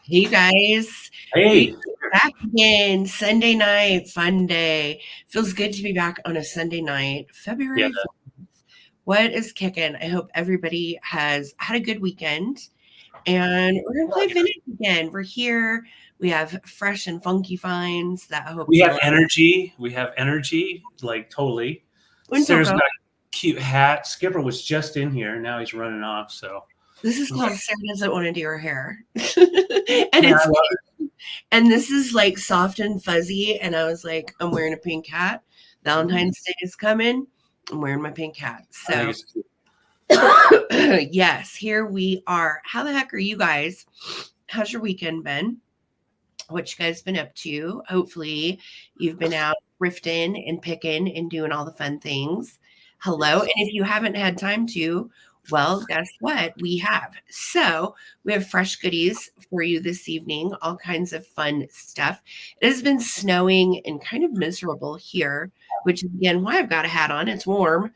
Hey guys, we Hey, are back again. Sunday night, fun day. Feels good to be back on a Sunday night, yeah, February 4th. What is kicking? I hope everybody has had a good weekend. And we're going to play vintage again. We're here. We have fresh and funky finds that I hope we you have love. energy. We have energy, like totally. Un Sarah's poco. got a cute hat. Skipper was just in here. Now he's running off. So, This is yeah, called Sarah Doesn't Want to Do Her Hair. And I it's love And this is like soft and fuzzy. And I was like, I'm wearing a pink hat. it. Valentine's Day is coming. I'm wearing my pink hat. I think So, it's cute. yes, here we are. How the heck are you guys? How's your weekend been? What you guys been up to? Hopefully, you've been out thrifting and picking and doing all the fun things. Hello. Yes. And if you haven't had time to, well, guess what? We have. So we have fresh goodies for you this evening, all kinds of fun stuff. It has been snowing and kind of miserable here, which is again why I've got a hat on. It's warm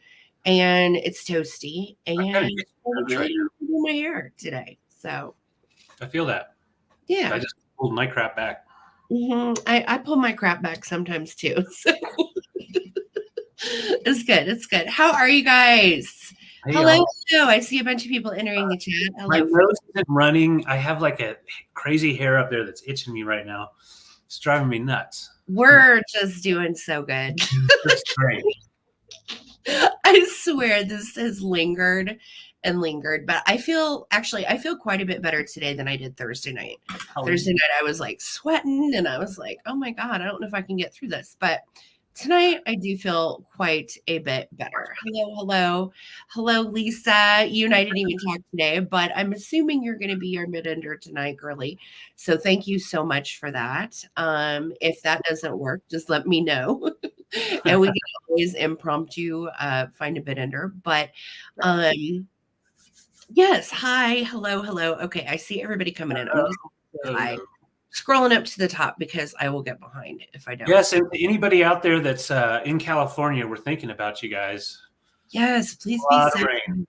and it's toasty, I and kind I of get nerves really right didn't do my hair today. So now. I feel that. I yeah. just pulled my crap back. I pull my crap back sometimes too. So it's good. It's good. How are you guys? Hey, Hello, y'all. hello. I see a bunch of people entering the chat. My Hello. nose isn't running. I have like a crazy hair up there that's itching me right now. It's driving me nuts. We're just doing so good. That's great. I swear this has lingered and lingered, but I feel quite a bit better today than I did Thursday night. Thursday night I was like sweating and I was like, oh my God, I don't know if I can get through this. But tonight I do feel quite a bit better. Hello, hello. Hello, Lisa. You and I didn't even talk today, but I'm assuming you're going to be our mid-ender tonight, girly. So thank you so much for that. If that doesn't work, just let me know. And we can always impromptu find a mid-ender. But yes, hi, hello, hello. Okay, I see everybody coming in. I'm just hi. Scrolling up to the top because I will get behind if I don't. Yes, and anybody out there that's in California, we're thinking about you guys. Yes, please A be lot of safe. rain.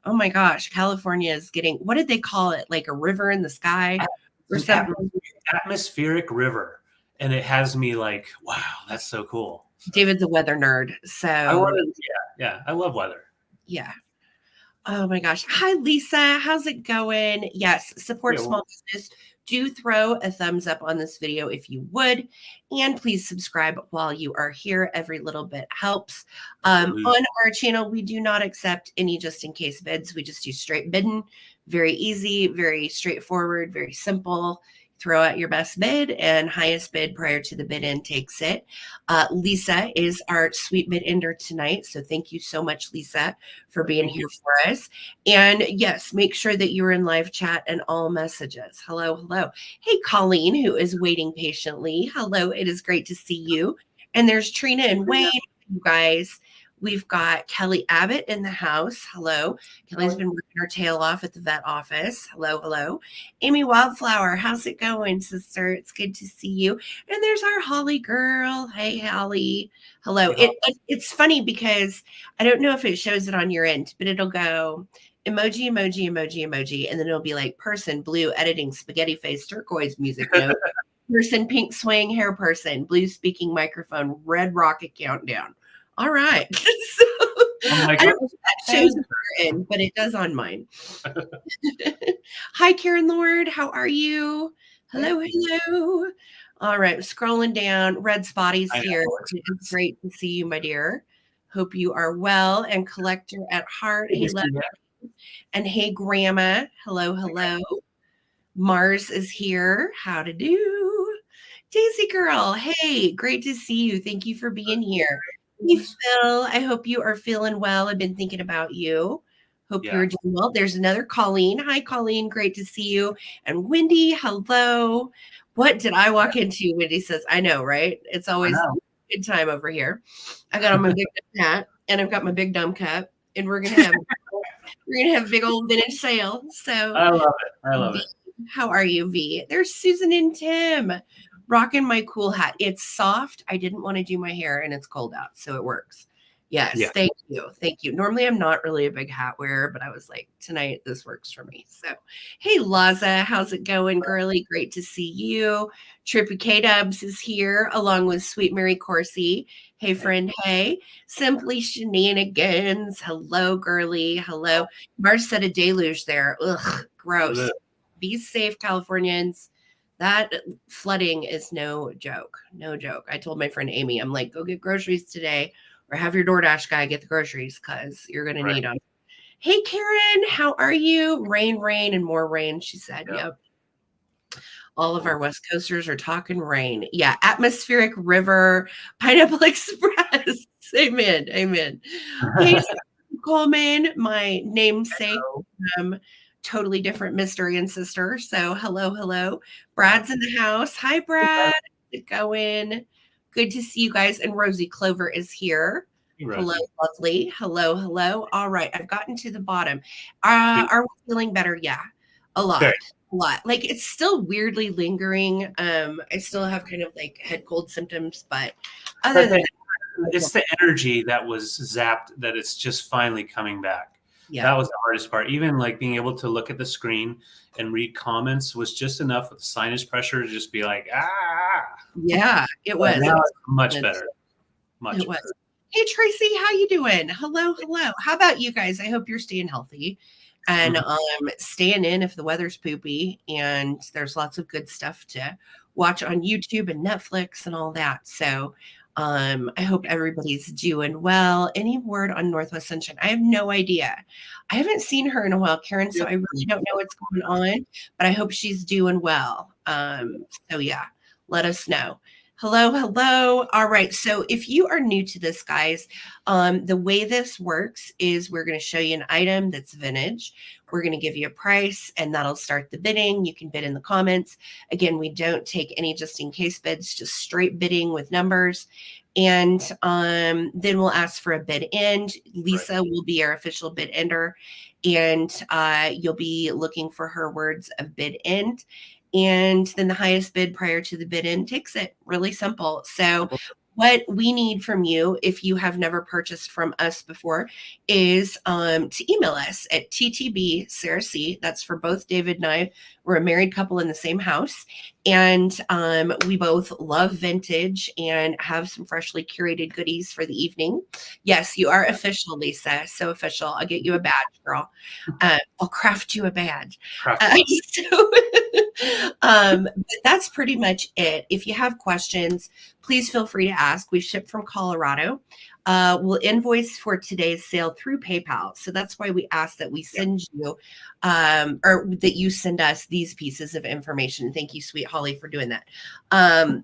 Oh my gosh, California is getting, what did they call it? Like a river in the sky or It's an something? atmospheric river, and it has me like, wow, that's so cool. So, David's a weather nerd. I So, want to, yeah, I love weather. yeah. Oh my gosh. Hi, Lisa. How's it going? Yes, support Yeah, well, small business. Do throw a thumbs up on this video if you would. And please subscribe while you are here. Every little bit helps. On our channel, we do not accept any just in case bids. We just do straight bidding. Very easy, very straightforward, very simple. Throw out your best bid, and highest bid prior to the bid end takes it. Lisa is our sweet bid ender tonight. So thank you so much, Lisa, for being here for us. And yes, make sure that you're in live chat and all messages. Hello, hello. Hey, Colleen, who is waiting patiently. Hello, it is great to see you. And there's Trina and Wayne, you guys. We've got Kelly Abbott in the house. Hello. Kelly's been working her tail off at the vet office. Hello, hello. Amy Wildflower, how's it going, sister? It's good to see you. And there's our Holly girl. Hey, Holly. Hello. It's funny because I don't know if it shows it on your end, but it'll go emoji, emoji, emoji, emoji, and then it'll be like person, blue, editing, spaghetti face, turquoise, music note, person, pink swing, hair person, blue speaking microphone, red rocket countdown. All right. So, I don't know if that shows on your end, but it does on mine. Hi, Karen Lord. How are you? Hello, hello. All right, scrolling down. Red Spotty's here. It's great to see you, my dear. Hope you are well and collector at heart. Hey, love. And hey, Grandma. Hello, hello. Mars is here. How to do? Daisy girl. Hey, great to see you. Thank you for being here. Hey, Phil. I hope you are feeling well. I've been thinking about you. Hope you're doing well. There's another Colleen. Hi, Colleen. Great to see you. And Wendy, hello. What did I walk into? Wendy says, I know, right? It's always a good time over here. I got on my big dumb hat and I've got my big dumb cup, and we're gonna have a big old vintage sale. So I love it. I love it. How are you, V? There's Susan and Tim rocking my cool hat. It's soft. I didn't want to do my hair and it's cold out, so it works. Yes, Yeah. thank you. Thank you. Normally, I'm not really a big hat wearer, but I was like, tonight, this works for me. So, hey, Laza, how's it going, girly? Great to see you. Trippy K-Dubs is here, along with Sweet Mary Corsi. Hey, friend, hey. Simply Shenanigans. Hello, girly. Hello. Mars said a deluge there. Ugh, gross. Be safe, Californians. That flooding is no joke. No joke. I told my friend Amy, I'm like, go get groceries today. Or have your DoorDash guy get the groceries because you're going to need them. Hey, Karen, how are you? Rain, rain, and more rain, she said. Yep. All of our West Coasters are talking rain. Yeah. Atmospheric river, Pineapple Express. Amen. Amen. Hey, Coleman, my namesake. Totally different mystery and sister. So hello, hello. Brad's in the house. Hi, Brad. How's it going? Good to see you guys. And Rosie Clover is here. Hello, lovely. Hello, hello. All right. I've gotten to the bottom. Are we feeling better? Yeah. A lot. Okay. A lot. Like it's still weirdly lingering. I still have kind of like head cold symptoms, but other than that, it's the energy that was zapped that it's just finally coming back. Yeah. That was the hardest part. Even like being able to look at the screen and read comments was just enough with the sinus pressure to just be like, ah. Yeah, it was. Now it's much better. Much better. Was. Hey, Tracy, how you doing? Hello, hello. How about you guys? I hope you're staying healthy and staying in if the weather's poopy and there's lots of good stuff to watch on YouTube and Netflix and all that. So I hope everybody's doing well. Any word on Northwest Sunshine? I have no idea. I haven't seen her in a while, Karen, so I really don't know what's going on, but I hope she's doing well. So yeah, let us know. Hello, hello. All right. So if you are new to this, guys, the way this works is we're going to show you an item that's vintage. We're going to give you a price and that'll start the bidding. You can bid in the comments. Again, we don't take any just in case bids, just straight bidding with numbers. And then we'll ask for a bid end. Lisa will be our official bid ender. And you'll be looking for her words of bid end. And then the highest bid prior to the bid end takes it. Really simple. So what we need from you, if you have never purchased from us before, is to email us at Ttbsarahc. That's for both David and I. We're a married couple in the same house. And we both love vintage and have some freshly curated goodies for the evening. Yes, you are official, Lisa. So official. I'll get you a badge, girl. I'll craft you a badge. But that's pretty much it. If you have questions, please feel free to ask. We ship from Colorado. We'll invoice for today's sale through PayPal. So that's why we ask that we send you or that you send us these pieces of information. Thank you, sweet Holly, for doing that.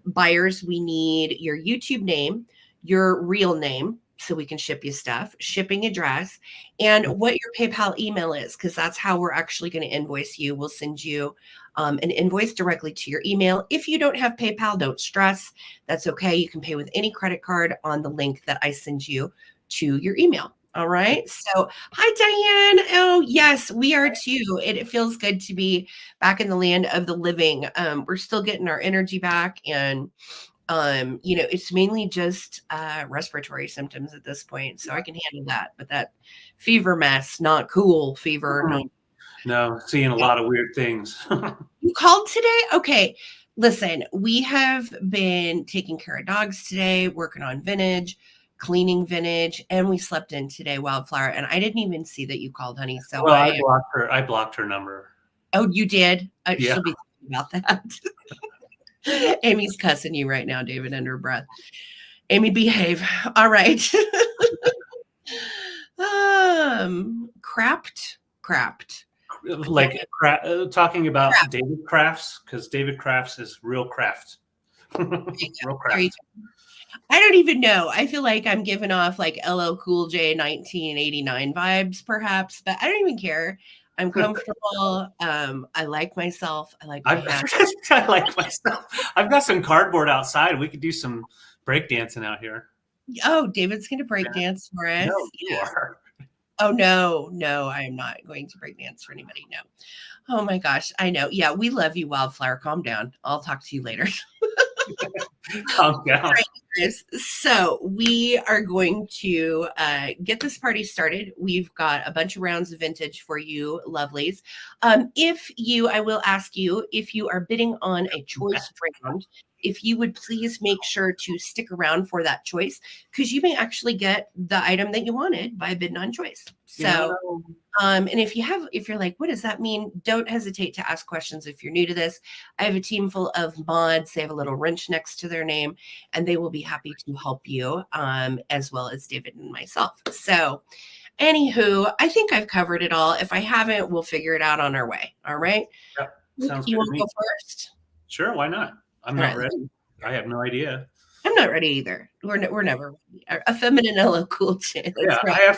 Buyers, we need your YouTube name, your real name, so we can ship you stuff, shipping address, and what your PayPal email is, because that's how we're actually going to invoice you. We'll send you an invoice directly to your email. If you don't have PayPal, don't stress. That's okay. You can pay with any credit card on the link that I send you to your email. All right. So, hi, Diane. Oh, yes, we are too. It feels good to be back in the land of the living. We're still getting our energy back, and it's mainly just respiratory symptoms at this point, so I can handle that. But that fever mess, not cool. Fever, no, seeing a lot of weird things. You called today? Okay. Listen, we have been taking care of dogs today, working on vintage, cleaning vintage, and we slept in today, Wildflower. And I didn't even see that you called, honey. So well, I blocked her number. Oh, you did? Yeah. She'll be thinking about that. Amy's cussing you right now, David, under her breath. Amy, behave. All right. Crapped. Like talking about David Crafts, because David Crafts is real craft. Real craft. I don't even know. I feel like I'm giving off like LL Cool J 1989 vibes, perhaps, but I don't even care. I'm comfortable. I like myself. I like myself. I've got some cardboard outside. We could do some breakdancing out here. Oh, David's going to break dance for us. No, you are. Oh, no, I am not going to break dance for anybody. No. Oh my gosh. I know. Yeah, we love you, Wildflower. Calm down. I'll talk to you later. Calm down. All right, guys. So we are going to get this party started. We've got a bunch of rounds of vintage for you, lovelies. I will ask you, if you are bidding on a choice round, if you would please make sure to stick around for that choice, because you may actually get the item that you wanted by bidding on choice. So, and if you're like, what does that mean? Don't hesitate to ask questions if you're new to this. I have a team full of mods. They have a little wrench next to their name, and they will be happy to help you, as well as David and myself. So, anywho, I think I've covered it all. If I haven't, we'll figure it out on our way. All right. Yep. Sounds you good want to me. to go first? Sure. Why not? I'm not ready. I have no idea. I'm not ready either. We're never ready. A feminine cool chick. Yeah, I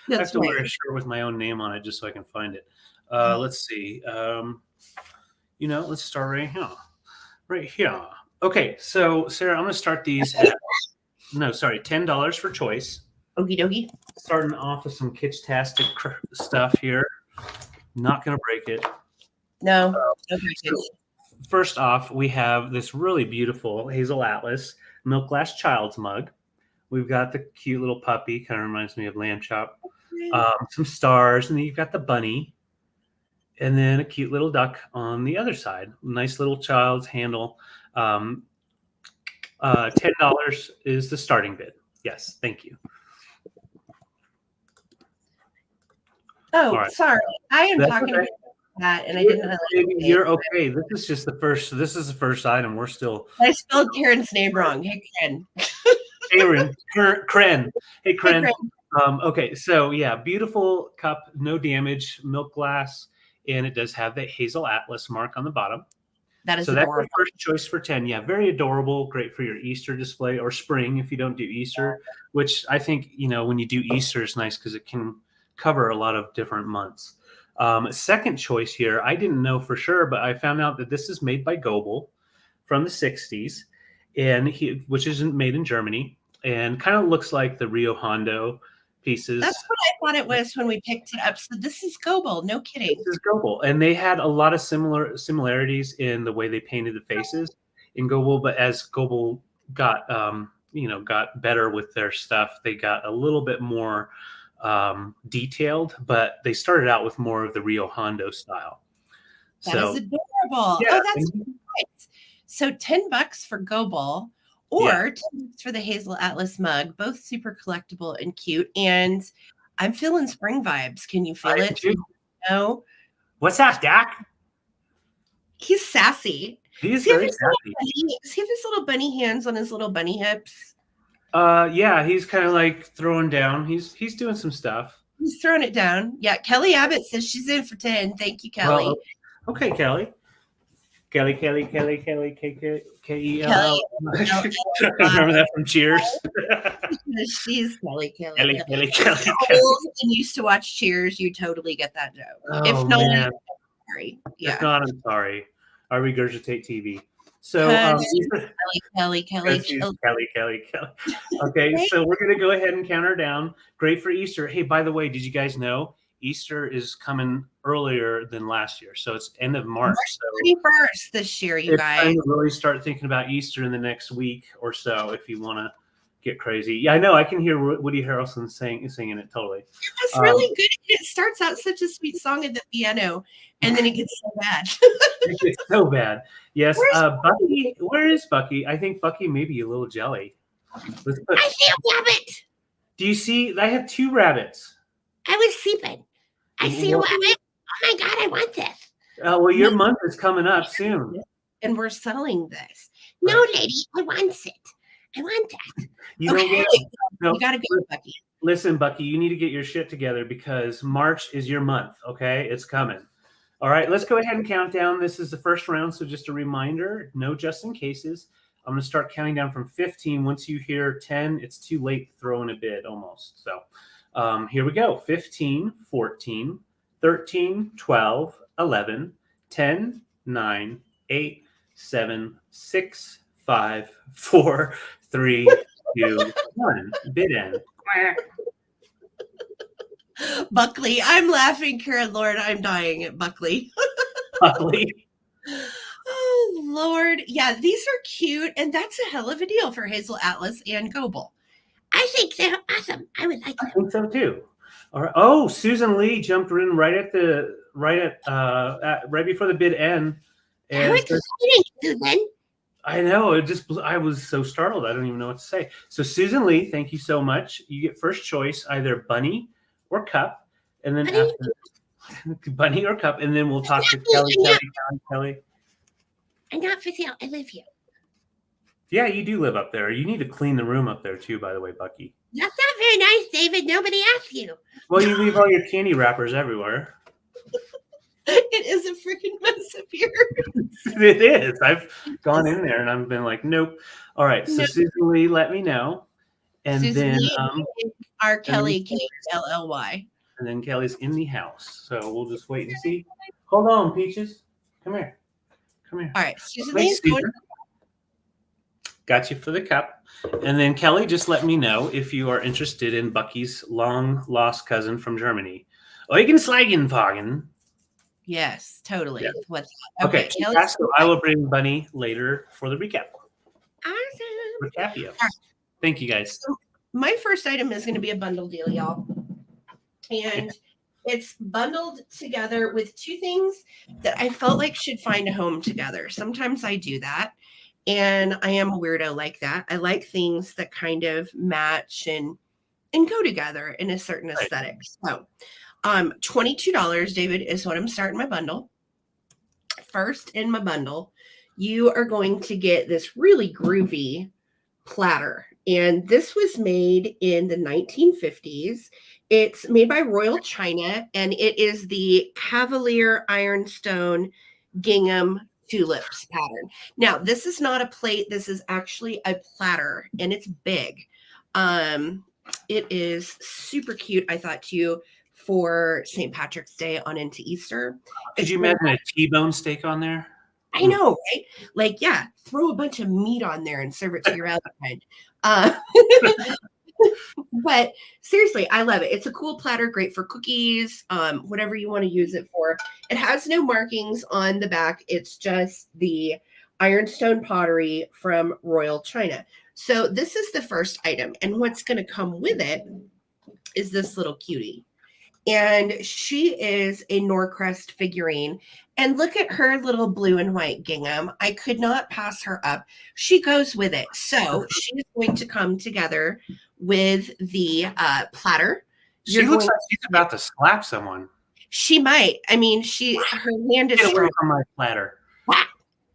have to wear a shirt with my own name on it just so I can find it. Let's see. Let's start right here. Right here. Okay, so Sarah, I'm going to start these at $10 for choice. Okie dokie. Starting off with some kitsch-tastic stuff here. Not going to break it. No. First off, we have this really beautiful Hazel Atlas milk glass child's mug. We've got the cute little puppy, kind of reminds me of Lamb Chop. Some stars, and then you've got the bunny, and then a cute little duck on the other side. Nice little child's handle. $10 is the starting bid. Yes, thank you. Oh, right. Sorry, I am talking about that, and I didn't. You're okay. This is just the first. This is the first item. We're still. I spelled Karen's name wrong. Hey, Karen. Kren. Hey, Kren. Okay, so yeah, beautiful cup, no damage, milk glass, and it does have the Hazel Atlas mark on the bottom. That is so adorable. That's the first choice for 10. Yeah, very adorable, great for your Easter display or spring if you don't do Easter, which I think, when you do Easter is nice because it can cover a lot of different months. Second choice here, I didn't know for sure, but I found out that this is made by Goebel from the 60s, which isn't made in Germany, and kind of looks like the Rio Hondo pieces. That's what I thought it was when we picked it up. So this is Goebel, no kidding. This is Goebel, and they had a lot of similarities in the way they painted the faces in Goebel, but as Goebel got got better with their stuff, they got a little bit more detailed, but they started out with more of the Rio Hondo style. That is adorable. Yeah, that's nice. So $10 for Goebel, or $10 for the Hazel Atlas mug, both super collectible and cute. And I'm feeling spring vibes. Can you feel it? No. What's that, Dak? He's sassy. He's very sassy. Does he have his little bunny hands on his little bunny hips? Yeah, he's kind of like throwing down. He's doing some stuff. He's throwing it down. Yeah, Kelly Abbott says she's in for 10. Thank you, Kelly. Well, okay, Kelly. Kelly, K-E-L-L. Remember that from Cheers? She's Kelly. Kelly. And used to watch Cheers, you totally get that joke. Oh, if not, man. I'm sorry. Yeah. If not, I'm sorry. I regurgitate TV. So Kelly. Okay, so we're going to go ahead and count her down. Great for Easter. Hey, by the way, did you guys know Easter is coming earlier than last year? So it's end of March. March 31st this year, you guys. Time to really start thinking about Easter in the next week or so if you want to get crazy. Yeah, I know. I can hear Woody Harrelson singing it totally. It's really good. It starts out such a sweet song at the piano, and then it gets so bad. It gets so bad. Yes. Bucky. Where is Bucky? I think Bucky may be a little jelly. I see a rabbit. Do you see? I have two rabbits. I was sleeping. I see a rabbit. Oh my God, I want this. Well, your month is coming up soon. And we're selling this. Right. No, lady, I want it. I want that. You don't get it. No, you got to go, Bucky. Listen, Bucky, you need to get your shit together because March is your month, okay? It's coming. All right, let's go ahead and count down. This is the first round, so just a reminder, no just in cases. I'm going to start counting down from 15. Once you hear 10, it's too late to throw in a bid almost. So here we go. 15, 14, 13, 12, 11, 10, 9, 8, 7, 6, 5, 4, 3, 2, 1. Bid end. Buckley. I'm laughing, Karen Lord. I'm dying at Buckley. Buckley. Oh, Lord. Yeah, these are cute. And that's a hell of a deal for Hazel Atlas and Goebel. I think they're awesome. I would like them. I think so too. All right. Oh, Susan Lee jumped in right before the bid end. How exciting, Susan. I know. I was so startled. I don't even know what to say. So Susan Lee, thank you so much. You get first choice, either bunny or cup. And then after bunny or cup. And then we'll talk to Kelly. I'm not for sale. I live here. Yeah, you do live up there. You need to clean the room up there too, by the way, Bucky. That's not very nice, David. Nobody asked you. Well, you leave all your candy wrappers everywhere. It is a freaking mess up here. It is. I've gone in there and I've been like, nope. All right. So Susan Lee, let me know. And Susan then our Kelly KLLY. And then Kelly's in the house. So we'll just wait and see. Hold on, Peaches. Come here. All right. Susan Lee's going. Got you for the cup. And then Kelly, just let me know if you are interested in Bucky's long lost cousin from Germany. Eugen Slagenfagen. Yes, totally. Yeah. Okay. So I will bring Bunny later for the recap. Awesome. Recapio. Thank you, guys. So my first item is going to be a bundle deal, y'all. And it's bundled together with two things that I felt like should find a home together. Sometimes I do that. And I am a weirdo like that. I like things that kind of match and go together in a certain aesthetic. So $22, David, is what I'm starting my bundle. First in my bundle, you are going to get this really groovy platter. And this was made in the 1950s. It's made by Royal China, and it is the Cavalier Ironstone Gingham Tulips pattern. Now, this is not a plate. This is actually a platter, and it's big. It is super cute, I thought, too, for St. Patrick's Day on into Easter. Could you imagine a T-bone steak on there? I know, right? Like, yeah, throw a bunch of meat on there and serve it to your Valentine. But seriously, I love it. It's a cool platter, great for cookies, whatever you want to use it for. It has no markings on the back. It's just the ironstone pottery from Royal China. So this is the first item. And what's going to come with it is this little cutie. And she is a Norcrest figurine. And look at her little blue and white gingham. I could not pass her up. She goes with it. So she's going to come together with the platter. She looks like she's about to slap someone. She might. I mean, her hand is strong. From my platter.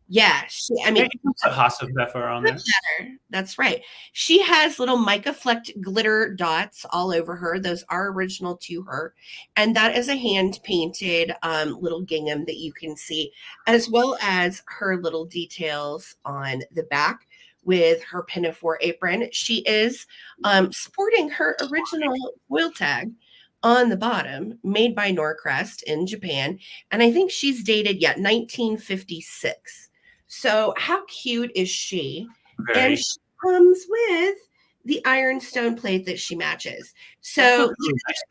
Yeah, on there. That's right. She has little mica flecked glitter dots all over her. Those are original to her. And that is a hand painted little gingham that you can see, as well as her little details on the back with her pinafore apron. She is sporting her original foil tag on the bottom, made by Norcrest in Japan. And I think she's dated, 1956. So how cute is she? Okay. And she comes with the ironstone plate that she matches. So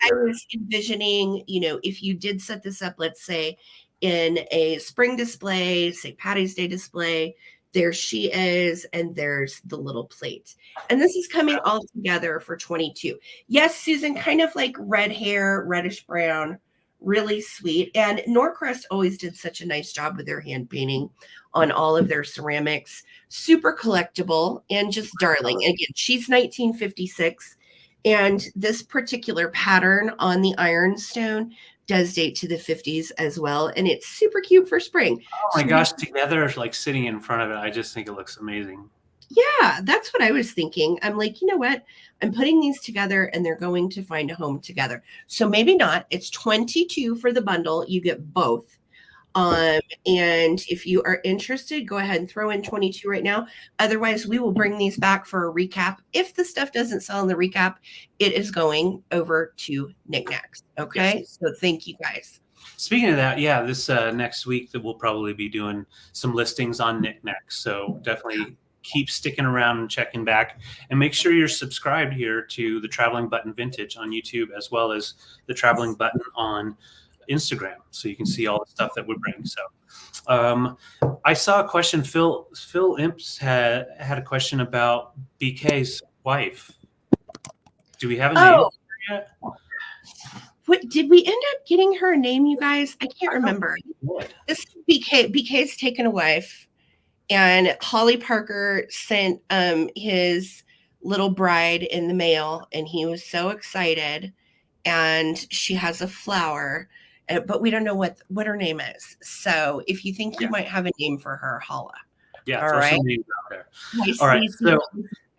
I was envisioning, if you did set this up, let's say in a spring display, St. Patty's Day display, there she is, and there's the little plate. And this is coming all together for $22. Yes, Susan, kind of like red hair, reddish brown, really sweet. And Norcrest always did such a nice job with their hand painting on all of their ceramics. Super collectible and just darling. Again, she's 1956. And this particular pattern on the ironstone does date to the 50s as well. And it's super cute for spring. Oh my gosh, together, like sitting in front of it, I just think it looks amazing. Yeah, that's what I was thinking. I'm like, you know what? I'm putting these together and they're going to find a home together. So maybe not. It's $22 for the bundle. You get both. And if you are interested, go ahead and throw in $22 right now. Otherwise, we will bring these back for a recap. If the stuff doesn't sell in the recap, it is going over to Knickknacks. Okay. Yes. So thank you guys. Speaking of that, yeah, this next week that we'll probably be doing some listings on Knickknacks. So definitely keep sticking around and checking back, and make sure you're subscribed here to the Traveling Button Vintage on YouTube, as well as the Traveling Button on Instagram, so you can see all the stuff that we bring. So I saw a question. Phil Imps had a question about BK's wife. Do we have a name yet? What did we end up getting her a name, you guys? I can't remember. This BK's taken a wife, and Holly Parker sent his little bride in the mail, and he was so excited. And she has a flower, but we don't know what her name is. So if you think you might have a name for her, holla. Yeah, all right. Some names out there. Nice, all right, so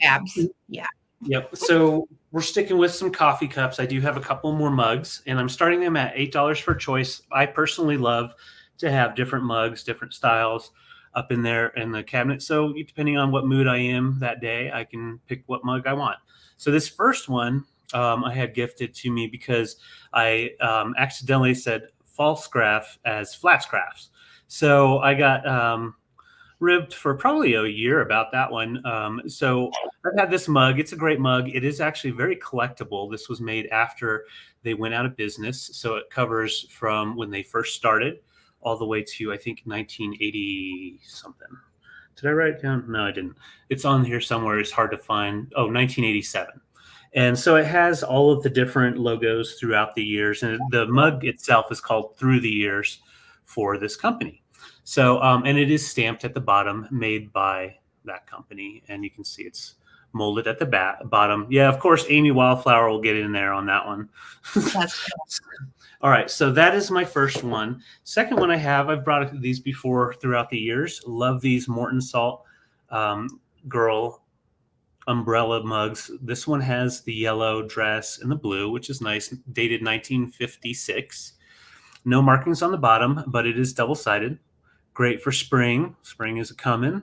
abs. Yeah. Yep. So we're sticking with some coffee cups. I do have a couple more mugs, and I'm starting them at $8 for choice. I personally love to have different mugs, different styles up in there in the cabinet. So depending on what mood I am that day, I can pick what mug I want. So this first one I had gifted to me because I accidentally said false graph as flats crafts. So I got ribbed for probably a year about that one. So I've had this mug. It's a great mug. It is actually very collectible. This was made after they went out of business. So it covers from when they first started all the way to, I think, 1980 something. Did I write it down? No, I didn't. It's on here somewhere. It's hard to find. Oh, 1987. And so it has all of the different logos throughout the years. And the mug itself is called Through the Years for this company. So, and it is stamped at the bottom, made by that company. And you can see it's molded at the bottom. Yeah, of course, Amy Wildflower will get in there on that one. All right, so that is my first one. Second one I've brought these before throughout the years. Love these Morton Salt Girl umbrella mugs. This one has the yellow dress and the blue, which is nice, dated 1956. No markings on the bottom, but it is double-sided. Great for spring. Spring is coming.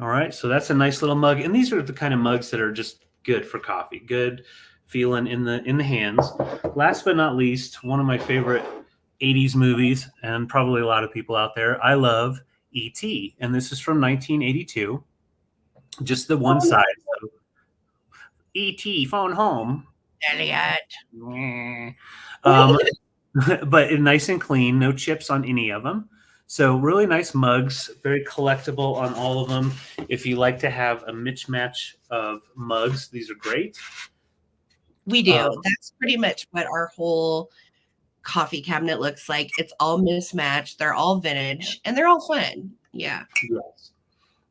All right, so that's a nice little mug. And these are the kind of mugs that are just good for coffee. Good feeling in the hands. Last but not least, one of my favorite 80s movies, and probably a lot of people out there, I love E.T. And this is from 1982. Just the one side. So, E.T. phone home. Elliot. But nice and clean, no chips on any of them. So really nice mugs, very collectible on all of them. If you like to have a mismatch of mugs, these are great. We do. That's pretty much what our whole coffee cabinet looks like. It's all mismatched. They're all vintage, and they're all fun. Yeah. Yes.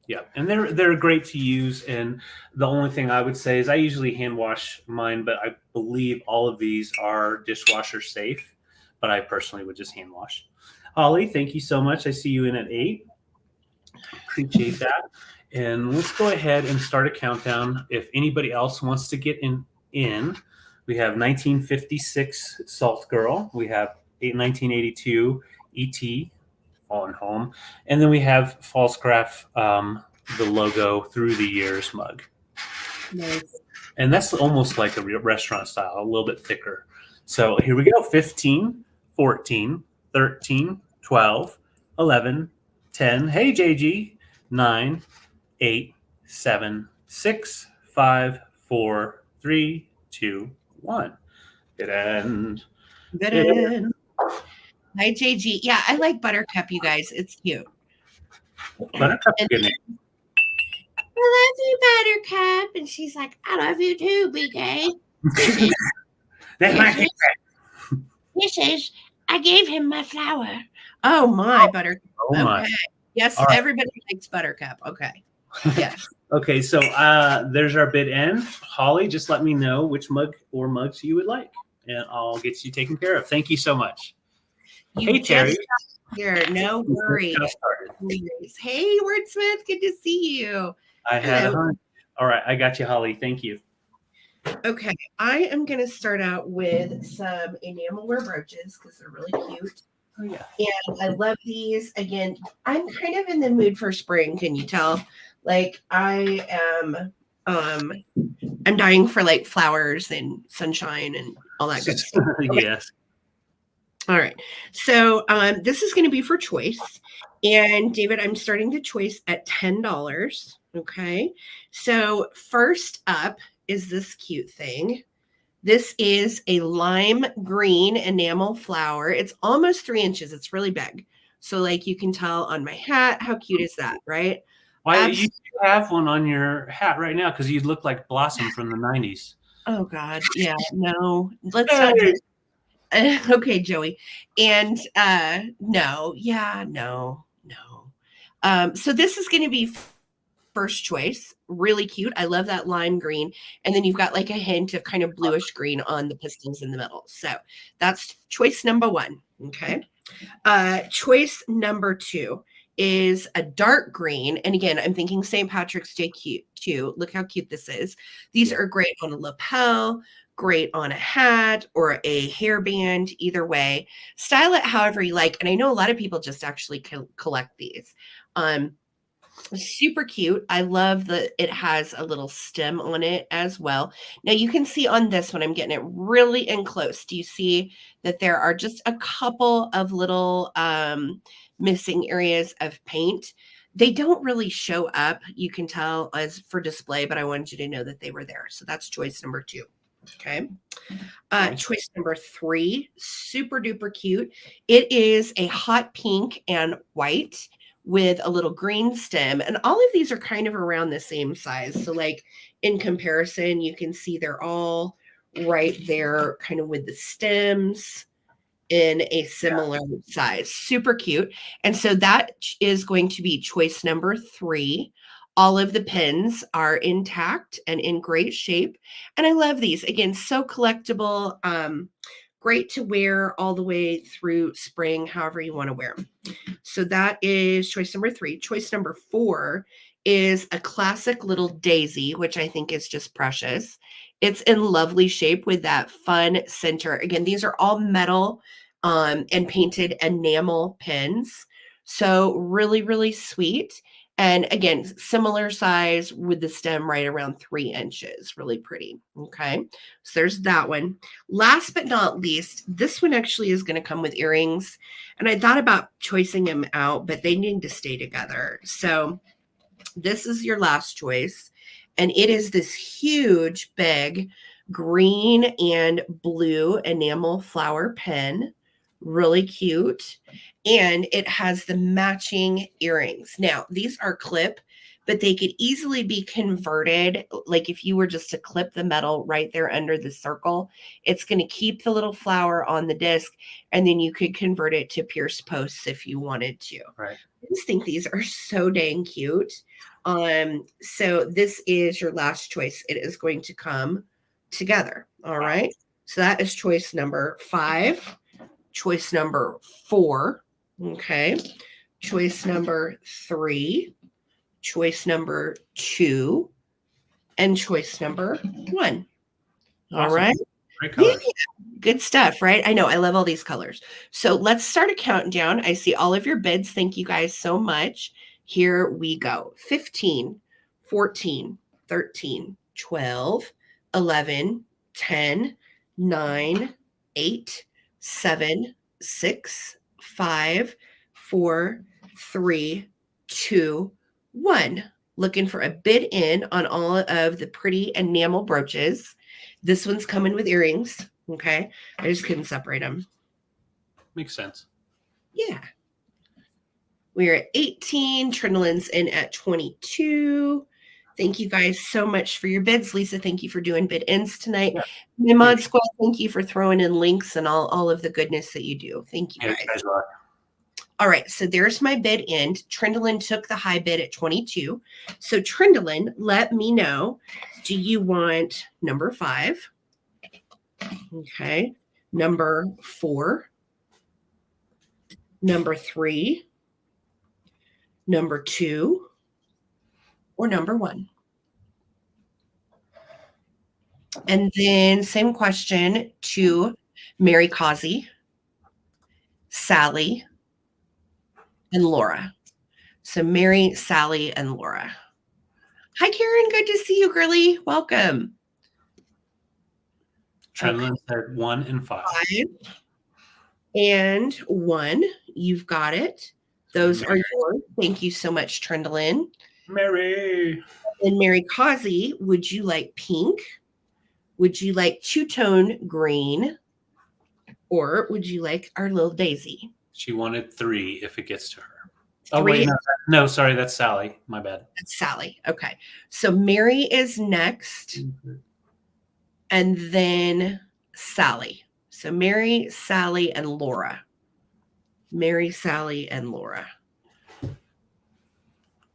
Yeah, and they're great to use. And the only thing I would say is I usually hand wash mine, but I believe all of these are dishwasher safe. But I personally would just hand wash. Holly, thank you so much. I see you in at 8. Appreciate that. And let's go ahead and start a countdown. If anybody else wants to get in, we have 1956 Salt Girl. We have 1982 E.T. Fallen Home. And then we have False Graph, the logo Through the Years mug. Nice. And that's almost like a restaurant style, a little bit thicker. So here we go. 15, 14, 13, 12, 11, 10. Hey, JG. 9, 8, 7, 6, 5, 4, 3, 2, 1. Good end. Good end. Hi, JG. Yeah, I like Buttercup, you guys. It's cute. Buttercup's a good name. I love you, Buttercup. And she's like, I love you too, BK. That's my favorite. This is, I gave him my flower. Oh, my, Buttercup. Oh, my. Okay. Yes, right. Everybody likes Buttercup. Okay. Yes. Okay, so there's our bid end. Holly, just let me know which mug or mugs you would like, and I'll get you taken care of. Thank you so much. Hey, Terry. Here, no worries. Hey, Wordsmith, good to see you. I had all right, I got you, Holly. Thank you. Okay, I am going to start out with some enamelware brooches because they're really cute. Oh, yeah. And I love these. Again, I'm kind of in the mood for spring. Can you tell? Like I am, I'm dying for like flowers and sunshine and all that good stuff. Okay. Yes. All right. So this is going to be for choice. And David, I'm starting the choice at $10. Okay. So first up is this cute thing. This is a lime green enamel flower. It's almost 3 inches. It's really big. So like you can tell on my hat, how cute is that, right? Why you have one on your hat right now? Because you look like Blossom from the 90s. Oh God. Yeah, no, let's not do it. Okay, Joey. And no, yeah, no. So this is going to be first choice. Really cute. I love that lime green. And then you've got like a hint of kind of bluish green on the pistons in the middle. So that's choice number 1. Okay. Choice number 2 is a dark green. And again, I'm thinking St. Patrick's Day cute too. Look how cute this is. These are great on a lapel, great on a hat or a hairband, either way. Style it however you like. And I know a lot of people just actually collect these. Super cute. I love that it has a little stem on it as well. Now you can see on this one, I'm getting it really in close. Do you see that there are just a couple of little missing areas of paint? They don't really show up, you can tell, as for display, but I wanted you to know that they were there. So that's choice number 2. Okay. Choice number 3, super duper cute. It is a hot pink and white with a little green stem. And all of these are kind of around the same size. So like in comparison, you can see they're all right there kind of with the stems in a similar size. Super cute. And so that is going to be choice number 3. All of the pins are intact and in great shape. And I love these. Again, so collectible. Great to wear all the way through spring, however you want to wear them. So that is choice number 3. Choice number 4 is a classic little daisy, which I think is just precious. It's in lovely shape with that fun center. Again, these are all metal and painted enamel pins. So really, really sweet. And again, similar size with the stem right around 3 inches. Really pretty. Okay. So there's that one. Last but not least, this one actually is going to come with earrings. And I thought about choicing them out, but they need to stay together. So this is your last choice. And it is this huge, big green and blue enamel flower pen. Really cute. And it has the matching earrings. Now, these are clip, but they could easily be converted. Like if you were just to clip the metal right there under the circle, it's going to keep the little flower on the disc, and then you could convert it to pierced posts if you wanted to. Right. I just think these are so dang cute. So this is your last choice. It is going to come together. All right. So that is choice number 5. Choice number 4. Okay. Choice number 3. Choice number 2. And choice number 1. All awesome. Right. Great colors. Yeah. Good stuff, right? I know. I love all these colors. So let's start a countdown. I see all of your bids. Thank you guys so much. Here we go. 15, 14, 13, 12, 11, 10, 9, 8, 7, 6, 5, 4, 3, 2, 1. Looking for a bid in on all of the pretty enamel brooches. This one's coming with earrings. Okay. I just couldn't separate them. Makes sense. Yeah. We're at 18. Trindlin's in at 22. Thank you guys so much for your bids. Lisa, thank you for doing bid ins tonight. Yeah. My mod squad, thank you for throwing in links and all of the goodness that you do. Thank you guys. All right, so there's my bid in. Trindlin took the high bid at 22. So Trindlin, let me know, do you want number 5? Okay. Number 4? Number 3? Number 2? Or number 1? And then same question to Mary Causey, Sally, and Laura. So Mary, Sally, and Laura. Hi, Karen. Good to see you, girly. Welcome. Trendlin said 1 and 5. 5 and 1. You've got it. Those Mary. Are yours. Thank you so much, Trendlin. Mary. And Mary Causey, would you like pink? Would you like two-tone green? Or would you like our little daisy? She wanted 3 if it gets to her. 3. Oh, wait, no, sorry, that's Sally. My bad. That's Sally. Okay. So Mary is next. And then Sally. So Mary, Sally, and Laura. Mary, Sally, and Laura.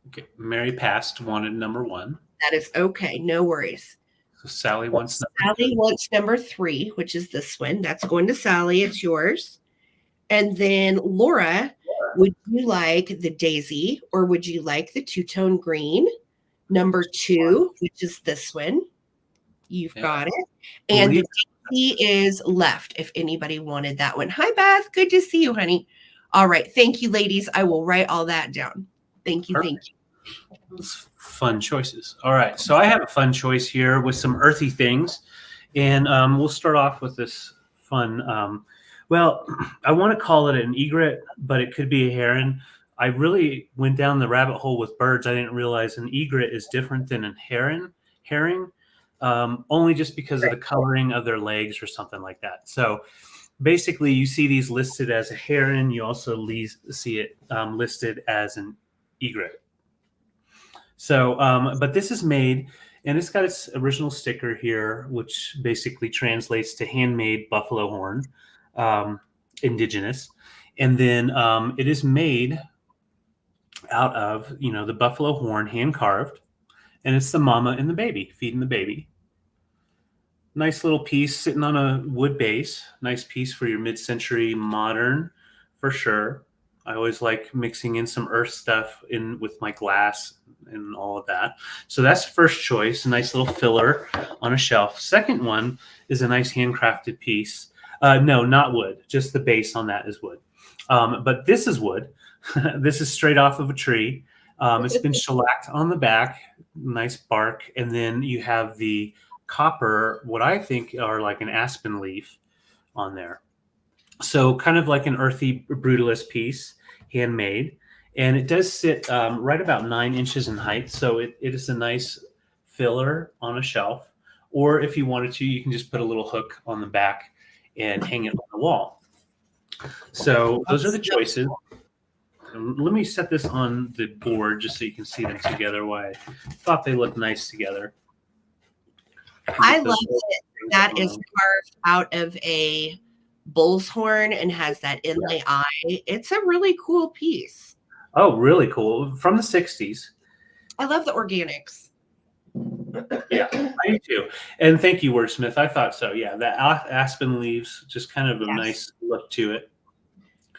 Okay. Mary passed, wanted number 1. That is okay. No worries. So Sally wants Sally wants number 3, which is this one. That's going to Sally. It's yours. And then Laura, would you like the daisy or would you like the two-tone green? Number 2, which is this one. You've got it. And the daisy is left if anybody wanted that one. Hi, Beth. Good to see you, honey. All right. Thank you, ladies. I will write all that down. Thank you. Perfect. Thank you. Fun choices. All right. So I have a fun choice here with some earthy things. And we'll start off with this fun. Well, I want to call it an egret, but it could be a heron. I really went down the rabbit hole with birds. I didn't realize an egret is different than a herring, only just because of the coloring of their legs or something like that. So basically, you see these listed as a heron. You also see it listed as an egret. So, but this is made, and it's got its original sticker here, which basically translates to handmade buffalo horn, indigenous. And then it is made out of, the buffalo horn, hand carved. And it's the mama and the baby, feeding the baby. Nice little piece sitting on a wood base. Nice piece for your mid-century modern, for sure. I always like mixing in some earth stuff in with my glass and all of that. So that's the first choice, a nice little filler on a shelf. Second one is a nice handcrafted piece. No, not wood. Just the base on that is wood. But this is wood. This is straight off of a tree. It's been shellacked on the back, nice bark. And then you have the copper, what I think are like an aspen leaf on there. So kind of like an earthy brutalist piece, handmade. And it does sit right about 9 inches in height. So it is a nice filler on a shelf. Or if you wanted to, you can just put a little hook on the back and hang it on the wall. So those are the choices. Let me set this on the board just so you can see them together. Why I thought they looked nice together. I love it. That is carved out of a bull's horn and has that inlay eye. It's a really cool piece. Oh, really cool. From the 60s. I love the organics. Yeah, I do too. And thank you, Wordsmith. I thought so. Yeah, that aspen leaves, just kind of a nice look to it.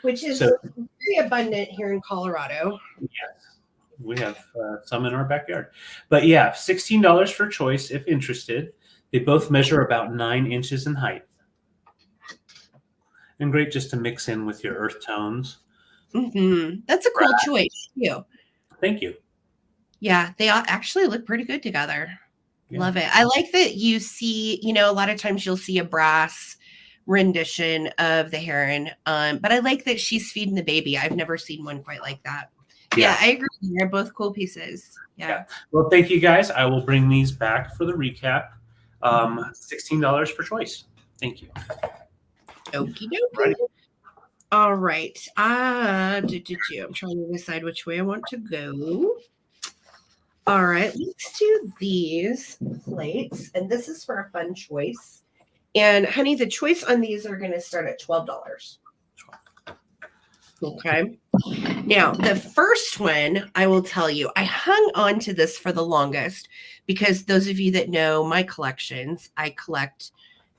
Which is very abundant here in Colorado. Yes, we have some in our backyard. But yeah, $16 for choice if interested. They both measure about 9 inches in height. And great just to mix in with your earth tones. Mm-hmm. That's a cool choice, too. Thank you. Yeah, they all actually look pretty good together. Yeah. Love it. I like that you see, a lot of times you'll see a brass rendition of the heron. But I like that she's feeding the baby. I've never seen one quite like that. Yeah, I agree. They're both cool pieces. Yeah. Well, thank you guys. I will bring these back for the recap. $16 for choice. Thank you. Okie dokie. All right. I'm trying to decide which way I want to go. All right, let's do these plates. And this is for a fun choice. And honey, the choice on these are going to start at $12. Okay. Now, the first one, I will tell you, I hung on to this for the longest because those of you that know my collections, I collect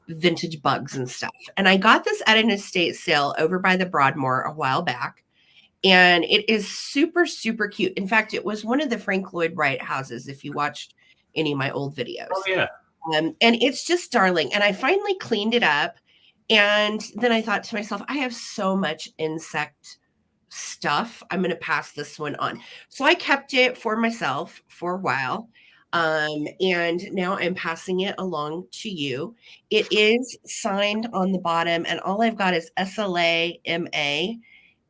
vintage bugs and stuff. And I got this at an estate sale over by the Broadmoor a while back. And it is super, super cute. In fact, it was one of the Frank Lloyd Wright houses, if you watched any of my old videos. Oh, yeah. And it's just darling. And I finally cleaned it up. And then I thought to myself, I have so much insect stuff. I'm going to pass this one on. So I kept it for myself for a while. And now I'm passing it along to you. It is signed on the bottom. And all I've got is SLA-MA.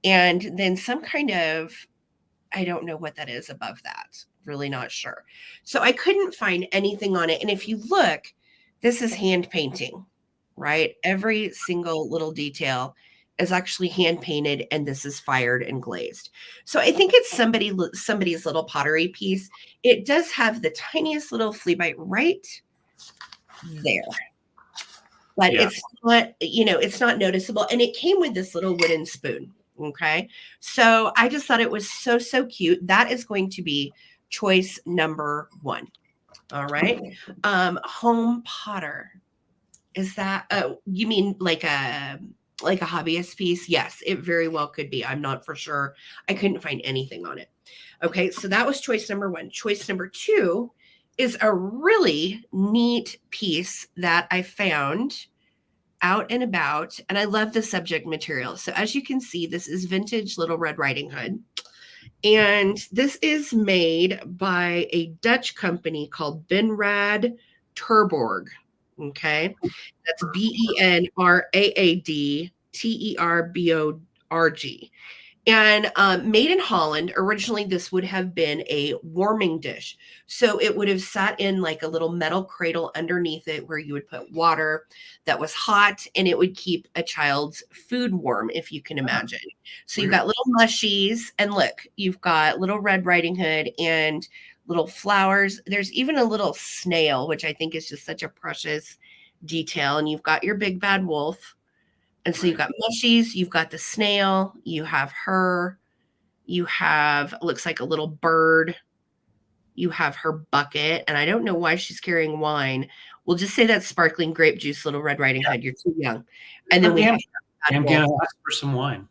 And then some kind of, I don't know what that is above that. Really not sure. So I couldn't find anything on it. And if you look, this is hand painting, right? Every single little detail is actually hand painted, and this is fired and glazed. So I think it's somebody's little pottery piece. It does have the tiniest little flea bite right there. But it's not, it's not noticeable. And it came with this little wooden spoon. Okay. So I just thought it was so, so cute. That is going to be choice number 1. All right. Home Potter. Is that, you mean like a hobbyist piece? Yes, it very well could be. I'm not for sure. I couldn't find anything on it. Okay. So that was choice number 1. Choice number 2 is a really neat piece that I found out and about, and I love the subject material. So as you can see, this is vintage Little Red Riding Hood, and this is made by a Dutch company called Benrad Terborg. Okay, that's BenradTerborg. And made in Holland. Originally, this would have been a warming dish. So it would have sat in like a little metal cradle underneath it where you would put water that was hot, and it would keep a child's food warm, if you can imagine. So you've got little mushies, and look, you've got Little Red Riding Hood and little flowers. There's even a little snail, which I think is just such a precious detail. And you've got your big bad wolf. And so you've got mushies, you've got the snail, you have her, you have, looks like a little bird, you have her bucket, and I don't know why she's carrying wine. We'll just say that's sparkling grape juice, Little Red Riding Hood. You're too young. And then we have I'm going to ask for some wine.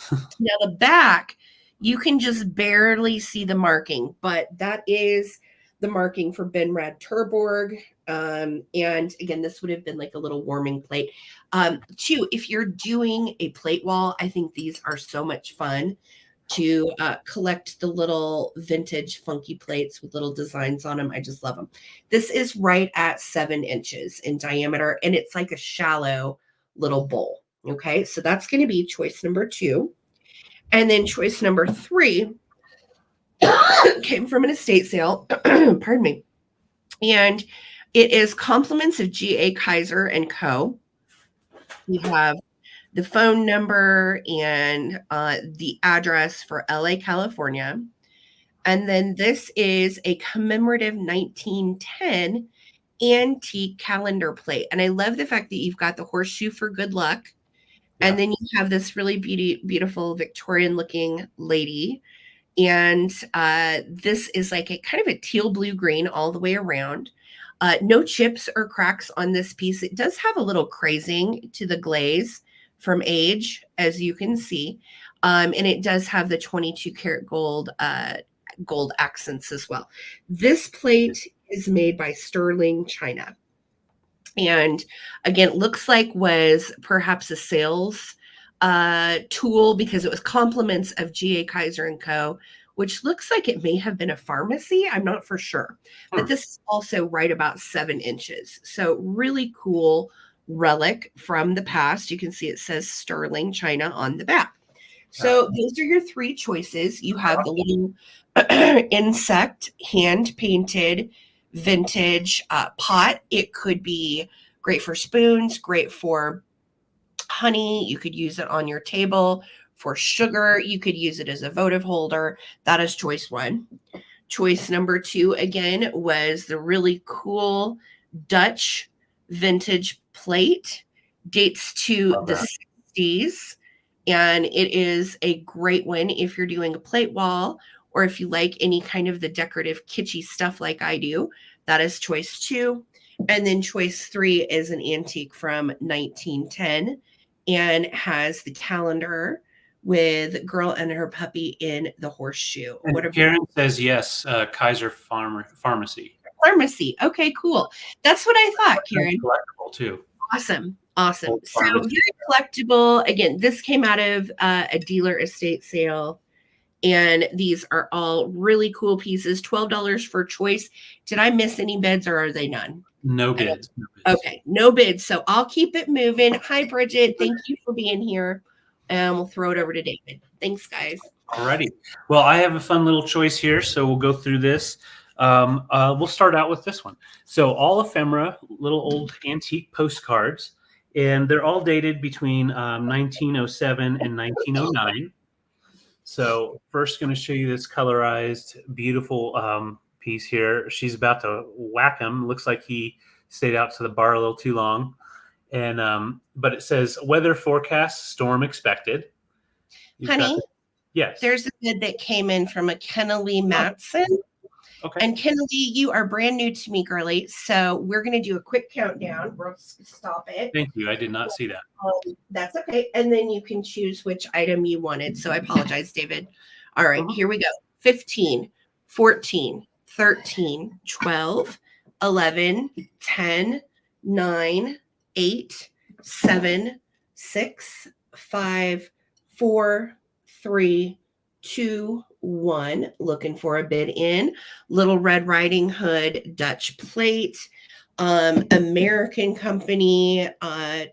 Now the back, you can just barely see the marking, but that is the marking for Benrad Terborg. And again, this would have been like a little warming plate. 2, if you're doing a plate wall, I think these are so much fun to collect the little vintage funky plates with little designs on them. I just love them. This is right at 7 inches in diameter, and it's like a shallow little bowl. Okay, so that's going to be choice number 2. And then choice number 3 came from an estate sale. Pardon me. And it is Compliments of G.A. Kaiser and Co. We have the phone number and the address for LA, California. And then this is a commemorative 1910 antique calendar plate. And I love the fact that you've got the horseshoe for good luck. Yeah. And then you have this really beautiful Victorian looking lady. And this is like a kind of a teal blue green all the way around. No chips or cracks on this piece. It does have a little crazing to the glaze from age, as you can see. And it does have the 22 karat gold accents as well. This plate is made by Sterling China. And again, it looks like was perhaps a sales tool because it was Compliments of G.A. Kaiser and Co., which looks like it may have been a pharmacy. I'm not for sure. But this is also right about 7 inches. So really cool relic from the past. You can see it says Sterling China on the back. So those are your 3 choices. You have the little insect hand-painted vintage pot. It could be great for spoons, great for honey. You could use it on your table for sugar. You could use it as a votive holder. That is choice 1. Choice number 2, again, was the really cool Dutch vintage plate. Dates to the 60s. And it is a great one if you're doing a plate wall or if you like any kind of the decorative kitschy stuff like I do. That is choice 2. And then choice 3 is an antique from 1910 and has the calendar with girl and her puppy in the horseshoe. And Karen says yes, Kaiser Pharmacy. Pharmacy. Okay, cool. That's what I thought, Karen. Collectible too. Awesome. So very collectible. Again, this came out of a dealer estate sale. And these are all really cool pieces. $12 for choice. Did I miss any bids or are they none? No bids. Okay, no bids. So I'll keep it moving. Hi, Bridget. Thank you for being here. And we'll throw it over to David. Thanks, guys. Alrighty. Well, I have a fun little choice here, so we'll go through this. We'll start out with this one. So all ephemera, little old antique postcards. And they're all dated between 1907 and 1909. So first going to show you this colorized, beautiful piece here. She's about to whack him. Looks like he stayed out to the bar a little too long. And but it says weather forecast, storm expected. Honey, yes. There's a bid that came in from a Kennelly Matson. Okay. And Kennelly, you are brand new to me, girly. So we're going to do a quick countdown. We'll stop it. Thank you. I did not see that. That's okay. And then you can choose which item you wanted. So I apologize, David. All right, here we go. 15, 14, 13, 12, 11, 10, 9, 8, 7, 6, 5, 4, 3, 2, 1. Looking for a bid in. Little Red Riding Hood Dutch plate. American company,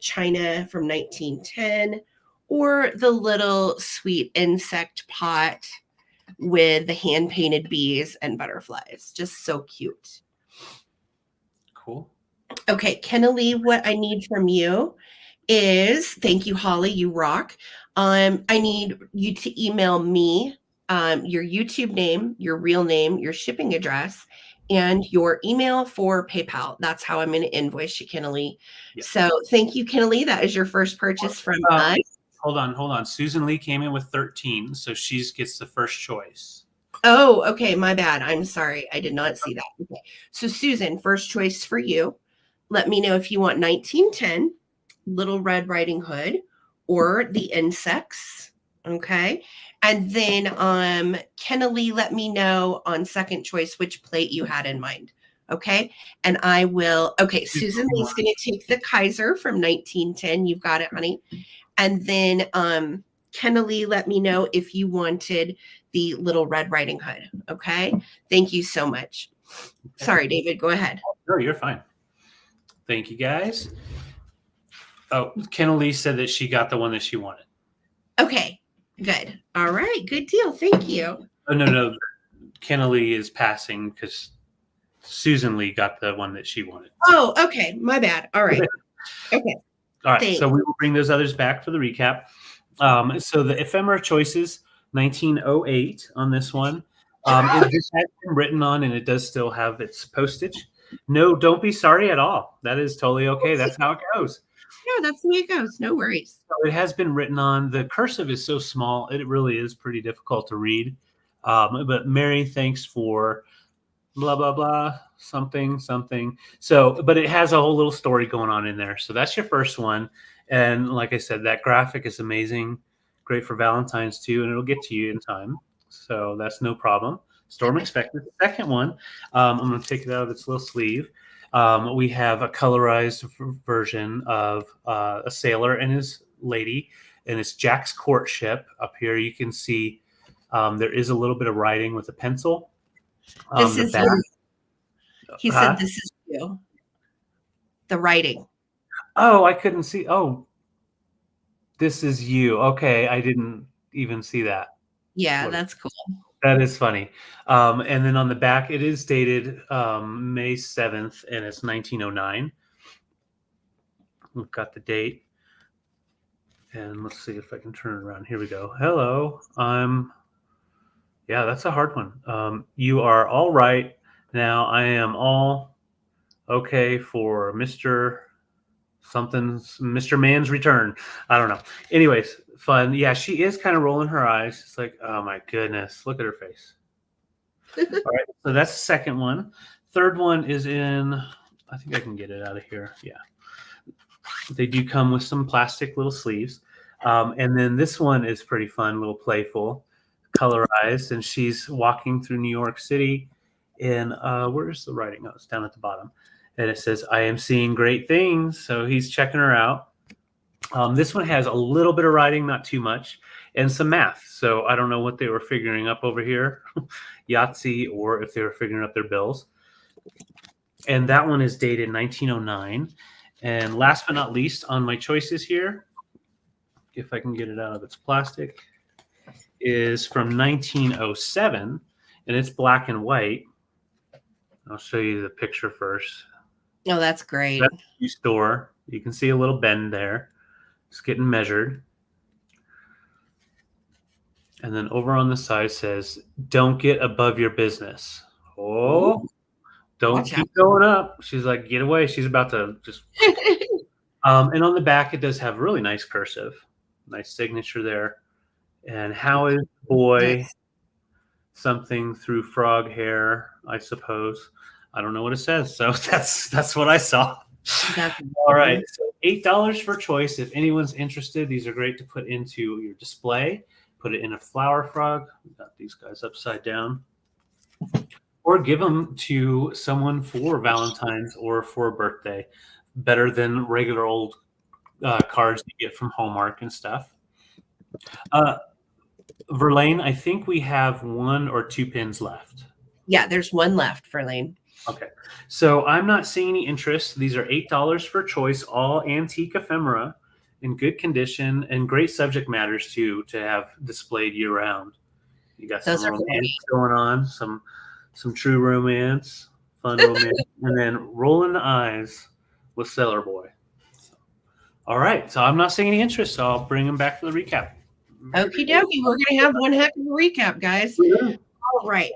China from 1910, or the little sweet insect pot with the hand-painted bees and butterflies. Just so cute. Cool. Okay, Kennelly, what I need from you is, thank you, Holly, you rock. I need you to email me your YouTube name, your real name, your shipping address, and your email for PayPal. That's how I'm going to invoice you, Kennelly. Yeah. So thank you, Kennelly. That is your first purchase from us. Hold on. Susan Lee came in with 13, so she gets the first choice. Oh, okay. My bad. I'm sorry. I did not see that. Okay. So Susan, first choice for you. Let me know if you want 1910, Little Red Riding Hood, or the insects. Okay. And then Kennelly, let me know on second choice which plate you had in mind. Okay. And I will. Okay. Susan Lee's going to take the Kaiser from 1910. You've got it, honey. And then Kennelly, let me know if you wanted the Little Red Riding Hood. Okay. Thank you so much. Okay. Sorry, David. Go ahead. No, you're fine. Thank you, guys. Oh, Kennelly said that she got the one that she wanted. Okay. Good. All right. Good deal. Thank you. Oh, no. Kennelly is passing because Susan Lee got the one that she wanted. Oh, okay. My bad. All right. Okay. All right. Thanks. So we will bring those others back for the recap. So the ephemera choices, 1908 on this one. It just has been written on, and it does still have its postage. No, don't be sorry at all. That is totally okay. That's how it goes. Yeah, that's the way it goes. No worries. So it has been written on. The cursive is so small, it really is pretty difficult to read. But Mary, thanks for blah, blah, blah, something. So, but it has a whole little story going on in there. So that's your first one. And like I said, that graphic is amazing. Great for Valentine's too, and it'll get to you in time. So that's no problem. Storm expected. The second one, I'm going to take it out of its little sleeve. We have a colorized version of a sailor and his lady, and it's Jack's courtship. Up here you can see there is a little bit of writing with a pencil. This is you. He said this is you. The writing. Oh, I couldn't see. Oh, this is you. Okay, I didn't even see that. Yeah, that's cool. That is funny. And then on the back, it is dated May 7th, and it's 1909. We've got the date. And let's see if I can turn it around. Here we go. Hello. Yeah, that's a hard one. You are all right. Now I am all okay for Mr. Man's return. I don't know. Anyways, fun. Yeah, she is kind of rolling her eyes. It's like, oh my goodness, look at her face. All right, so that's the second one. Third one is in, I think I can get it out of here. Yeah. They do come with some plastic little sleeves. And then this one is pretty fun, little playful, colorized. And she's walking through New York City. And where's the writing? Oh, it's down at the bottom. And it says, I am seeing great things. So he's checking her out. This one has a little bit of writing, not too much, and some math. So I don't know what they were figuring up over here, Yahtzee, or if they were figuring up their bills. And that one is dated 1909. And last but not least on my choices here, if I can get it out of its plastic, is from 1907. And it's black and white. I'll show you the picture first. Oh, that's great. That's the store. You can see a little bend there. It's getting measured. And then over on the side says, don't get above your business. Oh, don't keep going up. She's like, get away. She's about to just. And on the back, it does have really nice cursive. Nice signature there. And how is boy something through frog hair, I suppose. I don't know what it says. So that's what I saw. All right. So $8 for choice. If anyone's interested, these are great to put into your display. Put it in a flower frog. We got these guys upside down. Or give them to someone for Valentine's or for a birthday. Better than regular old cards you get from Hallmark and stuff. Verlaine, I think we have 1 or 2 pins left. Yeah, there's 1 left, Verlaine. Okay. So I'm not seeing any interest. These are $8 for choice, all antique ephemera in good condition and great subject matters too to have displayed year round. You got some romance going on, some true romance, fun romance, and then rolling the eyes with Cellar Boy. All right, so I'm not seeing any interest, so I'll bring him back for the recap. Okie dokie, we're gonna have one heck of a recap, guys. Yeah. All right,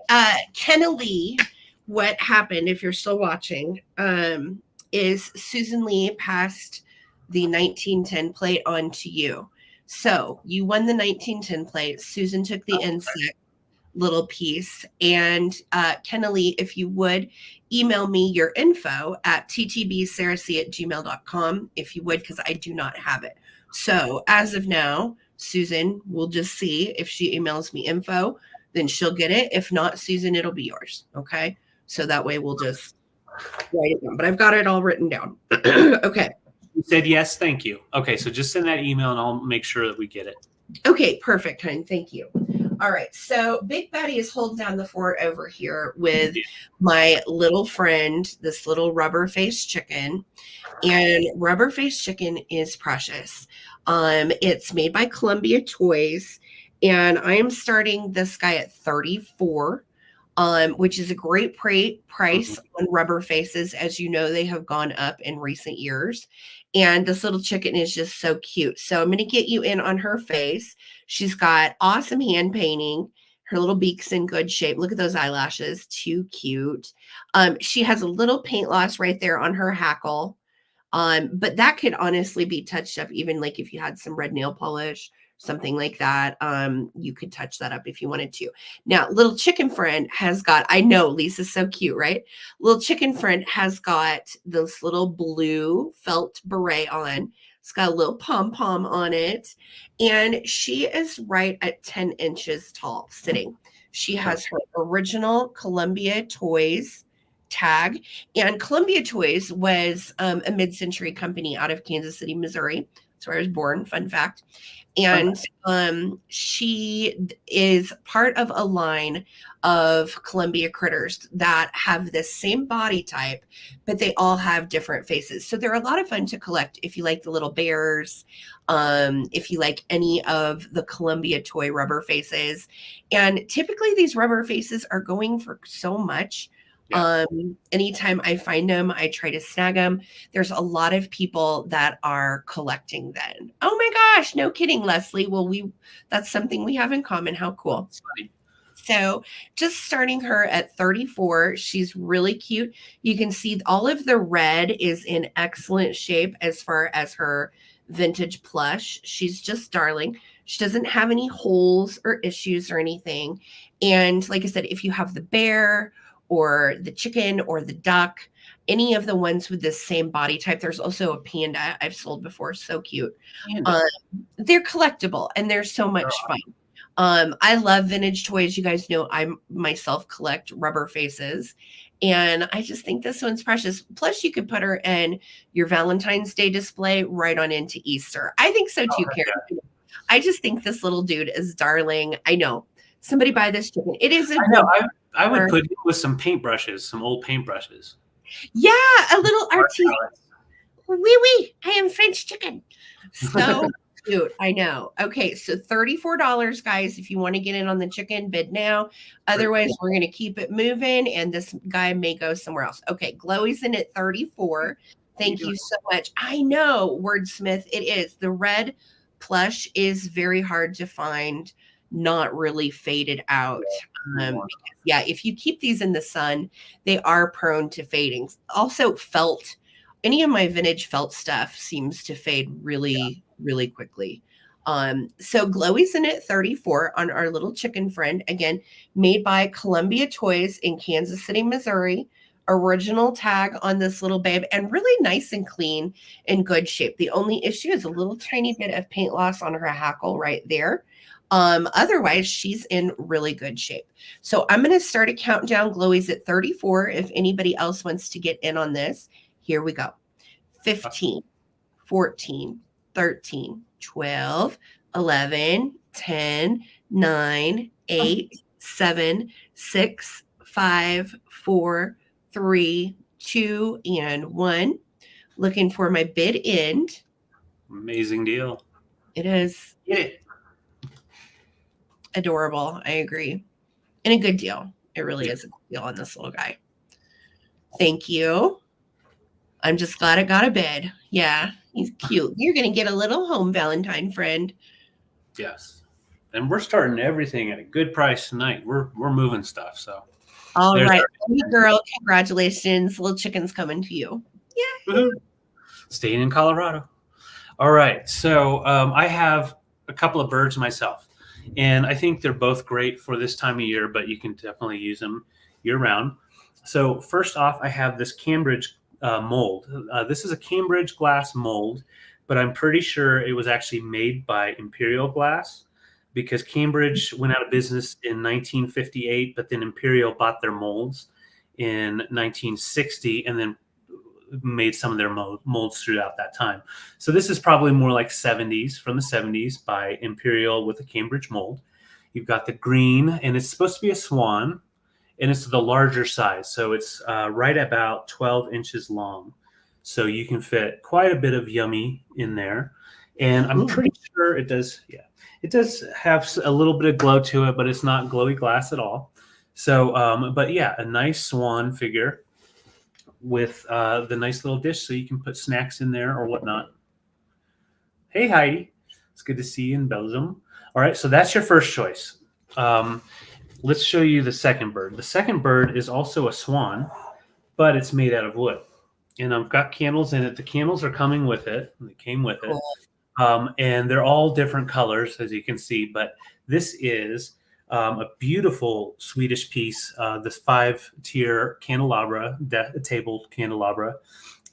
Kenna Lee. What happened, if you're still watching, is Susan Lee passed the 1910 plate on to you. So you won the 1910 plate. Susan took the insect little piece. And Kenna Lee, if you would, email me your info at ttbsarahc@gmail.com, if you would, because I do not have it. So as of now, Susan will just see if she emails me info, then she'll get it. If not, Susan, it'll be yours. Okay. So that way we'll just write it down. But I've got it all written down. Okay. You said yes, thank you. Okay, so just send that email and I'll make sure that we get it. Okay, perfect, hon. Thank you. All right, so Big Betty is holding down the fort over here with my little friend, this little rubber-faced chicken. And rubber-faced chicken is precious. It's made by Columbia Toys, and I am starting this guy at $34. Which is a great price on rubber faces. As you know, they have gone up in recent years. And this little chicken is just so cute. So I'm going to get you in on her face. She's got awesome hand painting. Her little beak's in good shape. Look at those eyelashes. Too cute. She has a little paint loss right there on her hackle. But that could honestly be touched up, even like if you had some red nail polish, something like that. You could touch that up if you wanted to. Now, little chicken friend has got, I know Lisa's so cute, right? Little chicken friend has got this little blue felt beret on. It's got a little pom-pom on it. And she is right at 10 inches tall sitting. She has her original Columbia Toys tag. And Columbia Toys was a mid-century company out of Kansas City, Missouri. That's where I was born, fun fact. And she is part of a line of Columbia critters that have the same body type, but they all have different faces. So they're a lot of fun to collect if you like the little bears, if you like any of the Columbia toy rubber faces. And typically these rubber faces are going for so much. Yeah. Anytime I find them, I try to snag them. There's a lot of people that are collecting them. Oh my gosh, no kidding, Leslie. Well, that's something we have in common. How cool. So just starting her at 34. She's really cute. You can see all of the red is in excellent shape as far as her vintage plush. She's just darling. She doesn't have any holes or issues or anything. And like I said, if you have the bear or the chicken or the duck, any of the ones with the same body type. There's also a panda I've sold before. So cute. They're collectible and they're so much fun. I love vintage toys. You guys know I myself collect rubber faces. And I just think this one's precious. Plus, you could put her in your Valentine's Day display right on into Easter. I think so too, Karen. I just think this little dude is darling. I know. Somebody buy this chicken. It is I would put it with some paintbrushes, some old paintbrushes. Yeah, a little artistic. Oui, I am French chicken. So cute. I know. Okay, so $34, guys, if you want to get in on the chicken, bid now. Otherwise, we're going to keep it moving, and this guy may go somewhere else. Okay, Glowy's in at $34. Thank you so much. I know, wordsmith, it is. The red plush is very hard to find, not really faded out. Yeah, if you keep these in the sun, they are prone to fading. Also, felt, any of my vintage felt stuff seems to fade really, really quickly. So Glowy's in at 34 on our little chicken friend. Again, made by Columbia Toys in Kansas City, Missouri. Original tag on this little babe, and really nice and clean in good shape. The only issue is a little tiny bit of paint loss on her hackle right there. Otherwise, she's in really good shape. So I'm going to start a countdown. Glowy's at 34. If anybody else wants to get in on this, here we go. 15, 14, 13, 12, 11, 10, 9, 8, 7, 6, 5, 4, 3, 2, and 1. Looking for my bid end. Amazing deal. It is. Get it. Adorable. I agree. And a good deal. It really is a good deal on this little guy. Thank you. I'm just glad it got a bid. Yeah, he's cute. You're going to get a little home Valentine friend. Yes. And we're starting everything at a good price tonight. We're moving stuff. So. All right. Girl, congratulations. Little chicken's coming to you. Yeah. Woo-hoo. Staying in Colorado. All right. So I have a couple of birds myself. And I think they're both great for this time of year, but you can definitely use them year round. So first off, I have this Cambridge mold. This is a Cambridge glass mold, but I'm pretty sure it was actually made by Imperial Glass, because Cambridge went out of business in 1958, but then Imperial bought their molds in 1960 and then made some of their molds throughout that time. So this is probably more like 70s, from the 70s, by Imperial with a Cambridge mold. You've got the green, and it's supposed to be a swan, and it's the larger size. So it's right about 12 inches long. So you can fit quite a bit of yummy in there. And I'm pretty sure it does, it does have a little bit of glow to it, but it's not glowy glass at all. So, but yeah, a nice swan figure with the nice little dish, so you can put snacks in there or whatnot. Hey, Heidi. It's good to see you in Belgium. All right, so that's your first choice. Let's show you the second bird. The second bird is also a swan, but it's made out of wood. And I've got candles in it. The candles are coming with it. They came with it. And they're all different colors, as you can see. But this is a beautiful Swedish piece, this 5-tier candelabra, tabled candelabra.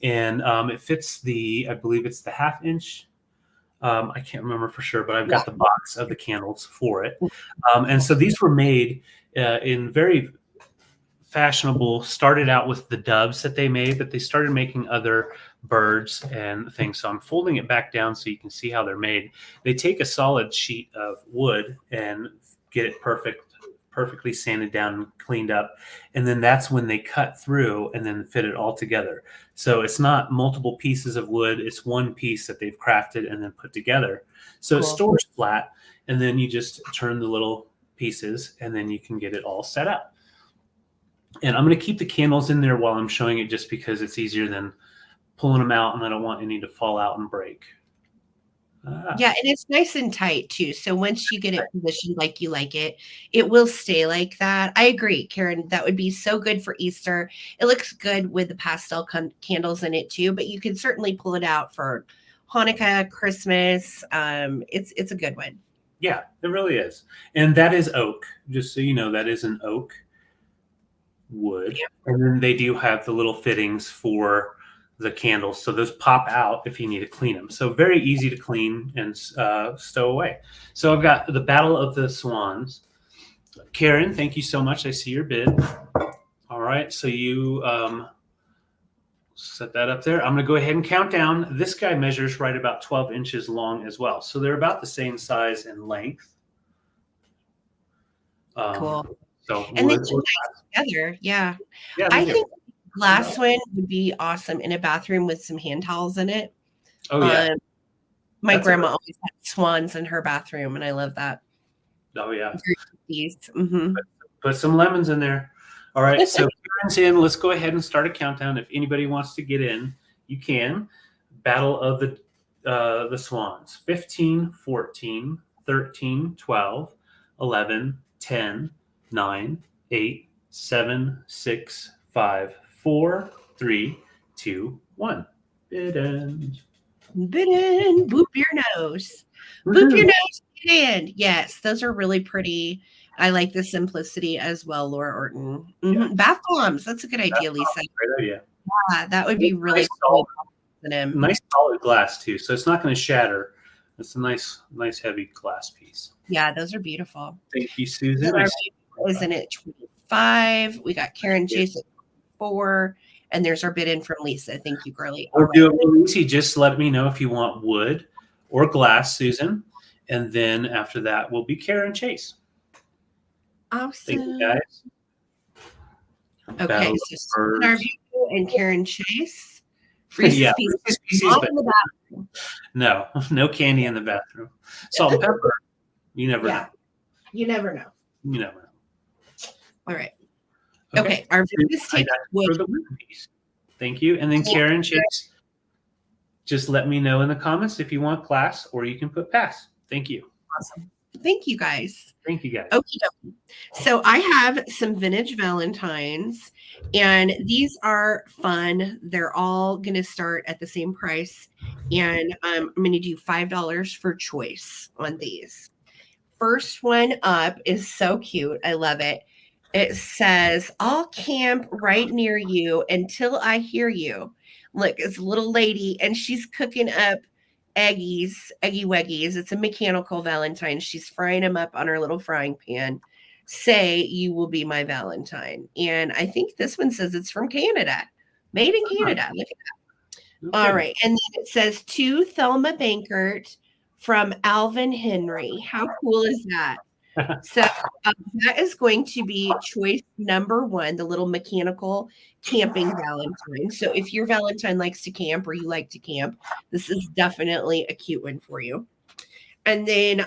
And it fits I believe it's the 1/2 inch. I can't remember for sure, but I've got the box of the candles for it. And so these were made in very fashionable, started out with the doves that they made, but they started making other birds and things. So I'm folding it back down so you can see how they're made. They take a solid sheet of wood and get it perfectly sanded down and cleaned up. And then that's when they cut through and then fit it all together. So it's not multiple pieces of wood. It's one piece that they've crafted and then put together. So it stores flat, and then you just turn the little pieces and then you can get it all set up. And I'm going to keep the candles in there while I'm showing it, just because it's easier than pulling them out, and I don't want any to fall out and break. Yeah, and it's nice and tight too. So once you get it positioned like you like it, it will stay like that. I agree, Karen. That would be so good for Easter. It looks good with the pastel candles in it too, but you can certainly pull it out for Hanukkah, Christmas. It's a good one. Yeah, it really is. And that is oak. Just so you know, that is an oak wood. Yeah. And then they do have the little fittings for the candles, so those pop out if you need to clean them. So very easy to clean and stow away. So I've got the Battle of the Swans. Karen, thank you so much. I see your bid. All right, so you set that up there. I'm going to go ahead and count down. This guy measures right about 12 inches long as well, so they're about the same size and length. Cool. So and then together, yeah I think glass one would be awesome in a bathroom with some hand towels in it. Oh yeah. My grandma always had swans in her bathroom, and I love that. Oh yeah. Mm-hmm. Put some lemons in there. All right. So Karen's in. Let's go ahead and start a countdown. If anybody wants to get in, you can. Battle of the Swans. 15, 14, 13, 12, 11, 10, 9, 8, 7, 6, 5, 4, 3, 2, 1. Bid end. Bid end. Boop your nose. Boop your nose. Bid end. Yes, those are really pretty. I like the simplicity as well, Laura Orton. Yeah. Bath bombs. That's a good idea, Lisa. Great idea. Yeah, that would be really cool. Nice solid glass too, so it's not going to shatter. It's a nice heavy glass piece. Yeah, those are beautiful. Thank you, Susan. Isn't it 25? We got Karen Chase at 4, and there's our bid in from Lisa. Thank you, girly. Or do it real easy. Just let me know if you want wood or glass, Susan, and then after that will be Karen Chase. Awesome. Thank you, guys. Okay, so Susan and Karen Chase. Yeah, no candy in the bathroom. Salt and pepper. You never know. You never know. You never know. All right. Okay. Our take wood. Thank you. And then Karen Chase, just let me know in the comments if you want class, or you can put pass. Thank you. Awesome. Thank you, guys. Thank you, guys. Okay. So I have some vintage Valentines, and these are fun. They're all going to start at the same price, and I'm going to do $5 for choice on these. First one up is so cute. I love it. It says, "I'll camp right near you until I hear you." Look, it's a little lady, and she's cooking up eggy weggies. It's a mechanical Valentine. She's frying them up on her little frying pan. Say you will be my Valentine. And I think this one says it's from Canada. Made in Canada. Look at that. Okay. All right. And then it says to Thelma Bankert from Alvin Henry. How cool is that? So that is going to be choice number 1, the little mechanical camping Valentine. So if your Valentine likes to camp or you like to camp, this is definitely a cute one for you. And then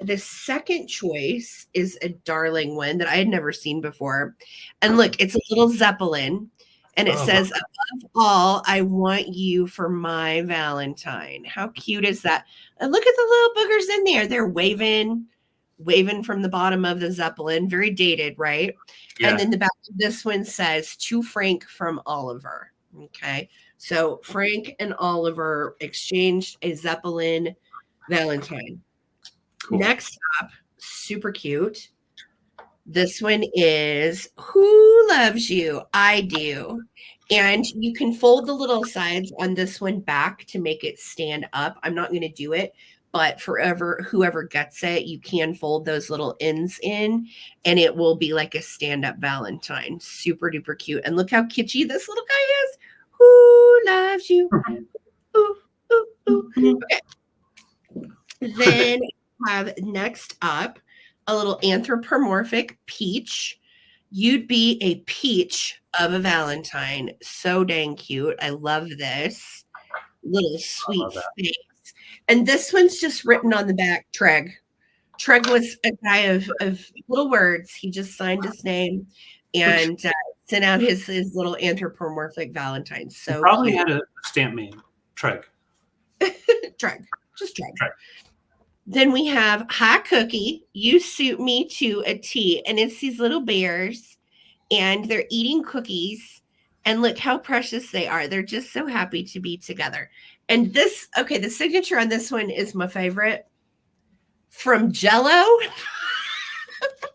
the second choice is a darling one that I had never seen before. And look, it's a little Zeppelin. And it says, "Above all, I want you for my Valentine." How cute is that? And look at the little boogers in there. They're waving from the bottom of the Zeppelin. Very dated, right? Yeah. And then the back of this one says, "To Frank from Oliver." Okay. So Frank and Oliver exchanged a Zeppelin Valentine. Cool. Next up, super cute. This one is "Who Loves You? I Do." And you can fold the little sides on this one back to make it stand up. I'm not going to do it, but whoever gets it, you can fold those little ends in, and it will be like a stand-up Valentine. Super duper cute. And look how kitschy this little guy is. Who loves you? Ooh, ooh, ooh. Okay. Then have next up a little anthropomorphic peach. You'd be a peach of a Valentine. So dang cute. I love this. Little sweet face. And this one's just written on the back, Treg. Treg was a guy of little words. He just signed his name and sent out his little anthropomorphic Valentine. So he probably had a stamp name, Treg. Treg. Just Treg. Then we have "Hi Cookie, you suit me to a T." And it's these little bears, and they're eating cookies. And look how precious they are. They're just so happy to be together. And this, okay, the signature on this one is my favorite. From Jello.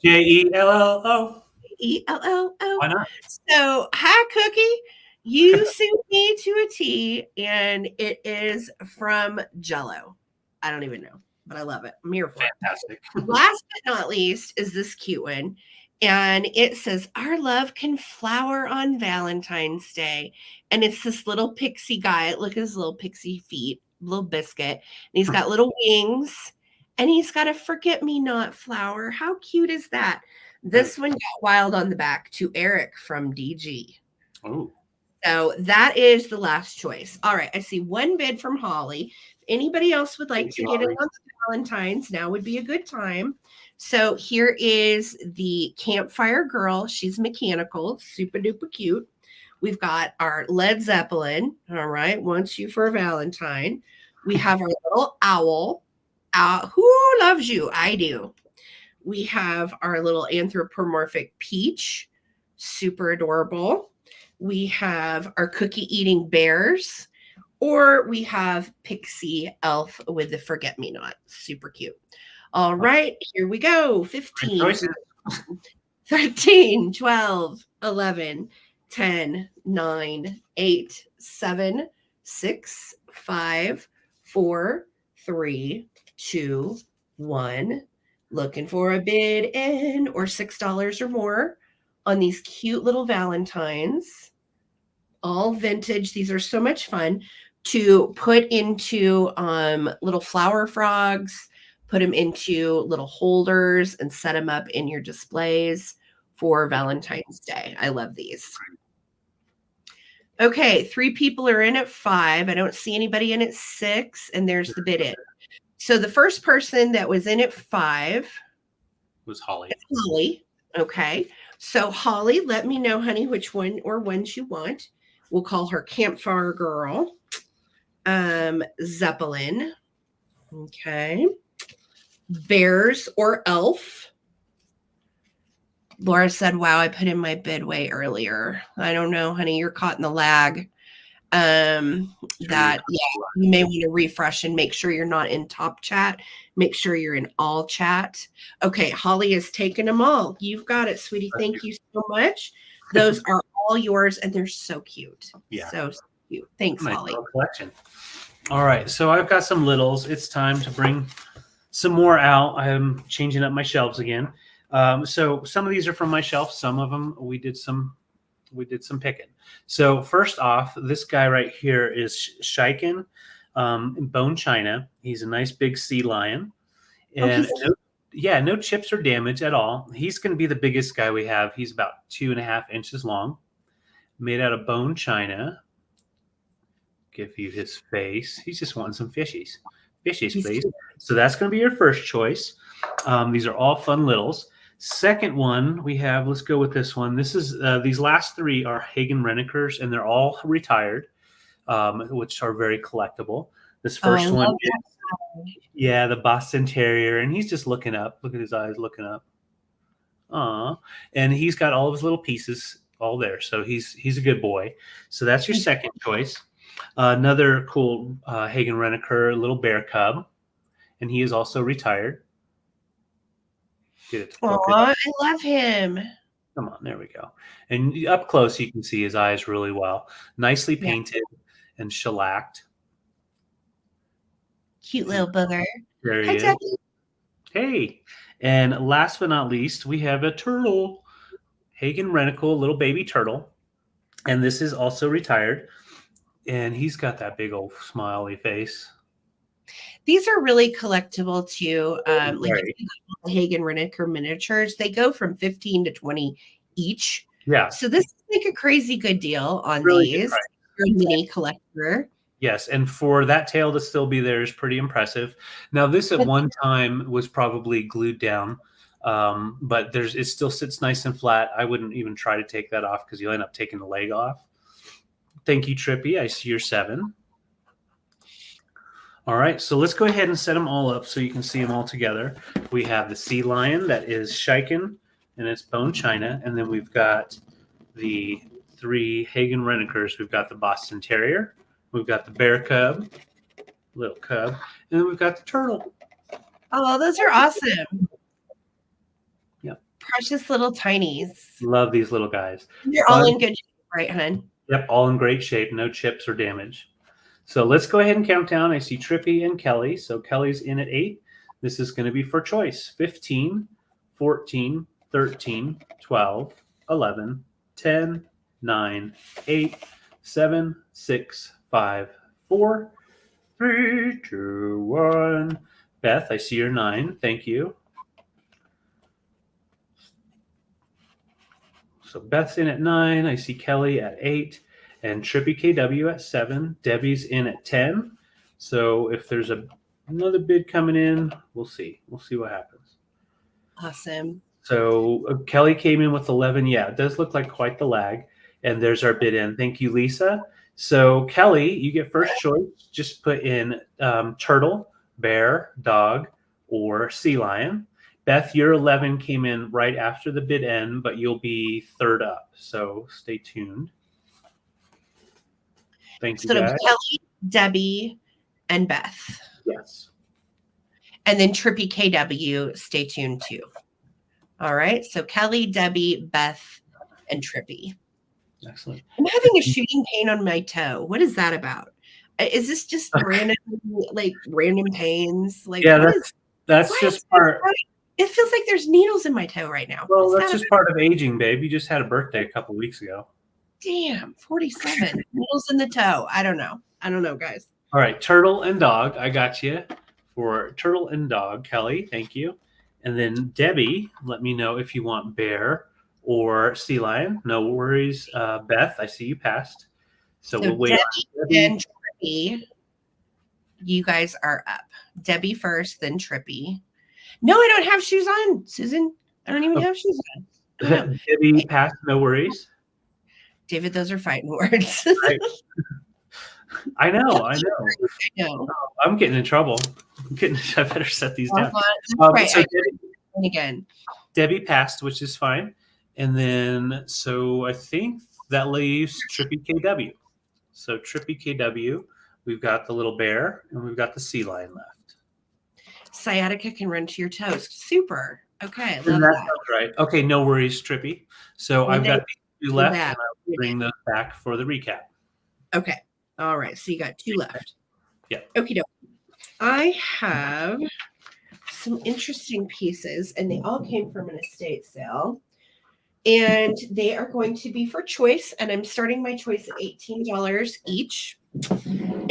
Jello. ELLO. Why not? So, "Hi Cookie, you suit me to a T," and it is from Jello. I don't even know, but I love it. I'm here for it. Fantastic. Last but not least is this cute one. And it says, "Our love can flower on Valentine's Day." And it's this little pixie guy. Look at his little pixie feet, little biscuit. And he's got little wings. And he's got a forget-me-not flower. How cute is that? This one got wild on the back. To Eric from DG. Oh. So that is the last choice. All right. I see one bid from Holly. If anybody else would like to get in on the Valentines, now would be a good time. So here is the Campfire Girl. She's mechanical, super duper cute. We've got our Led Zeppelin. All right. Wants You for a Valentine. We have our little owl. Who loves you? I do. We have our little anthropomorphic peach. Super adorable. We have our cookie eating bears. Or we have Pixie Elf with the forget-me-not. Super cute. All right, here we go. 15, 13, 12, 11, 10, 9, 8, 7, 6, 5, 4, 3, 2, 1. Looking for a bid in or $6 or more on these cute little Valentines. All vintage. These are so much fun to put into little flower frogs, put them into little holders and set them up in your displays for Valentine's Day. I love these. Okay, 3 people are in at 5. I don't see anybody in at 6, and there's the bid in. So the first person that was in at 5 was Holly. Holly. Okay. So Holly, let me know, honey, which one or ones you want. We'll call her Campfire Girl. Zeppelin. Okay. Bears or Elf. Laura said, wow, I put in my bid way earlier. I don't know, honey. You're caught in the lag. You may want to refresh and make sure you're not in top chat. Make sure you're in all chat. Okay, Holly has taken them all. You've got it, sweetie. Thank you so much. Those are all yours, and they're so cute. Yeah. So cute. Thanks, Holly. Collection. All right, so I've got some littles. It's time to bring some more out. I'm changing up my shelves again. So some of these are from my shelf. Some of them we did some picking. So first off, this guy right here is Hagen in bone china. He's a nice big sea lion. And no chips or damage at all. He's going to be the biggest guy we have. He's about 2.5 inches long, made out of bone china. Give you his face. He's just wanting some fishies. Fishies, please. So that's going to be your first choice. These are all fun littles. Second one we have, let's go with this one. This is these last 3 are Hagen Renekers, and they're all retired, which are very collectible. This first one is, the Boston Terrier, and he's just looking up. Look at his eyes looking up. Aw. And he's got all of his little pieces all there. So he's a good boy. So that's your second choice. Another cool Hagen Renaker, little bear cub, and he is also retired. Oh, I love him. Come on, there we go. And up close, you can see his eyes really well. Nicely painted and shellacked. Cute little booger. There he is. Hey. And last but not least, we have a turtle. Hagen Renaker, little baby turtle. And this is also retired. And he's got that big old smiley face. These are really collectible too. Like the Hagen Renaker miniatures, they go from 15 to 20 each. Yeah. So this is like a crazy good deal on these. You're a mini collector. Yes, and for that tail to still be there is pretty impressive. Now, this at one time was probably glued down, but it still sits nice and flat. I wouldn't even try to take that off because you'll end up taking the leg off. Thank you, Trippy. I see your 7. All right, so let's go ahead and set them all up so you can see them all together. We have the sea lion that is Hagen, and it's bone china. And then we've got the 3 Hagen Renekers. We've got the Boston Terrier. We've got the bear cub, little cub. And then we've got the turtle. Oh, those are awesome. Yep. Precious little tinies. Love these little guys. They're all in good shape, right, hon? Yep, all in great shape. No chips or damage. So let's go ahead and count down. I see Trippy and Kelly. So Kelly's in at 8. This is going to be for choice. 15, 14, 13, 12, 11, 10, 9, 8, 7, 6, 5, 4, 3, 2, 1. Beth, I see your 9. Thank you. So Beth's in at 9. I see Kelly at 8. And Trippy KW at 7. Debbie's in at 10. So if there's another bid coming in, we'll see. We'll see what happens. Awesome. So Kelly came in with 11. Yeah, it does look like quite the lag. And there's our bid in. Thank you, Lisa. So Kelly, you get first choice. Just put in turtle, bear, dog, or sea lion. Beth, your 11 came in right after the bid end, but you'll be third up. So stay tuned. Thank you, guys. Kelly, Debbie, and Beth. Yes. And then Trippy KW, stay tuned too. All right. So Kelly, Debbie, Beth, and Trippy. Excellent. I'm having a shooting pain on my toe. What is that about? Is this just random pains? Like, yeah, that's just part. It feels like there's needles in my toe right now. Well, that's just part of aging, babe. You just had a birthday a couple weeks ago. Damn, 47. Needles in the toe. I don't know, guys. All right, turtle and dog. I got you for turtle and dog, Kelly. Thank you. And then Debbie, let me know if you want bear or sea lion. No worries. Beth, I see you passed. So we'll wait on Debbie. And Trippy, you guys are up. Debbie first, then Trippy. No, I don't have shoes on, Susan. I don't even have shoes on. Debbie passed, no worries. David, those are fighting words. I know. I'm getting in trouble. I better set these down. Right. So Debbie passed, which is fine. And then, so I think that leaves Trippy KW. So Trippy KW, we've got the little bear and we've got the sea lion left. Sciatica can run to your toes. Super. Okay. Love that. Sounds right. Okay. No worries, Trippy. So I've got two left and I'll bring those back for the recap. Okay. All right. So you got two left. Yeah. Okie doke. I have some interesting pieces and they all came from an estate sale. And they are going to be for choice. And I'm starting my choice at $18 each.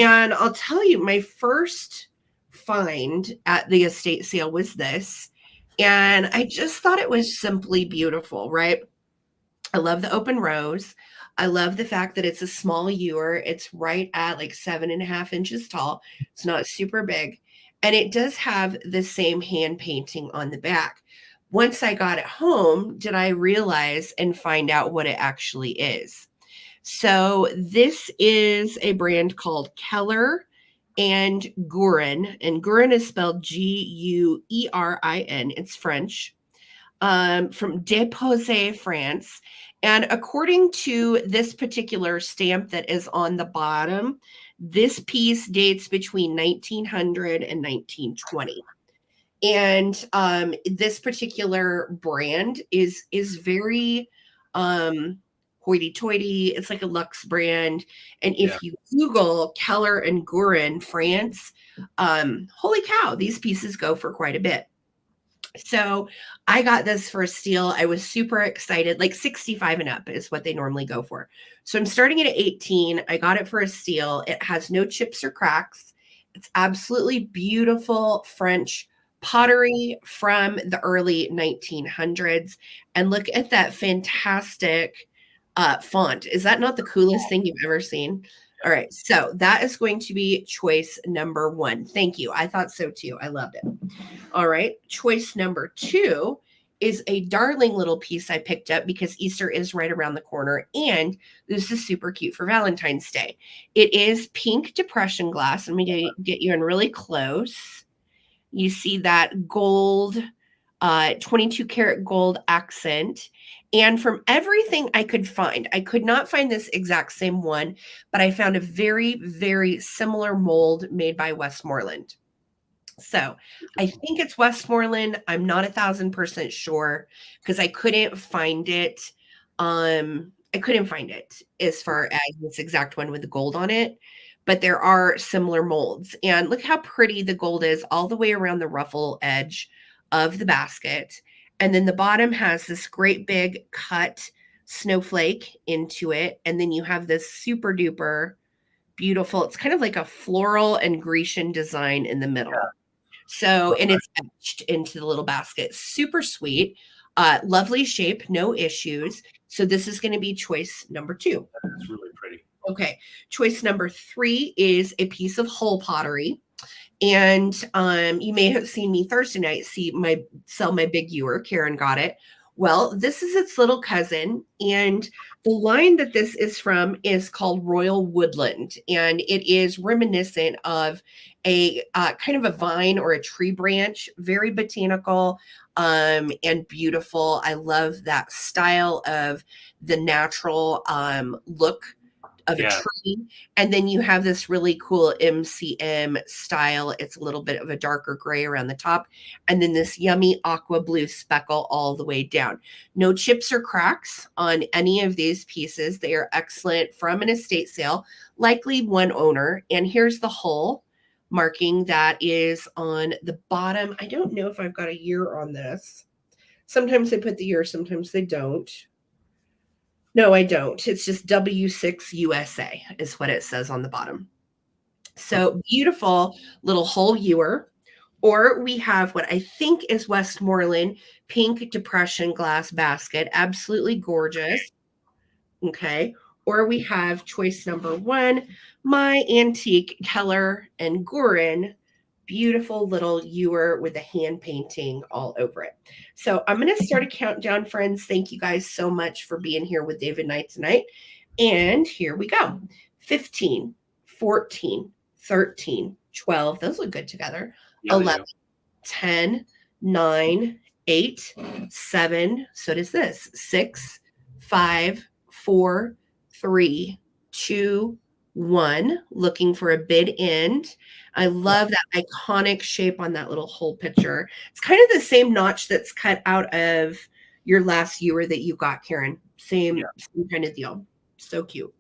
And I'll tell you, my first find at the estate sale was this. And I just thought it was simply beautiful, right? I love the open rose. I love the fact that it's a small ewer. It's right at like 7.5 inches tall. It's not super big. And it does have the same hand painting on the back. Once I got it home, did I realize and find out what it actually is. So this is a brand called Keller and Guerin. And Guerin is spelled Guerin. It's French. From Ttbsarahc, France. And according to this particular stamp that is on the bottom, this piece dates between 1900 and 1920. And this particular brand is very hoity-toity. It's like a luxe brand. And if you Google Keller and Guerin, France, holy cow, these pieces go for quite a bit. So I got this for a steal. I was super excited. Like 65 and up is what they normally go for. So I'm starting it at 18. I got it for a steal. It has no chips or cracks. It's absolutely beautiful French pottery from the early 1900s. And look at that fantastic font. Is that not the coolest thing you've ever seen? All right. So that is going to be choice number 1. Thank you. I thought so too. I loved it. All right. Choice number 2 is a darling little piece I picked up because Easter is right around the corner. And this is super cute for Valentine's Day. It is pink depression glass. Let me get you in really close. You see that gold, 22 karat gold accent. And from everything I could find, I could not find this exact same one, but I found a very, very similar mold made by Westmoreland. So I think it's Westmoreland. I'm not 1,000% sure because I couldn't find it. I couldn't find it as far as this exact one with the gold on it. But there are similar molds. And look how pretty the gold is all the way around the ruffle edge of the basket. And then the bottom has this great big cut snowflake into it. And then you have this super duper beautiful, it's kind of like a floral and Grecian design in the middle. Yeah. So, and it's etched into the little basket. Super sweet, lovely shape, no issues. So this is going to be choice number 2. That's really pretty. Okay, choice number 3 is a piece of hull pottery. And you may have seen me Thursday night sell my big ewer. Karen got it. Well, this is its little cousin, and the line that this is from is called Royal Woodland, and it is reminiscent of a kind of a vine or a tree branch, very botanical and beautiful. I love that style of the natural look of a tree. And then you have this really cool MCM style. It's a little bit of a darker gray around the top. And then this yummy aqua blue speckle all the way down. No chips or cracks on any of these pieces. They are excellent from an estate sale, likely one owner. And here's the hole marking that is on the bottom. I don't know if I've got a year on this. Sometimes they put the year, sometimes they don't. No, I don't. It's just W6 USA is what it says on the bottom. So beautiful little whole ewer. Or we have what I think is Westmoreland pink depression glass basket. Absolutely gorgeous. Okay. Or we have choice number 1, my antique Keller and Gorin. Beautiful little ewer with a hand painting all over it. So I'm going to start a countdown, friends. Thank you guys so much for being here with David Knight tonight. And here we go. 15, 14, 13, 12. Those look good together. Yeah, 11, 10, 9, 8, 7. So does this. 6, 5, 4, 3, 2, 1. Looking for a bid end. I love that iconic shape on that little whole picture. It's kind of the same notch that's cut out of your last ewer that you got, Karen. Same kind of deal. So cute.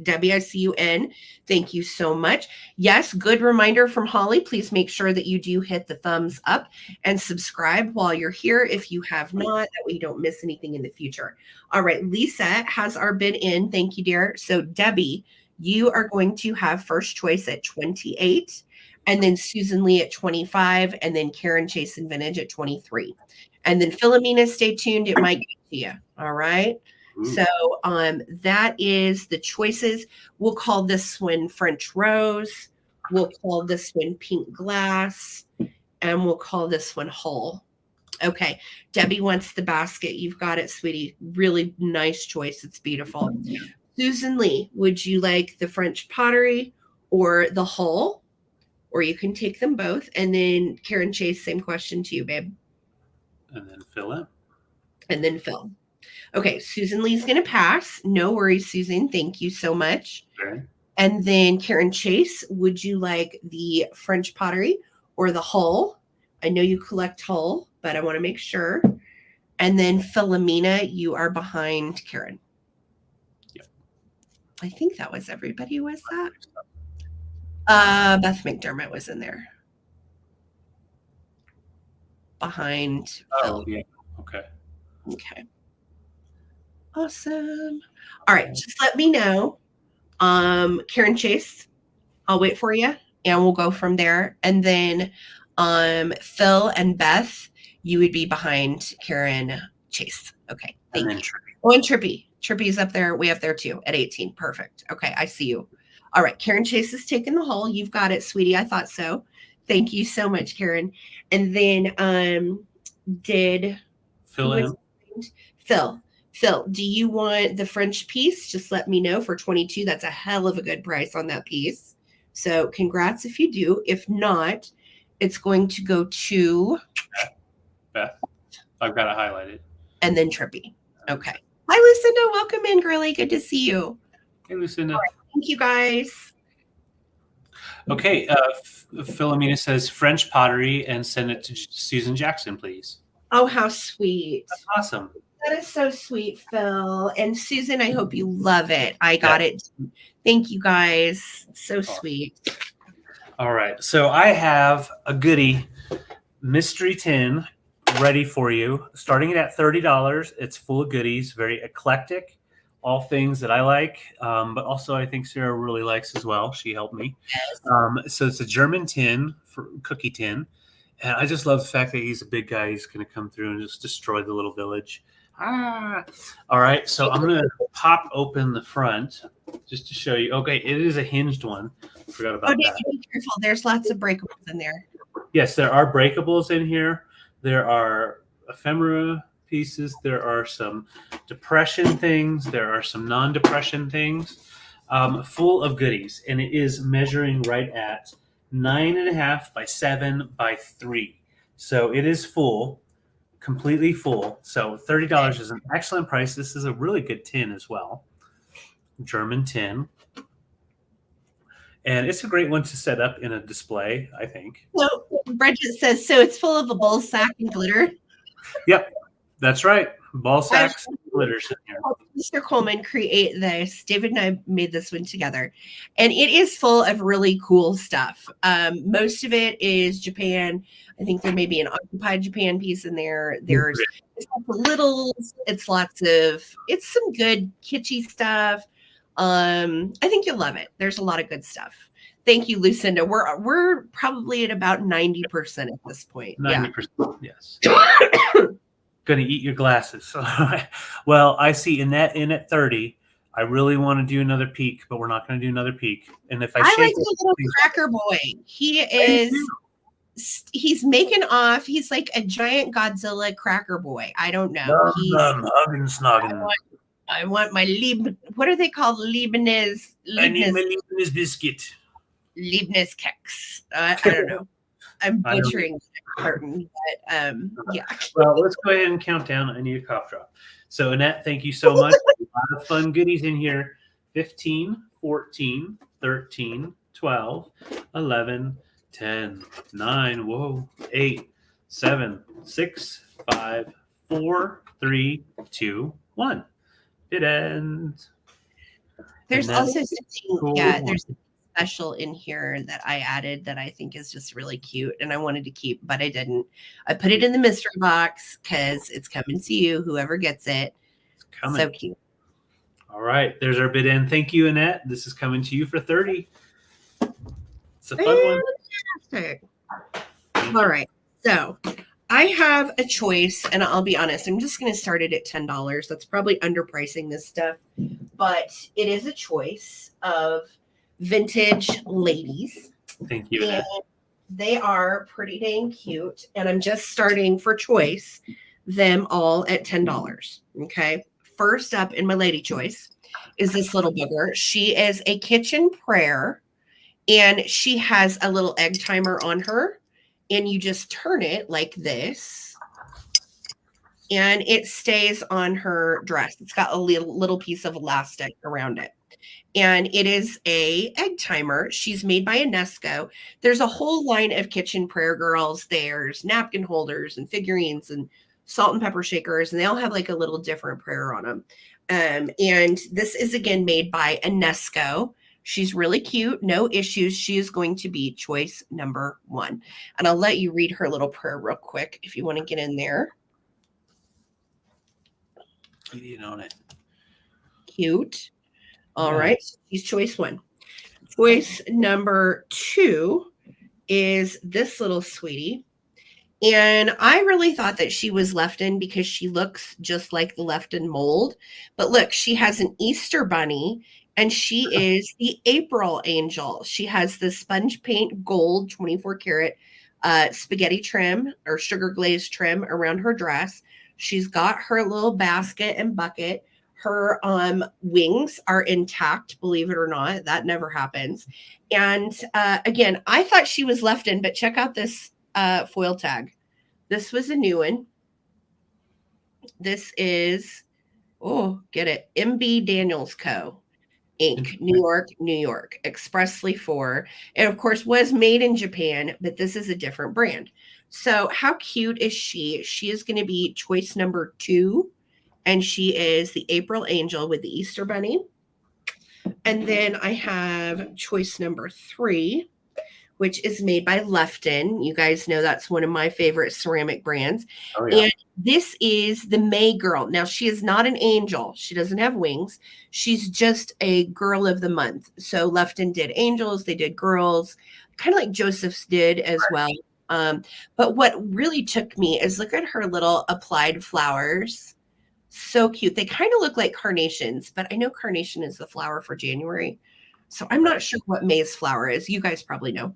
Debbie, I see you in. Thank you so much. Yes, good reminder from Holly. Please make sure that you do hit the thumbs up and subscribe while you're here if you have not. That way you don't miss anything in the future. All right, Lisa has our bid in. Thank you, dear. So Debbie, you are going to have first choice at 28, and then Susan Lee at 25, and then Karen Chase and Vintage at 23. And then Philomena, stay tuned. It might get to you. All right. So that is the choices. We'll call this one French Rose. We'll call this one Pink Glass. And we'll call this one Whole. Okay. Debbie wants the basket. You've got it, sweetie. Really nice choice. It's beautiful. Susan Lee, would you like the French pottery or the Whole? Or you can take them both. And then Karen Chase, same question to you, babe. And then Phil in. And then Phil. Okay, Susan Lee's going to pass. No worries, Susan. Thank you so much. Okay. And then Karen Chase, would you like the French pottery or the Whole? I know you collect Whole, but I want to make sure. And then Philomena, you are behind Karen. Yep. I think that was everybody, was that? Beth McDermott was in there. Behind Phil. Yeah. Okay. Okay. Awesome. All right, just let me know. Karen Chase, I'll wait for you and we'll go from there. And then Phil and Beth, you would be behind Karen Chase. Okay. Thank you. Trippy. Oh, and Trippy. Trippy's up there, way up there too at 18. Perfect. Okay, I see you. All right, Karen Chase is taking the Whole. You've got it, sweetie. I thought so. Thank you so much, Karen. And then did Phil in? Phil, do you want the French piece? Just let me know. For 22. That's a hell of a good price on that piece. So congrats if you do. If not, it's going to go to Beth. I've got it highlighted. And then Trippy. Okay. Hi, Lucinda. Welcome in, girlie. Good to see you. Hey, Lucinda. Right, thank you, guys. Okay. Philomena says French pottery and send it to Susan Jackson, please. Oh, how sweet. That's awesome. That is so sweet, Phil. And Susan, I hope you love it. I got it. Thank you, guys. So sweet. All right. So I have a goodie mystery tin ready for you, starting it at $30. It's full of goodies, very eclectic, all things that I like, but also I think Sarah really likes as well. She helped me. Yes. So it's a German tin, for cookie tin. And I just love the fact that he's a big guy. He's going to come through and just destroy the little village. All right. So I'm going to pop open the front just to show you. Okay. It is a hinged one. I forgot about that. Be careful. There's lots of breakables in there. Yes, there are breakables in here. There are ephemera pieces. There are some depression things. There are some non-depression things, full of goodies. And it is measuring right at 9.5 by 7 by 3. So it is full, completely full. So $30 is an excellent price. This is a really good tin as well. German tin. And it's a great one to set up in a display, I think. So Bridget says, so it's full of a ball sack and glitter. Yep, that's right. Ball sacks and glitters in here. Mr. Coleman create this. David and I made this one together. And it is full of really cool stuff. Most of it is Japan. I think there may be an occupied Japan piece in there. There's littles. It's some good kitschy stuff. I think you'll love it. There's a lot of good stuff. Thank you, Lucinda. We're probably at about 90% at this point. 90%, yes. Gonna eat your glasses. Well, I see Annette in at 30. I really want to do another peek, but we're not going to do another peek. And if I like the little cracker boy. He's making off. He's like a giant Godzilla cracker boy. I don't know. Hugging, snogging. I want my what are they called? Leibniz. I need my Leibniz biscuit. Leibniz keks. I don't know. I'm butchering that carton, but yeah. Well, let's go ahead and count down. I need a cough drop. So Annette, thank you so much. A lot of fun goodies in here. 15, 14, 13, 12, 11, 10, 9, whoa, 8, 7, 6, 5, 4, 3, 2, 1. It ends. There's also something, cool. There's a special in here that I added that I think is just really cute, and I wanted to keep, but I didn't. I put it in the mystery box because it's coming to you, whoever gets it. It's coming. So cute. All right, there's our bid end. Thank you, Annette. This is coming to you for 30. It's a fun one. Fantastic. All right, so I have a choice, and I'll be honest, I'm just going to start it at $10. That's probably underpricing this stuff, but it is a choice of vintage ladies. Thank you. And they are pretty dang cute, and I'm just starting for choice them all at $10. Okay. First up in my lady choice is this little booger. She is a kitchen prayer, and she has a little egg timer on her. And you just turn it like this, and it stays on her dress. It's got a little piece of elastic around it. And it is a egg timer. She's made by Enesco. There's a whole line of kitchen prayer girls. There's napkin holders and figurines and salt and pepper shakers, and they all have like a little different prayer on them. And this is, again, made by Enesco. She's really cute, no issues. She is going to be choice number 1. And I'll let you read her little prayer real quick if you want to get in there. Get in on it. Cute. All right. She's choice 1. Choice number 2 is this little sweetie. And I really thought that she was Lefton because she looks just like the Lefton mold. But look, she has an Easter bunny. And she is the April angel. She has the sponge paint gold 24 karat spaghetti trim or sugar glazed trim around her dress. She's got her little basket and bucket. Her wings are intact, believe it or not. That never happens. And again, I thought she was Lefton, but check out this foil tag. This was a new one. This is, get it, MB Daniels Co. Inc., New York, New York, expressly for, and of course was made in Japan, but this is a different brand. So how cute is she? She is going to be choice number 2, and she is the April Angel with the Easter Bunny. And then I have choice number 3, which is made by Lefton. You guys know that's one of my favorite ceramic brands. Oh, yeah. And this is the May girl. Now, she is not an angel. She doesn't have wings. She's just a girl of the month. So Lefton did angels. They did girls, kind of like Joseph's did as well. But what really took me is look at her little applied flowers. So cute. They kind of look like carnations, but I know carnation is the flower for January. So I'm not sure what May's flower is. You guys probably know.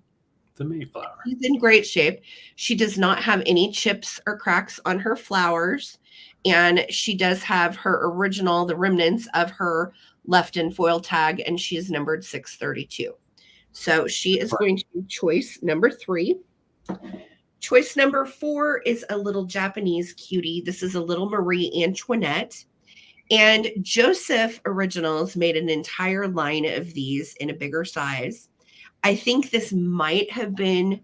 The Mayflower. She's in great shape. She does not have any chips or cracks on her flowers. And she does have her original, the remnants of her left in foil tag, and she is numbered 632. So she is going to be choice number 3. Choice number 4 is a little Japanese cutie. This is a little Marie Antoinette. And Joseph Originals made an entire line of these in a bigger size. I think this might have been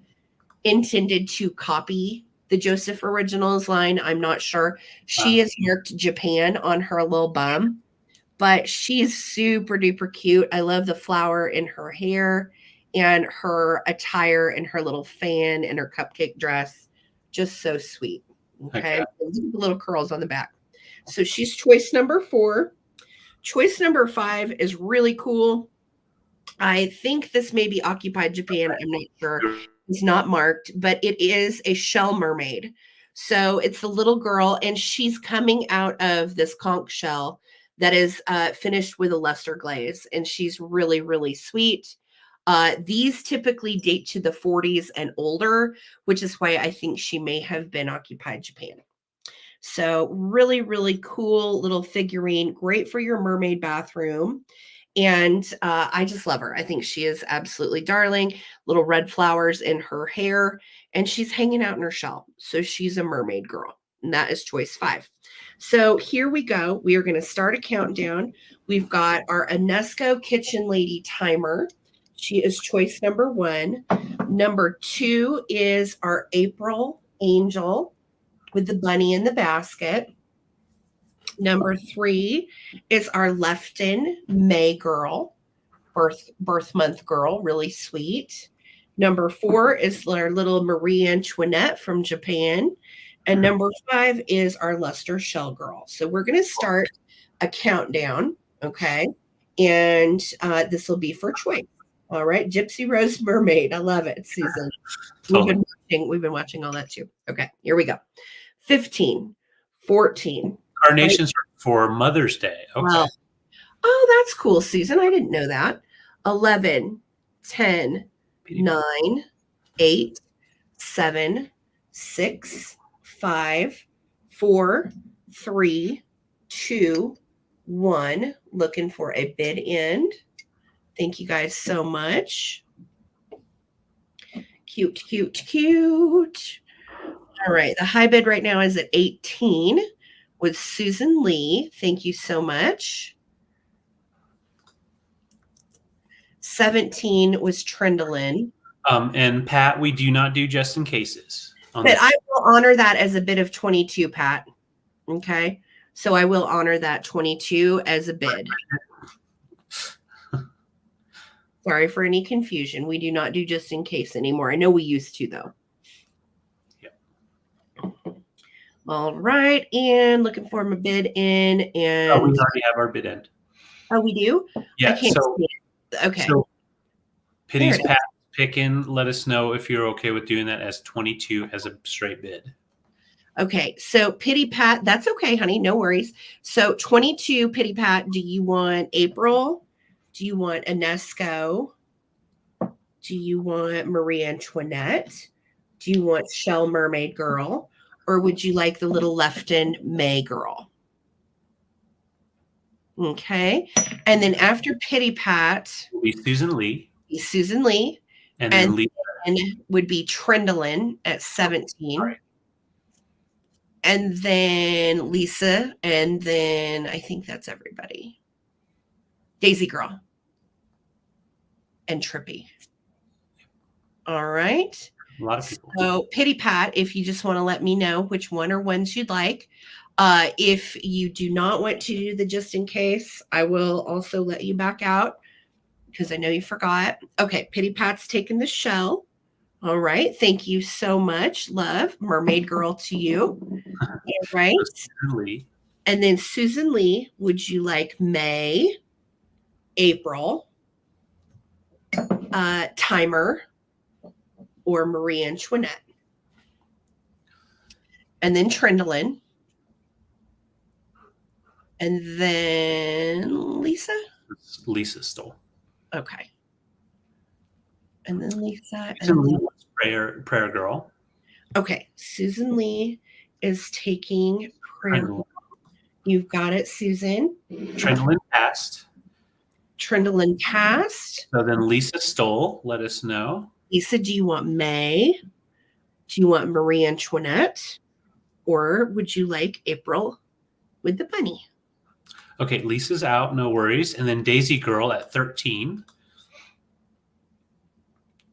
intended to copy the Joseph Originals line. I'm not sure. She is marked Japan on her little bum, but she's super duper cute. I love the flower in her hair and her attire and her little fan and her cupcake dress. Just so sweet. Okay. Little curls on the back. So she's choice number 4. Choice number 5 is really cool. I think this may be Occupied Japan. I'm not sure. It's not marked, but it is a shell mermaid. So it's a little girl, and she's coming out of this conch shell that is finished with a luster glaze, and she's really, really sweet. These typically date to the 40s and older, which is why I think she may have been Occupied Japan. So really, really cool little figurine, great for your mermaid bathroom. And I just love her. I think she is absolutely darling. Little red flowers in her hair, and she's hanging out in her shell. So she's a mermaid girl, and that is choice 5. So here we go. We are going to start a countdown. We've got our UNESCO Kitchen Lady timer. She is choice number 1. Number 2 is our April Angel with the bunny in the basket. Number 3 is our Lefton May girl, birth month girl, really sweet. Number 4 is our little Marie Antoinette from Japan. And number 5 is our Luster Shell girl. So we're going to start a countdown, okay? And this will be for choice. All right, Gypsy Rose Mermaid. I love it, Susan. Totally. We've been watching all that too. Okay, here we go. 15, 14. Carnations are for Mother's Day. Okay. Well, oh, that's cool, Susan. I didn't know that. 11, 10, 9, 8, 7, 6, 5, 4, 3, 2, 1. Looking for a bid end. Thank you guys so much. Cute, cute, cute. All right. The high bid right now is at 18 with Susan Lee. Thank you so much. 17 was Trendolin. And Pat, we do not do just in cases. But I will honor that as a bid of 22, Pat. Okay. So I will honor that 22 as a bid. Sorry for any confusion. We do not do just in case anymore. I know we used to, though. Yep. All right. And looking for my bid in. And we already have our bid end. Oh, we do? Yeah. See it. Okay. So Pitty's Pat picking. Let us know if you're okay with doing that as 22 as a straight bid. Okay. So Pitty Pat, that's okay, honey. No worries. So 22 Pitty Pat, do you want April? Do you want UNESCO? Do you want Marie Antoinette? Do you want Shell Mermaid Girl? Or would you like the little Lefton May Girl? Okay. And then after Pitty Pat, be Susan Lee. Susan Lee. And then would be Trendolin at 17. Right. And then Lisa. And then I think that's everybody. Daisy Girl. And Trippy. All right. A lot of people. So Pitty Pat, if you just want to let me know which one or ones you'd like. If you do not want to do the just in case, I will also let you back out because I know you forgot. Okay, Pitty Pat's taking the shell. All right. Thank you so much. Love. Mermaid Girl to you. All right. And then Susan Lee, would you like May, April, Timer, or Marie Antoinette? And then Trendolin. And then Lisa? Lisa stole. Okay. And then Lisa. Susan Lee was prayer girl. Okay. Susan Lee is taking prayer girl. You've got it, Susan. Trendlin passed. Trendlin passed. So then Lisa Stoll, let us know. Lisa, do you want May? Do you want Marie Antoinette? Or would you like April with the bunny? Okay, Lisa's out, no worries. And then Daisy Girl at 13.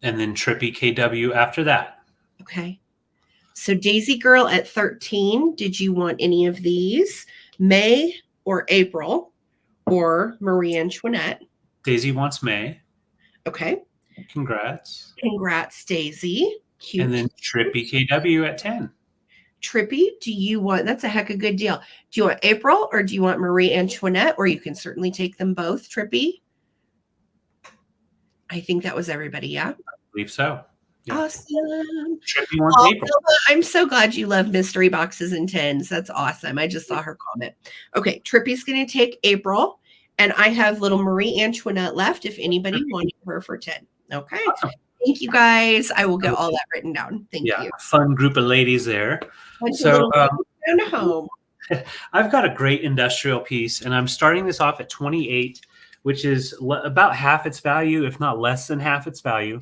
And then Trippy KW after that. Okay. So Daisy Girl at 13. Did you want any of these? May or April or Marie Antoinette? Daisy wants May. Okay. Congrats. Congrats, Daisy. Cute. And then Trippy KW at 10. Trippy, do you want, that's a heck of a good deal. Do you want April or do you want Marie Antoinette? Or you can certainly take them both, Trippy. I think that was everybody, yeah? I believe so. Yeah. Awesome. Trippy wants April. I'm so glad you love mystery boxes and tins. That's awesome. I just saw her comment. Okay, Trippy's going to take April, and I have little Marie Antoinette left if anybody wanted her for 10. Okay. Awesome. Thank you, guys. I will get all that written down. Thank you. Fun group of ladies there. So down home. I've got a great industrial piece, and I'm starting this off at 28, which is about half its value, if not less than half its value.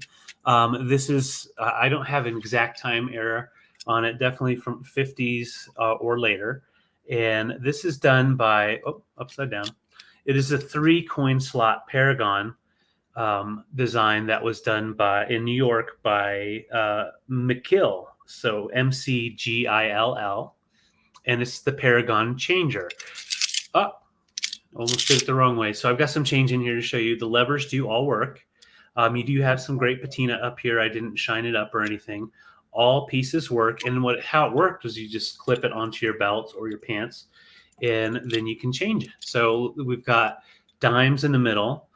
This is, I don't have an exact time error on it, definitely from 50s or later. And this is done by, upside down. It is a 3 coin slot Paragon design that was done in New York by McGill. So MCGILL. And it's the Paragon changer. Almost did it the wrong way. So I've got some change in here to show you. The levers do all work. You do have some great patina up here. I didn't shine it up or anything. All pieces work. And how it worked was you just clip it onto your belt or your pants, and then you can change it. So we've got dimes in the middle,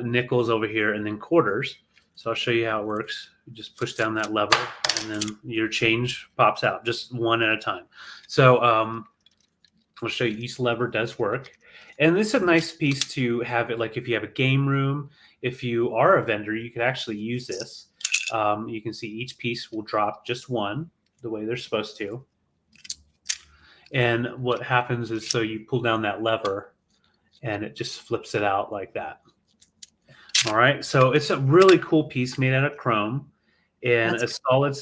nickels over here, and then quarters. So I'll show you how it works. You just push down that lever, and then your change pops out, just one at a time. So I'll show you each lever does work. And this is a nice piece to have it, like if you have a game room. If you are a vendor, you could actually use this. You can see each piece will drop just one, the way they're supposed to. And what happens is, so you pull down that lever, and it just flips it out like that. All right, so it's a really cool piece made out of chrome, and a solid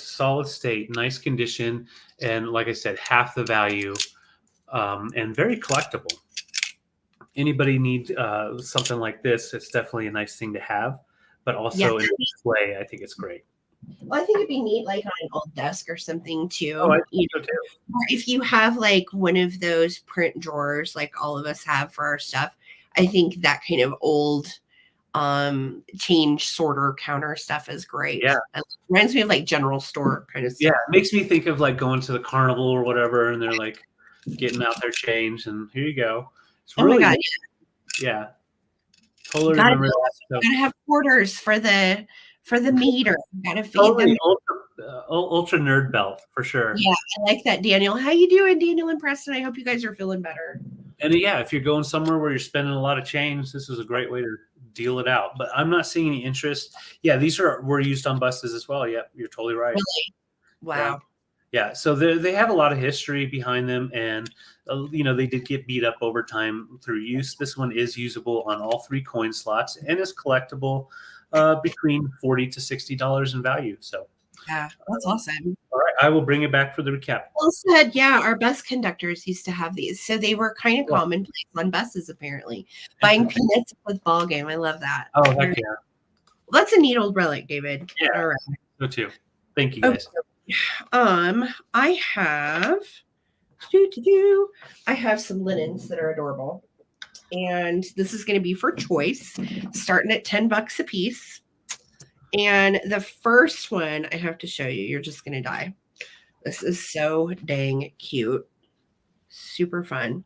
state, nice condition, and like I said, half the value, and very collectible. Anybody need something like this? It's definitely a nice thing to have, but also in display, I think it's great. Well, I think it'd be neat, like on an old desk or something too. Oh, I think so too. Or if you have like one of those print drawers, like all of us have for our stuff, I think that kind of old change sorter counter stuff is great. Yeah, it reminds me of like general store kind of stuff. Yeah, it makes me think of like going to the carnival or whatever, and they're like getting out their change, and here you go. It's really my God. Yeah. Totally remember that stuff. Gotta have quarters for the meter. Gotta feed them. Ultra nerd belt for sure. Yeah, I like that, Daniel. How you doing, Daniel and Preston? I hope you guys are feeling better. And yeah, if you're going somewhere where you're spending a lot of change, this is a great way to deal it out. But I'm not seeing any interest. Yeah, these were used on buses as well. Yep, you're totally right. Really? Wow. Yeah, so they have a lot of history behind them, and they did get beat up over time through use. This one is usable on all 3 coin slots and is collectible between $40 to $60 in value. So yeah, that's awesome. All right, I will bring it back for the recap. Well said. Yeah, our bus conductors used to have these, so they were kind of commonplace on buses. Apparently, buying peanuts with ball game. I love that. Oh, heck yeah! Well, that's a neat old relic, David. Yeah, all right. So too. Thank you, guys. Okay. I have some linens that are adorable, and this is going to be for choice, starting at $10 a piece. And the first one I have to show you, you're just going to die. This is so dang cute, super fun.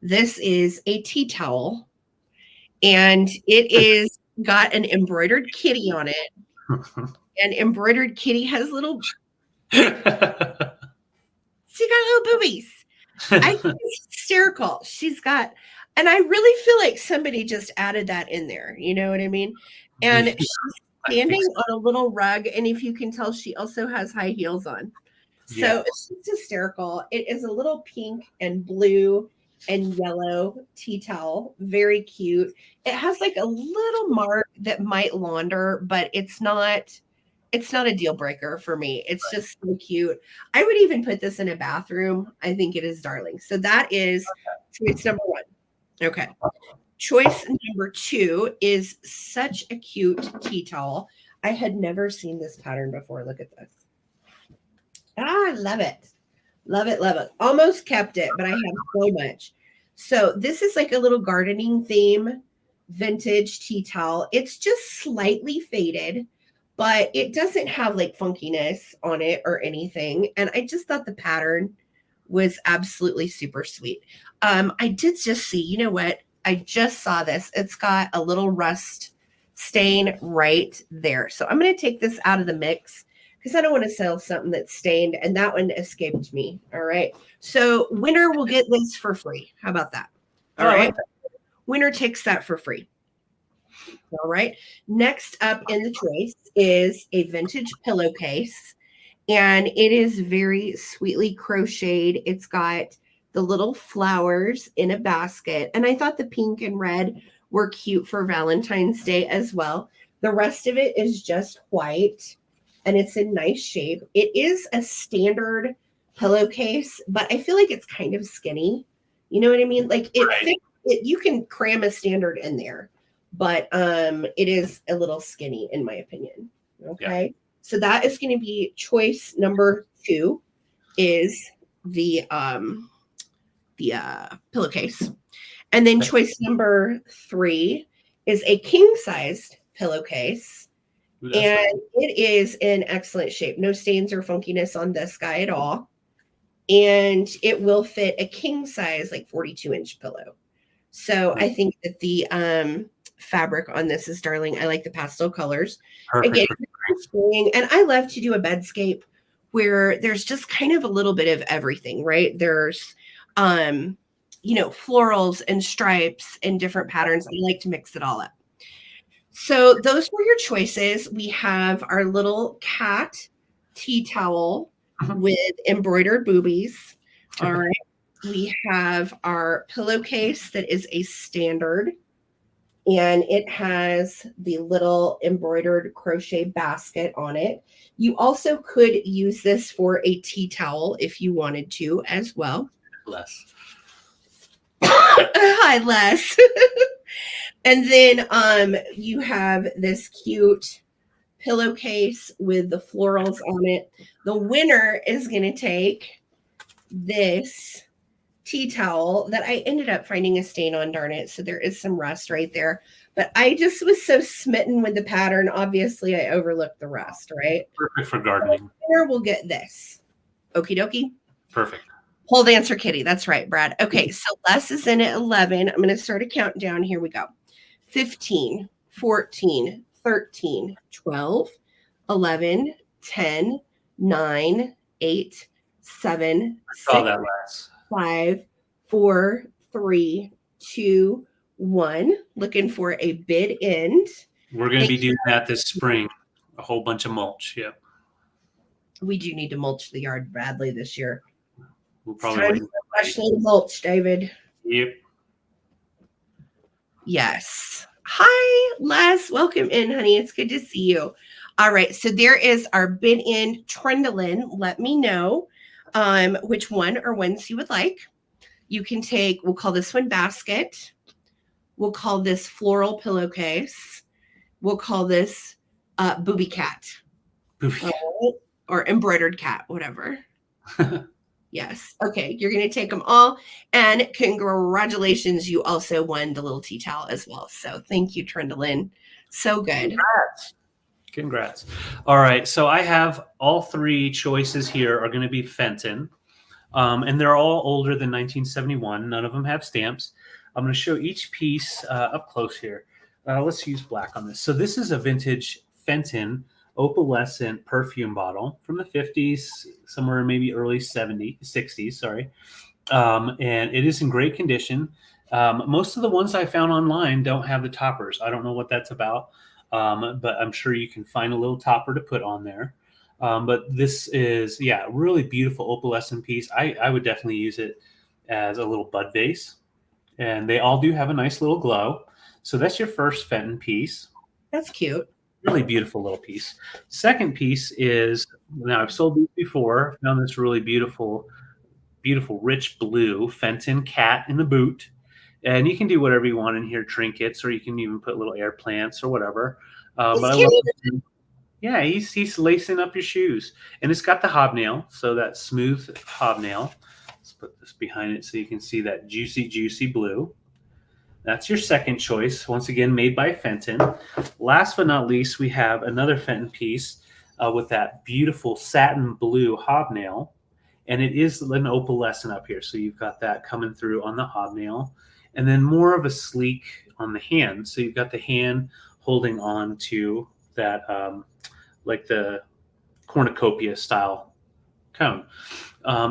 This is a tea towel, and it is got an embroidered kitty on it. And embroidered kitty has little. She got little boobies. I think it's hysterical. She's got, and I really feel like somebody just added that in there. You know what I mean? And she's standing on a little rug, and if you can tell, she also has high heels on. So it's just hysterical. It is a little pink and blue and yellow tea towel. Very cute. It has like a little mark that might launder, but it's not a deal breaker for me. It's just so cute. I would even put this in a bathroom. I think it is darling. So that is choice number 1. Okay. Choice number 2 is such a cute tea towel. I had never seen this pattern before. Look at this. I love it. Love it, love it. Almost kept it, but I have so much. So this is like a little gardening theme, vintage tea towel. It's just slightly faded, but it doesn't have like funkiness on it or anything. And I just thought the pattern was absolutely super sweet. I did just see, you know what? I just saw this. It's got a little rust stain right there. So I'm going to take this out of the mix because I don't want to sell something that's stained, and that one escaped me. All right. So winner will get this for free. How about that? All right. Like that. Winner takes that for free. All right. Next up in the choice is a vintage pillowcase, and it is very sweetly crocheted. It's got the little flowers in a basket, and I thought the pink and red were cute for Valentine's Day as well. The rest of it is just white, and it's in nice shape. It is a standard pillowcase, but I feel like it's kind of skinny. You know what I mean? Like you can cram a standard in there, but it is a little skinny in my opinion. Okay. Yeah. So that is going to be choice number 2 is the pillowcase. And then choice number 3 is a king-sized pillowcase. And it is in excellent shape. No stains or funkiness on this guy at all. And it will fit a king size, like 42-inch pillow. So I think that the fabric on this is darling. I like the pastel colors. Perfect. Again, and I love to do a bedscape where there's just kind of a little bit of everything, right? There's, florals and stripes and different patterns. I like to mix it all up. So those were your choices. We have our little cat tea towel with embroidered boobies. All right. We have our pillowcase that is a standard, and it has the little embroidered crochet basket on it. You also could use this for a tea towel if you wanted to as well. Les. Hi, Les. And then you have this cute pillowcase with the florals on it. The winner is going to take this tea towel that I ended up finding a stain on, darn it. So there is some rust right there. But I just was so smitten with the pattern. Obviously, I overlooked the rust, right? Perfect for gardening. So the winner will get this. Okie dokie. Perfect. Hold answer, Kitty. That's right, Brad. Okay, so Les is in at 11. I'm going to start a countdown. Here we go. 15, 14, 13, 12, 11, 10, 9, 8, 7, 6, 5, 4, 3, 2, 1. Looking for a bid end. We're going to be doing that this spring. A whole bunch of mulch. Yep. We do need to mulch the yard badly this year. We'll probably fresh little mulch, David. Yep. Yes. Hi, Les. Welcome in, honey. It's good to see you. All right. So there is our bid in Trendolin. Let me know which one or ones you would like. You can take, we'll call this one basket. We'll call this floral pillowcase. We'll call this booby cat. Booby cat. Or embroidered cat, whatever. Yes. Okay. You're going to take them all. And congratulations. You also won the little tea towel as well. So thank you, Trendolin. So good. Congrats. All right. So I have all 3 choices here are going to be Fenton. And they're all older than 1971. None of them have stamps. I'm going to show each piece up close here. Let's use black on this. So this is a vintage Fenton opalescent perfume bottle from the 50s, somewhere maybe early 60s, sorry. And it is in great condition. Most of the ones I found online don't have the toppers. I don't know what that's about, but I'm sure you can find a little topper to put on there. But this is, really beautiful opalescent piece. I would definitely use it as a little bud vase. And they all do have a nice little glow. So that's your first Fenton piece. That's cute. Really beautiful little piece. Second piece is, now I've sold these before. Found this really beautiful, beautiful rich blue Fenton cat in the boot. And you can do whatever you want in here, trinkets, or you can even put little air plants or whatever. But I love it. Yeah, he's lacing up your shoes. And it's got the hobnail, so that smooth hobnail. Let's put this behind it so you can see that juicy, juicy blue. That's your second choice. Once again, made by Fenton. Last but not least, we have another Fenton piece with that beautiful satin blue hobnail. And it is an opalescent up here. So you've got that coming through on the hobnail. And then more of a sleek on the hand. So you've got the hand holding on to that, like the cornucopia style cone.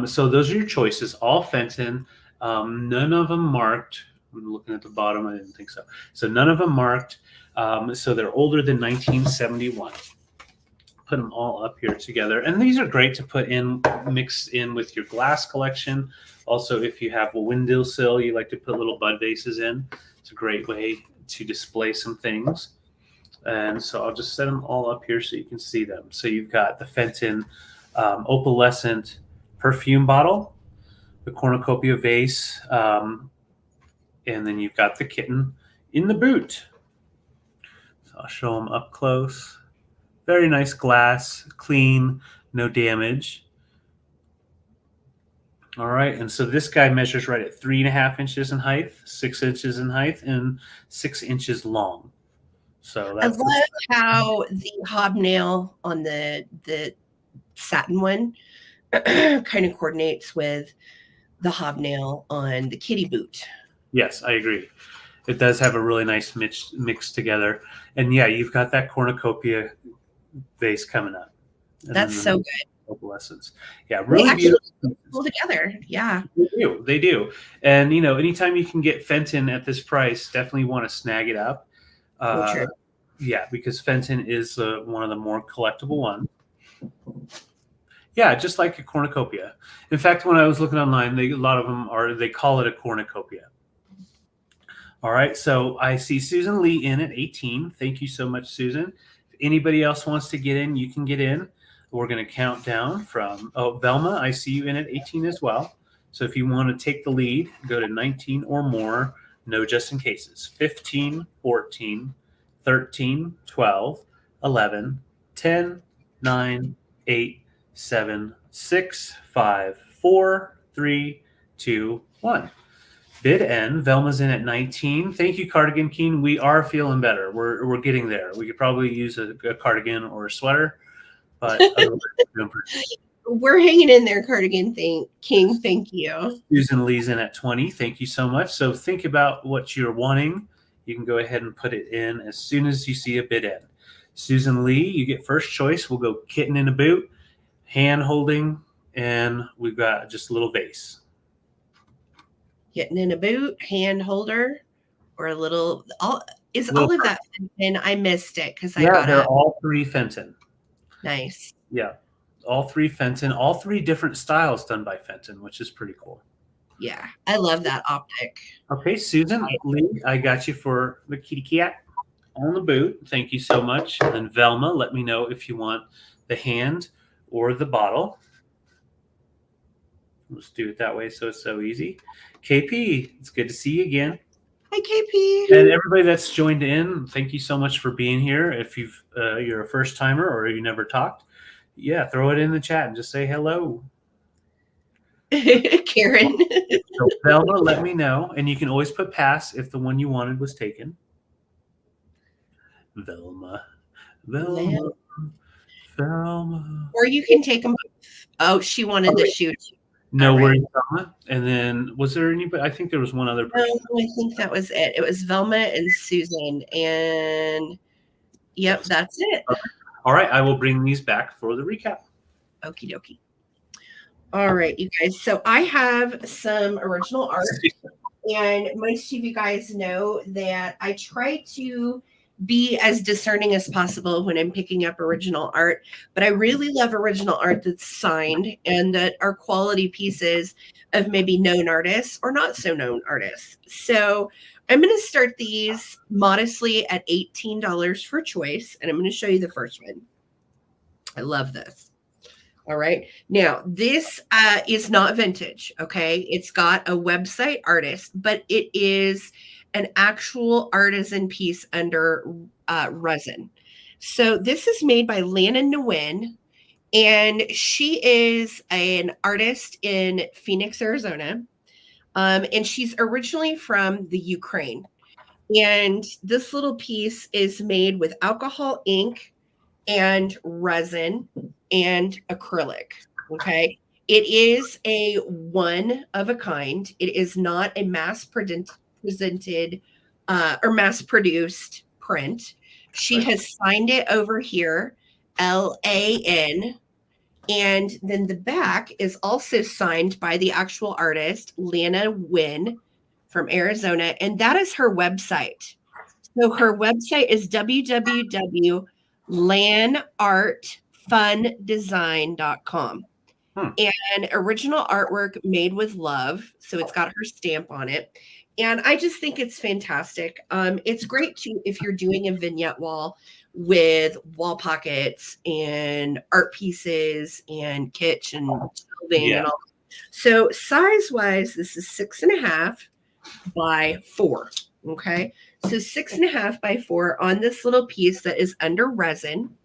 So those are your choices, all Fenton. None of them marked. I'm looking at the bottom. I didn't think so. So none of them marked. So they're older than 1971. Put them all up here together. And these are great to put in, mix in with your glass collection. Also, if you have a windowsill, you like to put little bud vases in. It's a great way to display some things. And so I'll just set them all up here so you can see them. So you've got the Fenton opalescent perfume bottle, the cornucopia vase, and then you've got the kitten in the boot. So I'll show them up close. Very nice glass, clean, no damage. All right, and so this guy measures right at 3.5 inches in height, 6 inches in height, and 6 inches long. So that's, I love how the hobnail on the satin one kind of coordinates with the hobnail on the kitty boot. Yes, I agree. It does have a really nice mix together. And yeah, you've got that cornucopia vase coming up. And that's so good. Opalescence. Yeah, really beautiful. Pull together. Yeah. They do. And, you know, anytime you can get Fenton at this price, definitely want to snag it up. Yeah, because Fenton is one of the more collectible ones. Yeah, just like a cornucopia. In fact, when I was looking online, a lot of them they call it a cornucopia. All right, so I see Susan Lee in at 18. Thank you so much, Susan. If anybody else wants to get in, you can get in. We're going to count down from, Velma, I see you in at 18 as well. So if you want to take the lead, go to 19 or more, no just in cases. 15, 14, 13, 12, 11, 10, 9, 8, 7, 6, 5, 4, 3, 2, 1. Bid end. Velma's in at 19. Thank you, Cardigan King. We are feeling better. We're getting there. We could probably use a cardigan or a sweater, but we're hanging in there, Cardigan King. Thank you. Susan Lee's in at 20. Thank you so much. So think about what you're wanting. You can go ahead and put it in as soon as you see a bid end. Susan Lee, you get first choice. We'll go kitten in a boot, hand holding, and we've got just a little vase. Kitten in a boot, hand holder, or a little. All of that Fenton? I missed it because they're all 3 Fenton. Nice. Yeah, all 3 Fenton, all 3 different styles done by Fenton, which is pretty cool. Yeah, I love that optic. Okay, Susan Lee, I got you for the kitty cat on the boot. Thank you so much. And Velma, let me know if you want the hand or the bottle. Let's do it that way so it's so easy. KP, it's good to see you again. Hi, KP. And everybody that's joined in, thank you so much for being here. If you're a first timer or you never talked, yeah, throw it in the chat and just say hello. Karen. So Velma, let me know. And you can always put pass if the one you wanted was taken. Velma. Or you can take them both. Oh, she wanted the shoe. No worries, Velma. And then was there anybody? I think there was one other person. No, I think that was it. It was Velma and Susan. And yep, that's it. Okay. All right, I will bring these back for the recap. Okie dokie. All right, you guys. So I have some original art. And most of you guys know that I try to be as discerning as possible when I'm picking up original art, but I really love original art that's signed and that are quality pieces of maybe known artists or not so known artists. So I'm going to start these modestly at $18 for choice, and I'm going to show you the first one. I love this. All right. Now, this is not vintage, okay? It's got a website artist, but it is an actual artisan piece under resin. So this is made by Lana Nguyen, and she is an artist in Phoenix, Arizona, and she's originally from the Ukraine. And this little piece is made with alcohol ink and resin and acrylic. Okay. It is a one of a kind. It is not a presented or mass produced print. She has signed it over here, LAN. And then the back is also signed by the actual artist, Lana Nguyen from Arizona. And that is her website. So her website is www.lanartfundesign.com. And original artwork made with love. So it's got her stamp on it. And I just think it's fantastic. It's great too if you're doing a vignette wall with wall pockets and art pieces and kitchen shelving and all. So size wise, this is 6.5 by 4. Okay. So 6.5 by 4 on this little piece that is under resin.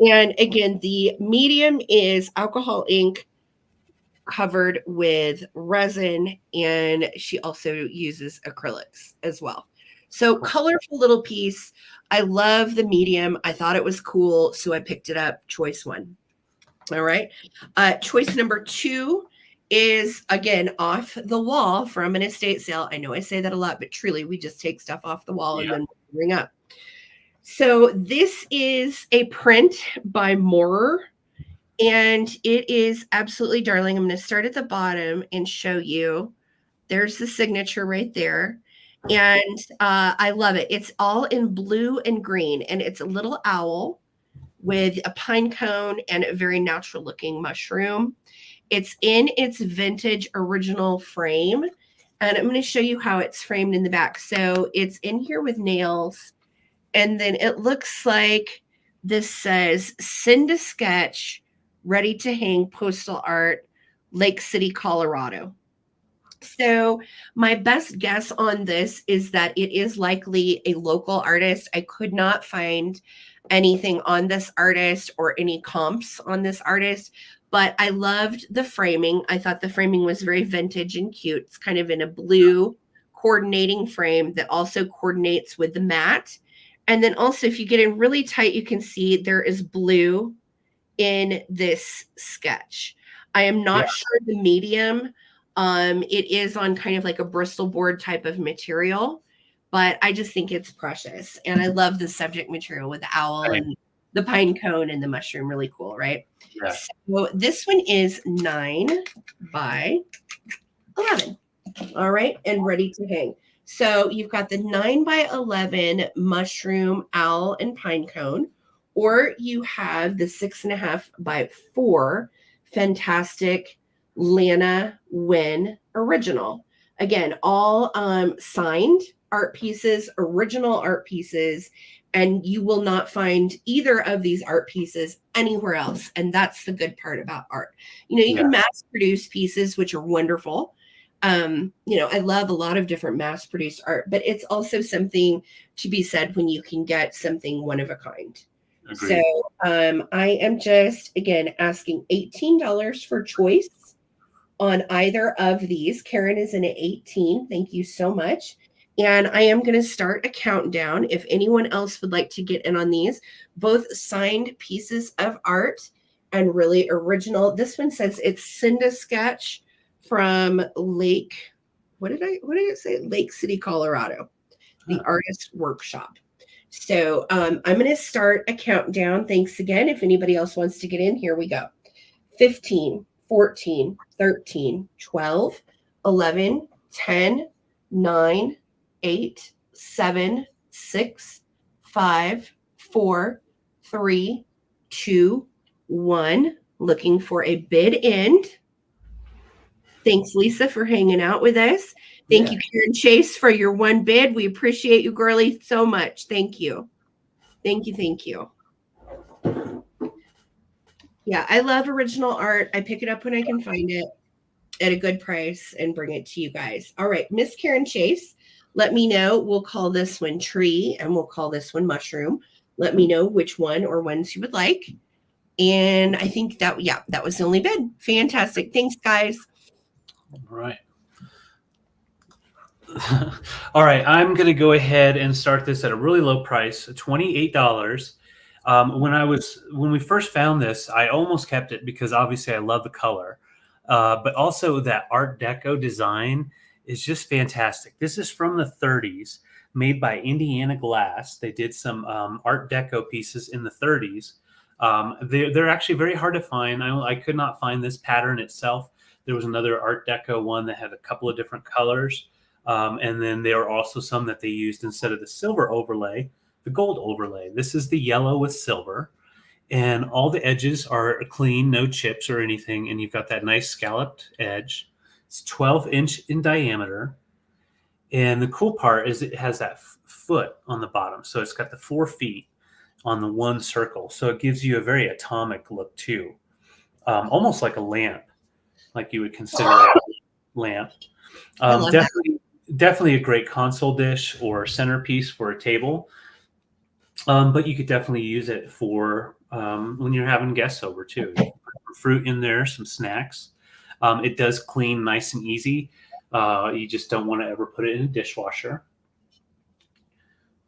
And again, the medium is alcohol ink covered with resin, and she also uses acrylics as well. So colorful little piece. I love the medium. I thought it was cool, so I picked it up. Choice 1. All right. Choice number 2 is, again, off the wall from an estate sale. I know I say that a lot, but truly we just take stuff off the wall and then bring up. So this is a print by Moorer, and it is absolutely darling. I'm going to start at the bottom and show you. There's the signature right there. And I love it. It's all in blue and green, and it's a little owl with a pine cone and a very natural looking mushroom. It's in its vintage original frame, and I'm going to show you how it's framed in the back. So it's in here with nails, and then it looks like this says, send a sketch, ready to hang postal art, Lake City, Colorado. So my best guess on this is that it is likely a local artist. I could not find anything on this artist or any comps on this artist, but I loved the framing. I thought the framing was very vintage and cute. It's kind of in a blue coordinating frame that also coordinates with the mat. And then also, if you get in really tight, you can see there is blue in this sketch. I am not sure the medium. It is on kind of like a Bristol board type of material, but I just think it's precious. And I love the subject material with the owl and the pine cone and the mushroom. Really cool, right? Yeah. So this one is 9 by 11. All right. And ready to hang. So you've got the 9 by 11 mushroom, owl, and pine cone, or you have the 6.5 by 4 fantastic Lana Nguyen original. Again, all signed art pieces, original art pieces, and you will not find either of these art pieces anywhere else. And that's the good part about art. You know, you can mass produce pieces, which are wonderful. You know, I love a lot of different mass produced art, but it's also something to be said when you can get something one of a kind. Agreed. So I am just, again, asking $18 for choice on either of these. Karen is in at 18. Thank you so much. And I am going to start a countdown. If anyone else would like to get in on these, both signed pieces of art and really original. This one says it's Cinda Sketch from Lake, what did it say? Lake City, Colorado, the artist workshop. So I'm going to start a countdown. Thanks again. If anybody else wants to get in, here we go. 15, 14, 13, 12, 11, 10, 9, 8, 7, 6, 5, 4, 3, 2, 1. Looking for a bid end. Thanks, Lisa, for hanging out with us. Thank you, Karen Chase, for your one bid. We appreciate you, girly, so much. Thank you. Thank you. Thank you. Yeah, I love original art. I pick it up when I can find it at a good price and bring it to you guys. All right, Miss Karen Chase, let me know. We'll call this one tree and we'll call this one mushroom. Let me know which one or ones you would like. And I think that, yeah, that was the only bid. Fantastic. Thanks, guys. All right. All right, I'm going to go ahead and start this at a really low price, $28. When we first found this, I almost kept it because obviously I love the color, but also that Art Deco design is just fantastic. This is from the 30s, made by Indiana Glass. They did some Art Deco pieces in the 30s. They're actually very hard to find. I could not find this pattern itself. There was another Art Deco one that had a couple of different colors. And then there are also some that they used instead of the silver overlay, the gold overlay. This is the yellow with silver. And all the edges are clean, no chips or anything. And you've got that nice scalloped edge. It's 12-inch in diameter. And the cool part is it has that foot on the bottom. So it's got the 4 feet on the one circle. So it gives you a very atomic look too. Almost like a lamp, like you would consider a lamp. Definitely a great console dish or centerpiece for a table. But you could definitely use it for when you're having guests over too. You can put some fruit in there, some snacks. It does clean nice and easy. You just don't want to ever put it in a dishwasher.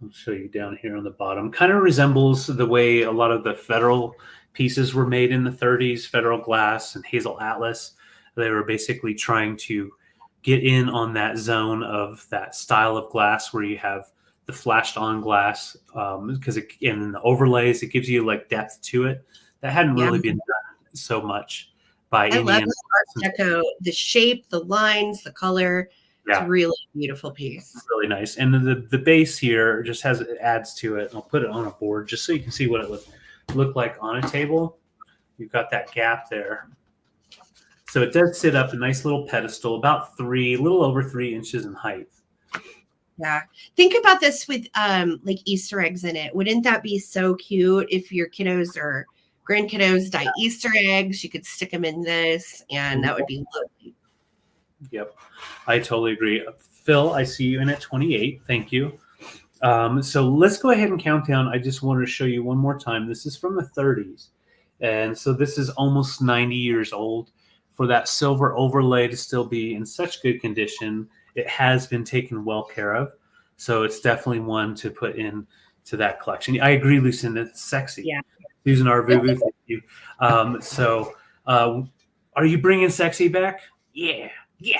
I'll show you down here on the bottom. Kind of resembles the way a lot of the Federal pieces were made in the 30s, Federal Glass and Hazel Atlas. They were basically trying to get in on that zone of that style of glass where you have the flashed on glass because in the overlays, it gives you like depth to it. That hadn't really been done so much by Indiana. I love the Art Deco, the shape, the lines, the color. Yeah. It's a really beautiful piece. It's really nice. And the base here just adds to it. I'll put it on a board just so you can see what it would look like on a table. You've got that gap there. So it does sit up a nice little pedestal, about a little over 3 inches in height. Yeah. Think about this with like Easter eggs in it. Wouldn't that be so cute if your kiddos or grandkiddos dye Easter eggs? You could stick them in this and that would be lovely. Yep. I totally agree. Phil, I see you in at 28. Thank you. So let's go ahead and count down. I just wanted to show you one more time. This is from the 30s. And so this is almost 90 years old. For that silver overlay to still be in such good condition, it has been taken well care of. So it's definitely one to put in to that collection. I agree, Lucinda. It's sexy. Yeah. Susan Arvuvu, thank you. Are you bringing sexy back? Yeah. Yeah.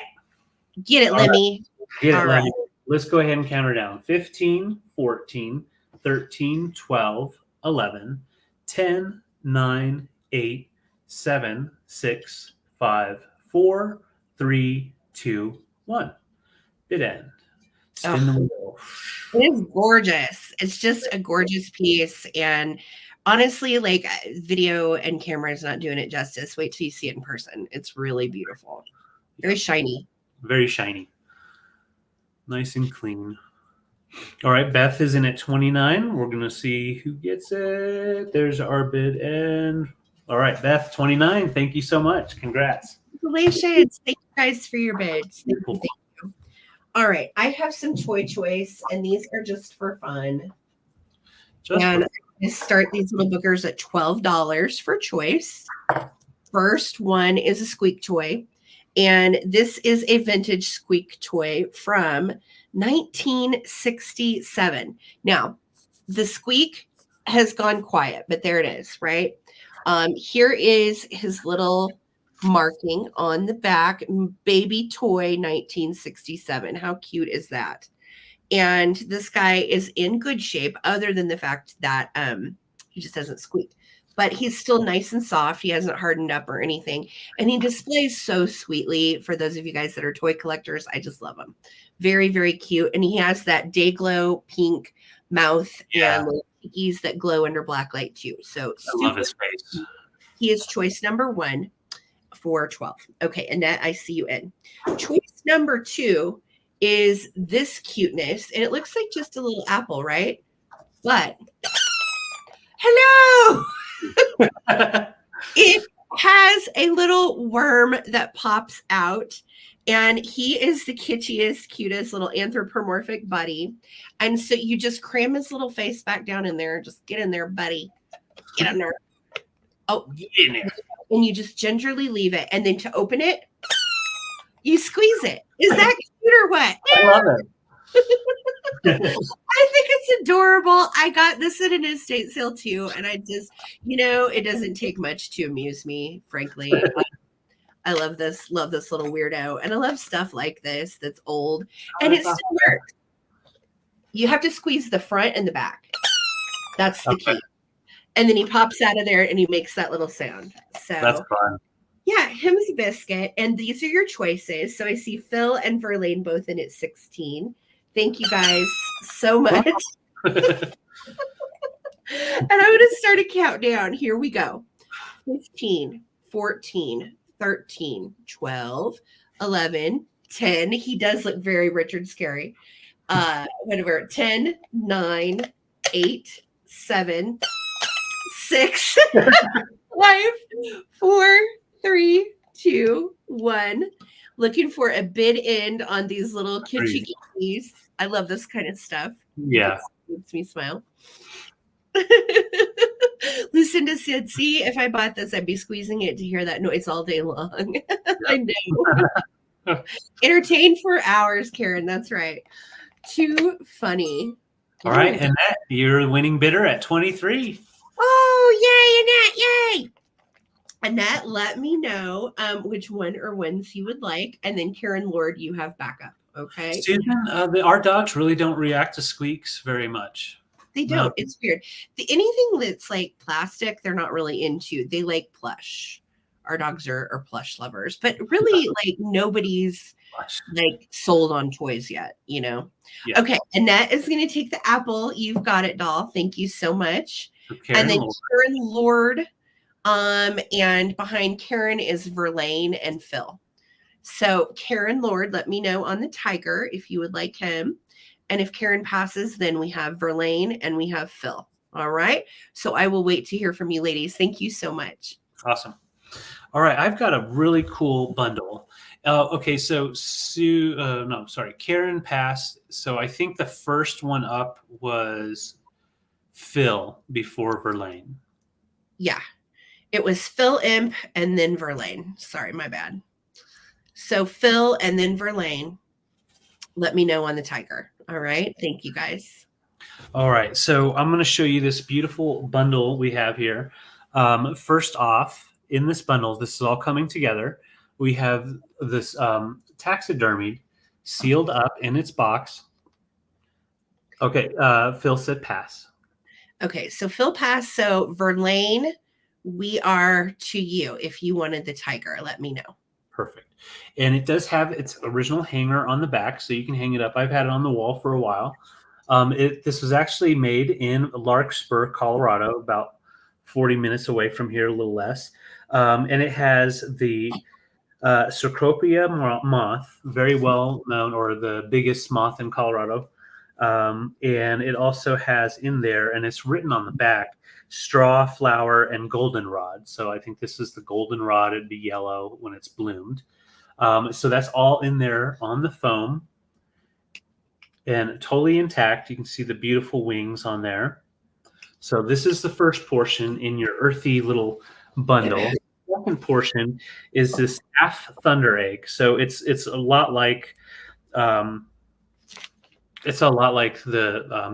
Get it, Lemmy. Get it, Lemmy. Let's go ahead and count her down. 15, 14, 13, 12, 11, 10, 9, 8, 7, 6, 5, 4, 3, 2, 1. Bid end. Spin the wheel. It is gorgeous. It's just a gorgeous piece. And honestly, like video and camera is not doing it justice. Wait till you see it in person. It's really beautiful. Very shiny. Very shiny. Nice and clean. All right, Beth is in at 29. We're going to see who gets it. There's our bid end. All right, Beth, 29. Thank you so much. Congrats. Congratulations. Thank you guys for your bids. Thank you. All right, I have some toy choice, and these are just for fun. I'm going to start these little bookers at $12 for choice. First one is a squeak toy, and this is a vintage squeak toy from 1967. Now, the squeak has gone quiet, but there it is, right? Here is his little marking on the back, baby toy 1967. How cute is that? And this guy is in good shape other than the fact that he just doesn't squeak, but he's still nice and soft. He hasn't hardened up or anything. And he displays so sweetly. For those of you guys that are toy collectors, I just love him. Very, very cute. And he has that day glow pink mouth and little cheekies that glow under black light too. So I love his face. He is choice number 1 for 12. Okay, Annette, I see you in. Choice number 2 is this cuteness, and it looks like just a little apple, right? But hello. It has a little worm that pops out, and he is the kitschiest, cutest little anthropomorphic buddy. And so you just cram his little face back down in there. Just get in there, buddy. Get in there. Oh, get in there. And you just gingerly leave it. And then to open it, you squeeze it. Is that cute or what? I love it. I think it's adorable. I got this at an estate sale too. And I just, it doesn't take much to amuse me, frankly. I love this little weirdo. And I love stuff like this that's old. And it still works. You have to squeeze the front and the back. That's the key. And then he pops out of there and he makes that little sound. So that's fun. Yeah, him's a biscuit. And these are your choices. So I see Phil and Verlaine both in at 16. Thank you guys so much. And I'm going to start a countdown. Here we go. 15, 14, 13, 12, 11, 10. He does look very Richard Scary. Whatever. 10, 9, 8, 7, 6, 5, 4, 3, 2, 1. Looking for a bid end on these little kitschy keys. I love this kind of stuff. Yeah. It makes me smile. Lucinda said, see, if I bought this, I'd be squeezing it to hear that noise all day long. I know. Entertained for hours, Karen. That's right. Too funny. All right. Annette, you're the winning bidder at 23. Oh, yay, Annette. Yay. Annette, let me know which one or ones you would like. And then Karen Lord, you have backup. Okay. Susan, our dogs really don't react to squeaks very much. They don't. No. It's weird. Anything that's like plastic, they're not really into. They like plush. Our dogs are plush lovers. But really, like, nobody's like sold on toys yet, Yeah. Okay. Annette is going to take the apple. You've got it, doll. Thank you so much. And then Karen Lord. And behind Karen is Verlaine and Phil. So Karen Lord, let me know on the tiger if you would like him. And if Karen passes, then we have Verlaine and we have Phil. All right. So I will wait to hear from you, ladies. Thank you so much. Awesome. All right. I've got a really cool bundle. Okay. So Karen passed. So I think the first one up was Phil before Verlaine. Yeah. It was Phil Imp and then Verlaine. Sorry, my bad. So Phil and then Verlaine. Let me know on the tiger. All right. Thank you, guys. All right. So I'm going to show you this beautiful bundle we have here. First off, in this bundle, this is all coming together. We have this taxidermied, sealed up in its box. Okay. Phil said pass. Okay. So Phil passed. So Verlaine, we are to you. If you wanted the tiger, let me know. Perfect. And it does have its original hanger on the back, so you can hang it up. I've had it on the wall for a while. This was actually made in Larkspur, Colorado, about 40 minutes away from here, a little less. And it has the Cecropia moth, very well known, or the biggest moth in Colorado. And it also has in there, and it's written on the back, straw, flower, and goldenrod. So I think this is the goldenrod. It'd be yellow when it's bloomed. So that's all in there on the foam and totally intact. You can see the beautiful wings on there. So this is the first portion in your earthy little bundle. The second portion is this half thunder egg. So it's a lot like the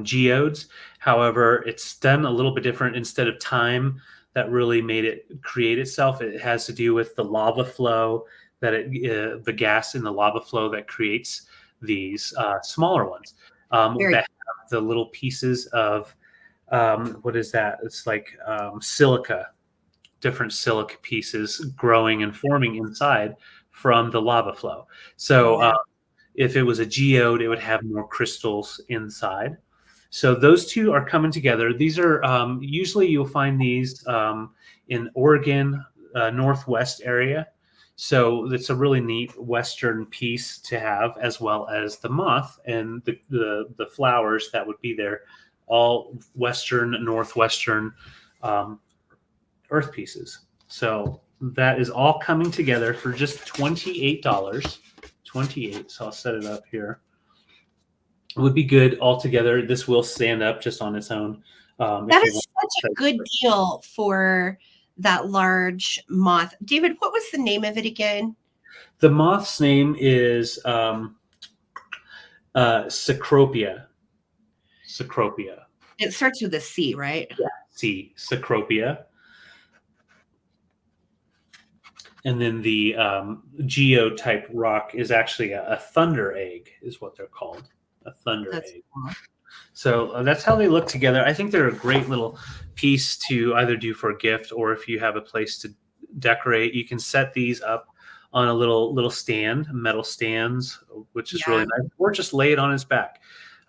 geodes. However, it's done a little bit different. Instead of time that really made it create itself, it has to do with the lava flow the gas in the lava flow that creates these smaller ones that have the little pieces of what is that? It's like silica, different silica pieces growing and forming inside from the lava flow. So if it was a geode, it would have more crystals inside. So those two are coming together. These are usually you'll find these in Oregon, Northwest area. So it's a really neat Western piece to have, as well as the moth and the flowers that would be there, all Western, Northwestern earth pieces. So that is all coming together for just $28. $28. So I'll set it up here. It would be good all together. This will stand up just on its own. That is such a good deal for that large moth. David, what was the name of it again? The moth's name is Cecropia. Cecropia. It starts with a C, right? Yeah, C. Cecropia. And then the geotype rock is actually a thunder egg, is what they're called. A thunder egg. Cool. So that's how they look together. I think they're a great little piece to either do for a gift, or if you have a place to decorate, you can set these up on a little stand, metal stands, which is really nice, or just lay it on its back.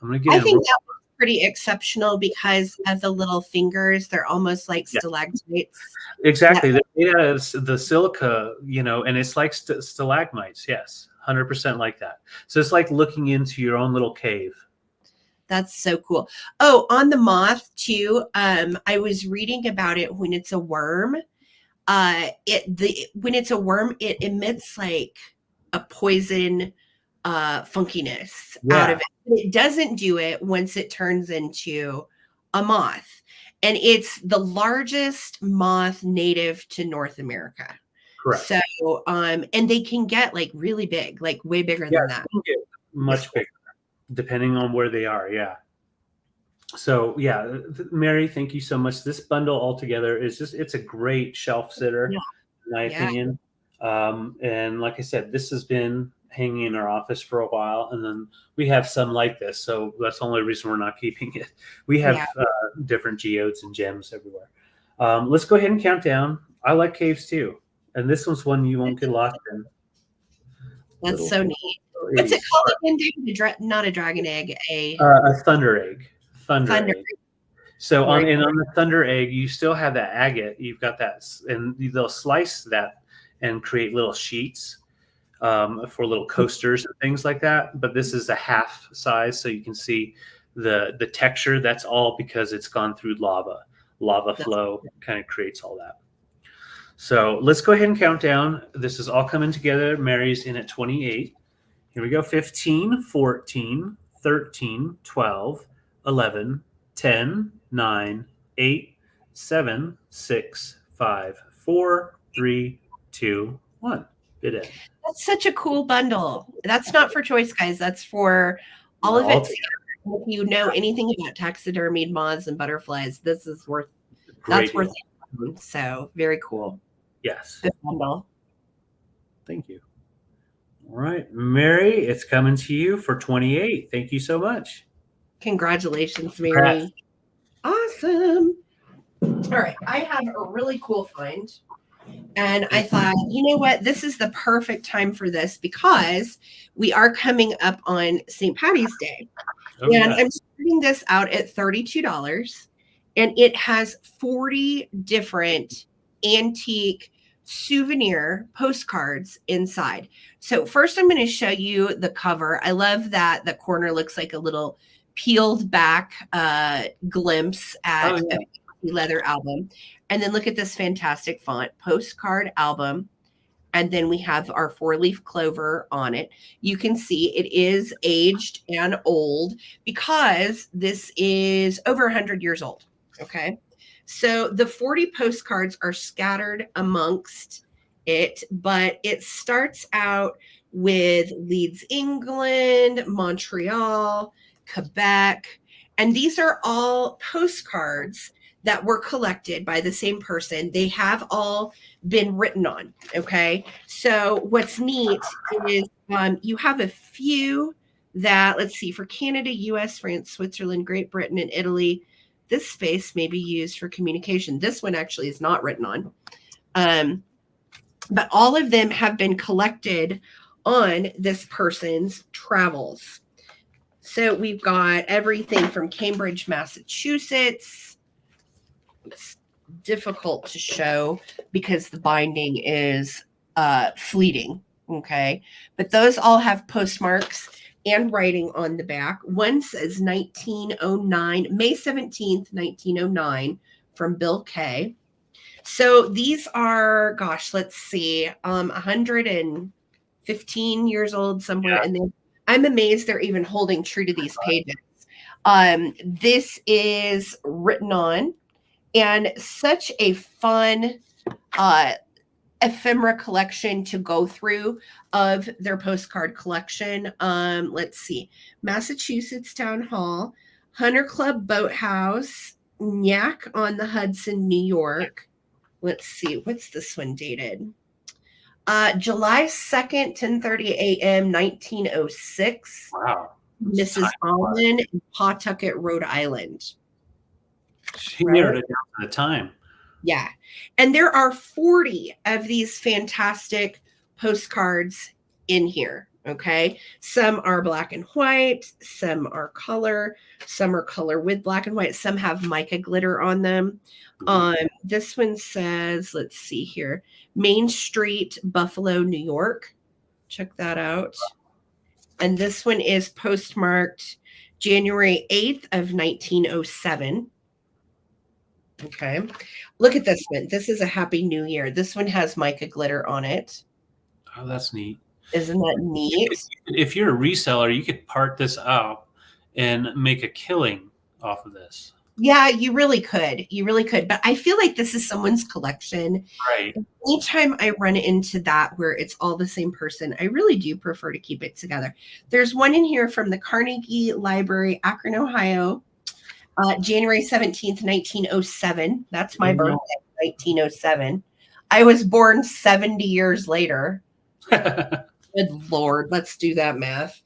I'm going to get. I think that was pretty exceptional because of the little fingers. They're almost like stalactites. Exactly. Yeah. The silica, and it's like stalagmites. Yes. 100% like that. So it's like looking into your own little cave. That's so cool. Oh, on the moth too. I was reading about it. When it's a worm, when it's a worm, it emits like a poison funkiness out of it. It doesn't do it once it turns into a moth. And it's the largest moth native to North America. Correct. So, and they can get like really big, like way bigger than that. They can get much bigger, depending on where they are. Yeah. So yeah, Mary, thank you so much. This bundle altogether is it's a great shelf sitter, in my opinion. And like I said, this has been hanging in our office for a while, and then we have some like this. So that's the only reason we're not keeping it. We have different geodes and gems everywhere. Let's go ahead and count down. I like caves too. And this one's one you won't get lost in. That's so neat. What's it called again? Not a dragon egg, a thunder egg. Thunder egg. So on the thunder egg, you still have that agate. You've got that, and they'll slice that and create little sheets for little coasters and things like that. But this is a half size, so you can see the texture. That's all because it's gone through lava. Lava flow kind of creates all that. So let's go ahead and count down. This is all coming together. Mary's in at 28. Here we go. 15, 14, 13, 12, 11, 10, 9, 8, 7, 6, 5, 4, 3, 2, 1. Bid in. That's such a cool bundle. That's not for choice, guys. That's for all of it. If you know anything about taxidermied moths and butterflies, this is worth it. So very cool. Yes. Good bundle. Thank you. All right, Mary, it's coming to you for 28. Thank you so much. Congratulations, Mary. Awesome. All right, I have a really cool find. And I thought, you know what? This is the perfect time for this because we are coming up on St. Patty's Day. And I'm starting this out at $32. And it has 40 different antique souvenir postcards inside. So first I'm going to show you the cover. I love that the corner looks like a little peeled back glimpse at a leather album. And then look at this fantastic font, Postcard Album. And then we have our 4-leaf clover on it. You can see it is aged and old because this is over 100 years old. Okay. So the 40 postcards are scattered amongst it, but it starts out with Leeds, England, Montreal, Quebec. And these are all postcards that were collected by the same person. They have all been written on. Okay. So what's neat is you have a few that, let's see, for Canada, US, France, Switzerland, Great Britain, and Italy. This space may be used for communication. This one actually is not written on. But all of them have been collected on this person's travels. So we've got everything from Cambridge, Massachusetts. It's difficult to show because the binding is fleeting. Okay. But those all have postmarks and writing on the back. One says 1909, May 17th, 1909 from Bill K. So these are, gosh, let's see, 115 years old, somewhere in there. I'm amazed they're even holding true to these pages. This is written on, and such a fun ephemera collection to go through of their postcard collection. Let's see, Massachusetts Town Hall, Hunter Club Boathouse, Nyack on the Hudson, New York. Let's see, what's this one dated? July 2nd, 10:30 a.m., 1906. Wow. Mrs. Allman in Pawtucket, Rhode Island. She narrowed it down to the time. Yeah. And there are 40 of these fantastic postcards in here. Okay. Some are black and white. Some are color. Some are color with black and white. Some have mica glitter on them. This one says, let's see here, Main Street, Buffalo, New York. Check that out. And this one is postmarked January 8th of 1907. Okay. Look at this one. This is a Happy New Year. This one has mica glitter on it. Oh, that's neat. Isn't that neat? If you're a reseller, you could part this out and make a killing off of this. Yeah, you really could. You really could. But I feel like this is someone's collection. Right. Anytime I run into that where it's all the same person, I really do prefer to keep it together. There's one in here from the Carnegie Library, Akron, Ohio. January 17th, 1907. That's my birthday, 1907. I was born 70 years later. Good Lord, let's do that math.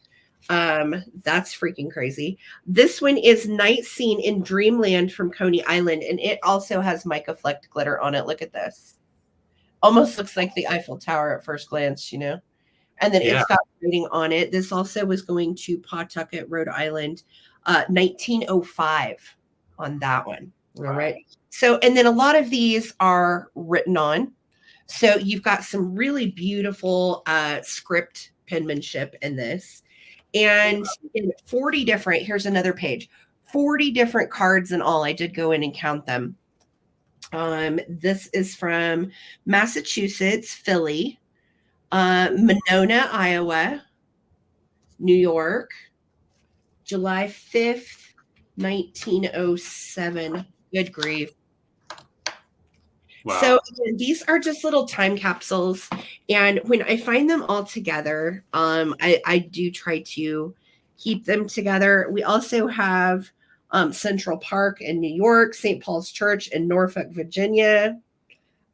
That's freaking crazy. This one is Night Scene in Dreamland from Coney Island, and it also has mica flecked glitter on it. Look at this. Almost looks like the Eiffel Tower at first glance, you know? And then it's got writing on it. This also was going to Pawtucket, Rhode Island. 1905 on that one. All right. So, and then a lot of these are written on. So you've got some really beautiful script penmanship in this. And in 40 different, here's another page, 40 different cards in all. I did go in and count them. This is from Massachusetts, Philly, Monona, Iowa, New York, July 5th, 1907. Good grief. Wow. So again, these are just little time capsules. And when I find them all together, I do try to keep them together. We also have Central Park in New York, St. Paul's Church in Norfolk, Virginia,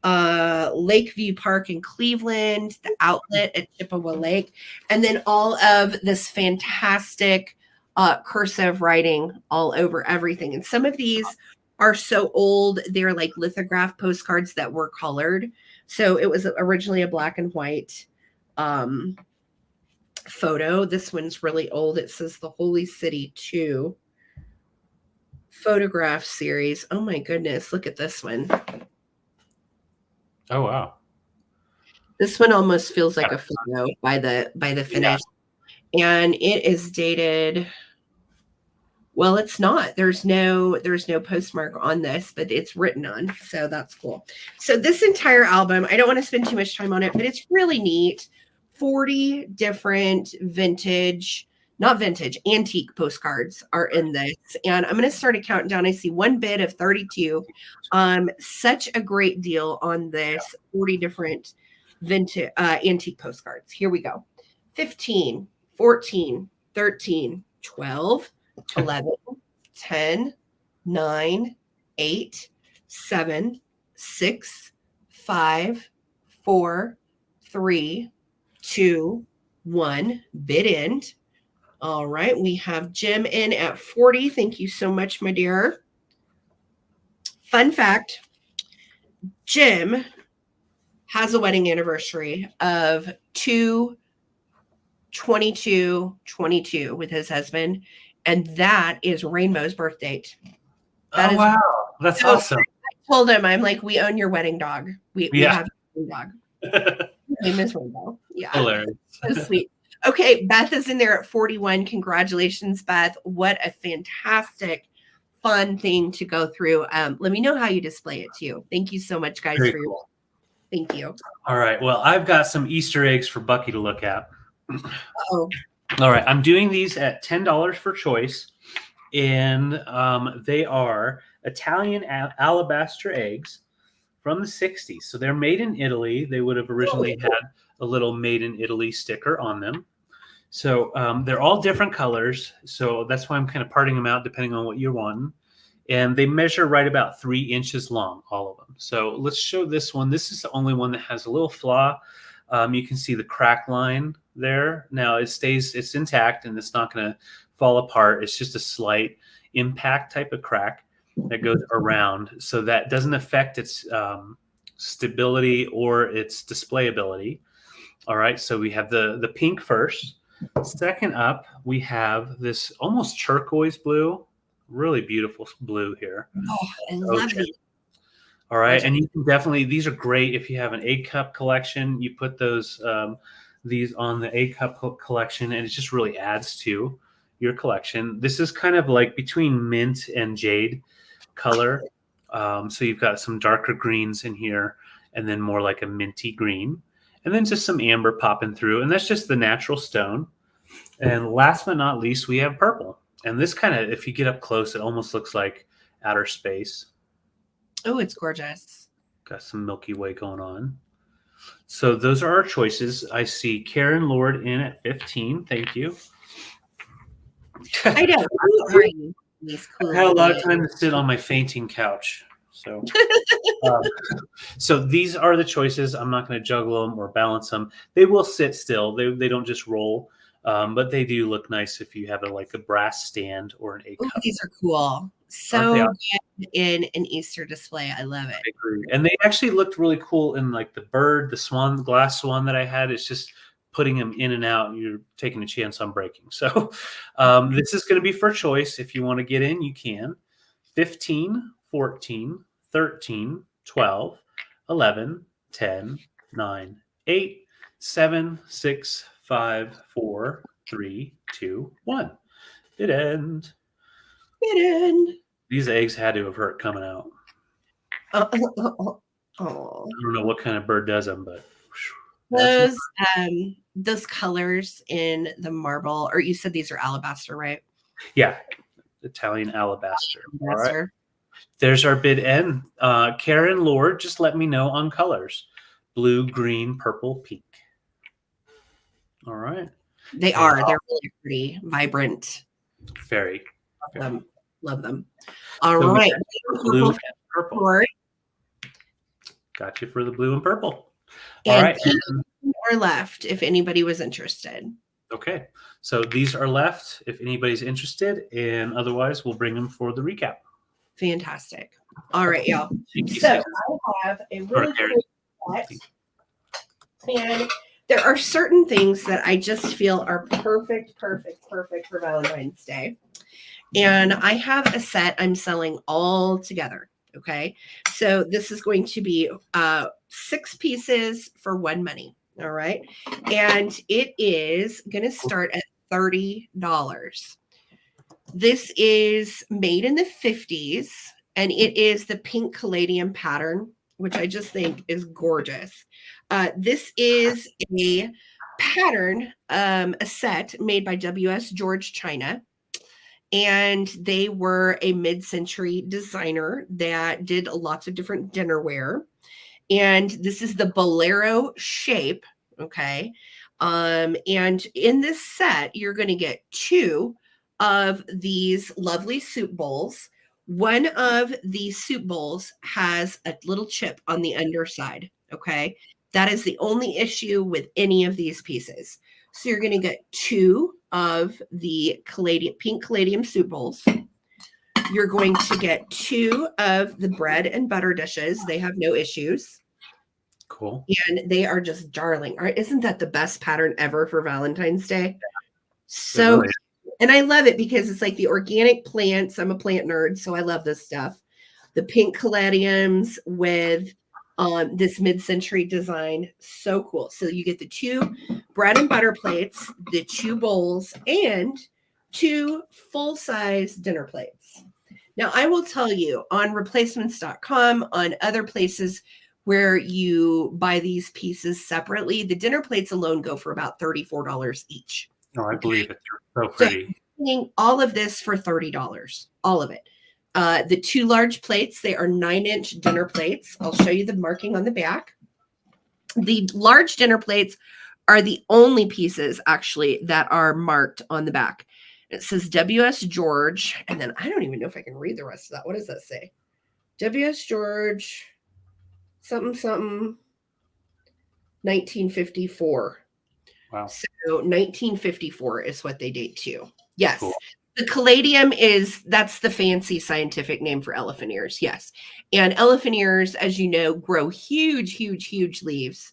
Lakeview Park in Cleveland, the Outlet at Chippewa Lake, and then all of this fantastic cursive writing all over everything. And some of these are so old, they're like lithograph postcards that were colored. So it was originally a black and white photo. This one's really old. It says the Holy City 2 photograph series. Oh my goodness, look at this one. Oh wow. This one almost feels like a photo by the finish. Yeah. And it is dated. Well, it's not. There's no postmark on this, but it's written on. So that's cool. So this entire album, I don't want to spend too much time on it, but it's really neat. 40 different antique postcards are in this. And I'm going to start a countdown. I see one bid of 32. Such a great deal on this 40 different vintage antique postcards. Here we go. 15, 14, 13, 12, 11, 10, 9, 8, 7, 6, 5, 4, 3, 2, 1. Bid end. All right. We have Jim in at 40. Thank you so much, my dear. Fun fact, Jim has a wedding anniversary of 2 22 with his husband. And that is Rainbow's birth date. That wow. That's awesome. I told him, I'm like, we own your wedding dog. We have your wedding dog. His name is Rainbow. Yeah. Hilarious. So sweet. Okay, Beth is in there at 41. Congratulations, Beth. What a fantastic, fun thing to go through. Let me know how you display it too. Thank you so much, guys, for your thank you. All right. Well, I've got some Easter eggs for Bucky to look at. Uh-oh. All right. I'm doing these at $10 for choice. And they are Italian alabaster eggs from the 60s. So they're made in Italy. They would have originally had a little made in Italy sticker on them. So they're all different colors. So that's why I'm kind of parting them out depending on what you're wanting. And they measure right about 3 inches long, all of them. So let's show this one. This is the only one that has a little flaw. You can see the crack line there. Now it's intact and it's not going to fall apart. It's just a slight impact type of crack that goes around. So that doesn't affect its stability or its displayability. All right. So we have the pink first. Second up, we have this almost turquoise blue, really beautiful blue here. Oh, I love it. All right, and you can definitely, these are great if you have an 8-cup collection. You put those these on the 8-cup collection, and it just really adds to your collection. This is kind of like between mint and jade color. So you've got some darker greens in here, and then more like a minty green. And then just some amber popping through. And that's just the natural stone. And last but not least, we have purple. And this kind of, if you get up close, it almost looks like outer space. Oh, it's gorgeous. Got some Milky Way going on. So those are our choices. I see Karen Lord in at 15. Thank you. I know. I had a lot of time to sit on my fainting couch. So, so these are the choices. I'm not going to juggle them or balance them. They will sit still. They don't just roll, but they do look nice if you have a brass stand or an 8-cup. These are cool. So good in an Easter display. I love it. I agree. And they actually looked really cool in like the bird, the swan, the glass swan that I had. It's just putting them in and out. You're taking a chance on breaking. So this is going to be for choice. If you want to get in, you can. 15, 14, 13, 12, 11, 10, 9, 8, 7, 6, 5, 4, 3, 2, 1. It end. These eggs had to have hurt coming out. I don't know what kind of bird does them, but those colors in the marble, or you said these are alabaster, right? Yeah, Italian alabaster. All right. There's our bid end. Karen Lord, just let me know on colors: blue, green, purple, pink. All right. They're really pretty, vibrant. Very. Love them. All right. Blue and purple. Got you for the blue and purple. All right. Or left if anybody was interested. Okay. So these are left if anybody's interested, and otherwise we'll bring them for the recap. Fantastic. All right, y'all. So I have a really cool set. And there are certain things that I just feel are perfect for Valentine's Day. And I have a set I'm selling all together. Okay. So this is going to be 6 pieces for one money. All right. And it is going to start at $30. This is made in the 50s, and it is the pink caladium pattern, which I just think is gorgeous. This is a pattern, a set made by W.S. George China. And they were a mid-century designer that did lots of different dinnerware. And this is the bolero shape, okay? And in this set, you're going to get 2 of these lovely soup bowls. One of the soup bowls has a little chip on the underside, okay? That is the only issue with any of these pieces. So you're going to get 2 of the pink caladium soup bowls. You're going to get 2 of the bread and butter dishes. They have no issues. Cool. And they are just darling. Isn't that the best pattern ever for Valentine's Day? So, really, and I love it because it's like the organic plants. I'm a plant nerd, so I love this stuff. The pink caladiums with this mid-century design. So cool. So you get the 2 bread and butter plates, the 2 bowls, and 2 full-size dinner plates. Now, I will tell you, on replacements.com, on other places where you buy these pieces separately, the dinner plates alone go for about $34 each. Oh, I believe it. They're so pretty. So all of this for $30, all of it. The 2 large plates, they are 9-inch dinner plates. I'll show you the marking on the back. The large dinner plates are the only pieces actually that are marked on the back. It says W.S. George, and then I don't even know if I can read the rest of that. What does that say? W.S. George, something, something, 1954. Wow. So 1954 is what they date to. Yes. Cool. The caladium that's the fancy scientific name for elephant ears. Yes. And elephant ears, as you know, grow huge, huge, huge leaves.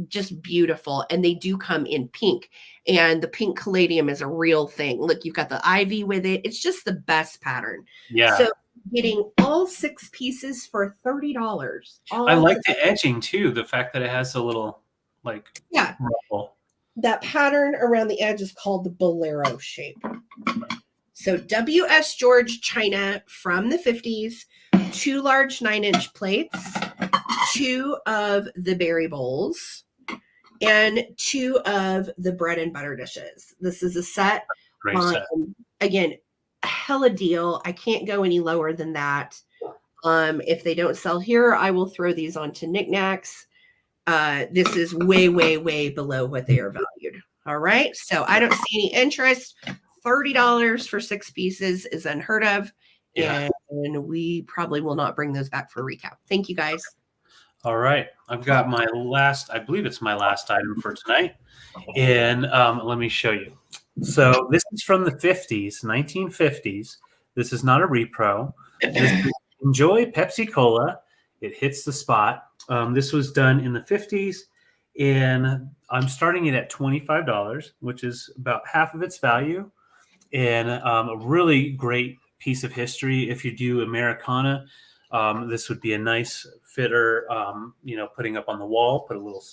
Just beautiful. And they do come in pink. And the pink caladium is a real thing. Look, you've got the ivy with it. It's just the best pattern. Yeah. So getting all 6 pieces for $30. I like the edging too. The fact that it has a little ruffle. That pattern around the edge is called the bolero shape. So W.S. George china from the 50s, 2 large 9-inch plates, 2 of the berry bowls, and 2 of the bread and butter dishes. This is a set. Great set. Again, hella deal. I can't go any lower than that. If they don't sell here, I will throw these onto knickknacks. This is way, way, way below what they are valued. All right. So I don't see any interest. $30 for 6 pieces is unheard of. Yeah. And we probably will not bring those back for recap. Thank you, guys. All right. I've got my last, I believe it's my last item for tonight. And let me show you. So this is from the 50s, 1950s. This is not a repro. This is Enjoy Pepsi Cola. It hits the spot. This was done in the 50s, and I'm starting it at $25, which is about half of its value, and a really great piece of history. If you do Americana, this would be a nice fitter, putting up on the wall, put a little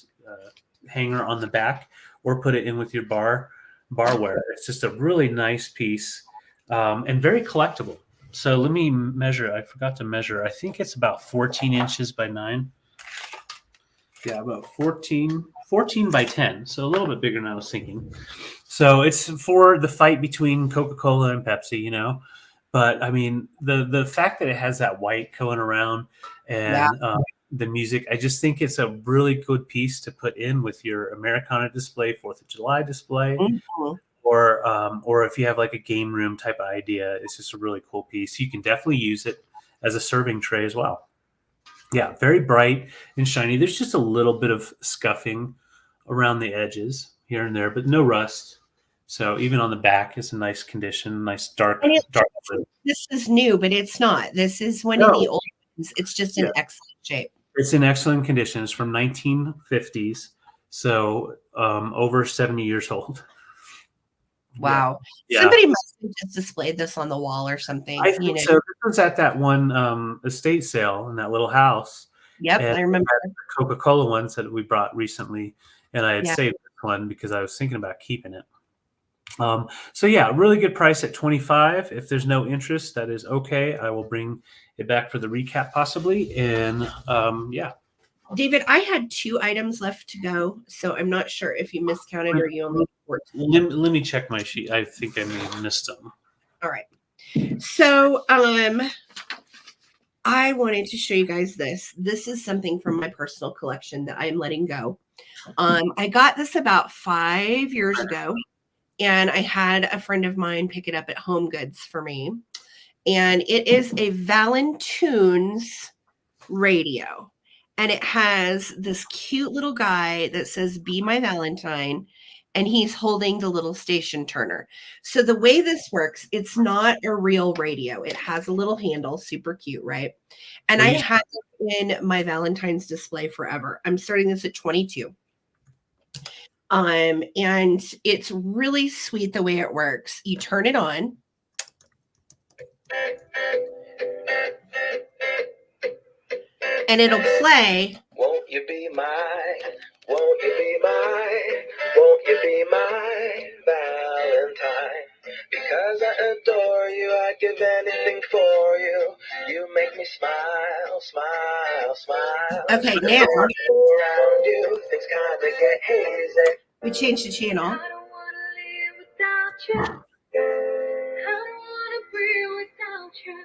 hanger on the back, or put it in with your barware. It's just a really nice piece and very collectible. So let me measure. I forgot to measure. I think it's about 14 inches by 9. Yeah, about 14 by 10. So a little bit bigger than I was thinking. So it's for the fight between Coca-Cola and Pepsi, But I mean, the fact that it has that white going around and the music, I just think it's a really good piece to put in with your Americana display, 4th of July display. Mm-hmm. Or if you have like a game room type of idea, it's just a really cool piece. You can definitely use it as a serving tray as well. Yeah, very bright and shiny. There's just a little bit of scuffing around the edges here and there, but no rust. So even on the back, it's a nice condition, nice dark blue. This is new, but it's not. This is one of the old ones. It's just in excellent shape. It's in excellent condition. It's from 1950s, so over 70 years old. Wow. Yeah. Somebody must have just displayed this on the wall or something. I think so. This was at that one estate sale in that little house. Yep, I remember. The Coca-Cola ones that we brought recently, and I had saved this one because I was thinking about keeping it. So yeah, really good price at $25. If there's no interest, that is okay. I will bring it back for the recap possibly. And David, I had 2 items left to go, so I'm not sure if you miscounted or you only worked. Let me check my sheet. I think I may have missed some. All right. So I wanted to show you guys this. This is something from my personal collection that I'm letting go. I got this about 5 years ago, and I had a friend of mine pick it up at Home Goods for me. And it is a Valentine's radio. And it has this cute little guy that says, "Be my Valentine." and he's holding the little station turner. So the way this works, it's not a real radio. It has a little handle, super cute, right? And I had it in my Valentine's display forever. I'm starting this at 22. And it's really sweet the way it works. You turn it on. And it'll play. Won't you be mine? Won't you be mine? Won't you be my Valentine? Because I adore you, I'd give anything for you. You make me smile, smile, smile. Okay, now around you, things kind of get hazy. We changed the channel. I don't want to live without you. I don't want to breathe without you.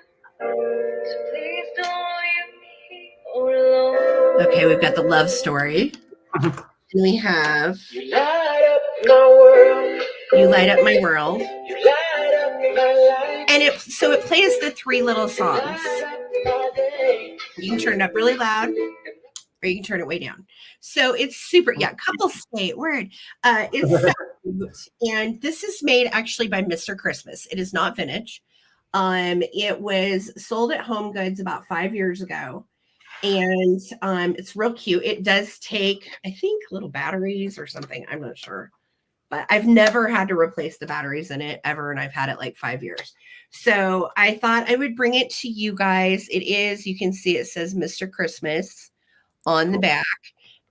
So please don't leave me all alone. Okay, we've got the love story. And we have You light up my world. You Light Up My World. You light up my life. And it plays the 3 little songs. You can turn it up really loud, or you can turn it way down. So it's super, couple state word. It's so cute. And this is made actually by Mr. Christmas. It is not vintage. It was sold at Home Goods about 5 years ago. And it's real cute. It does take, I think, little batteries or something. I'm not sure. But I've never had to replace the batteries in it ever. And I've had it like 5 years. So I thought I would bring it to you guys. It is, you can see it says Mr. Christmas on the back.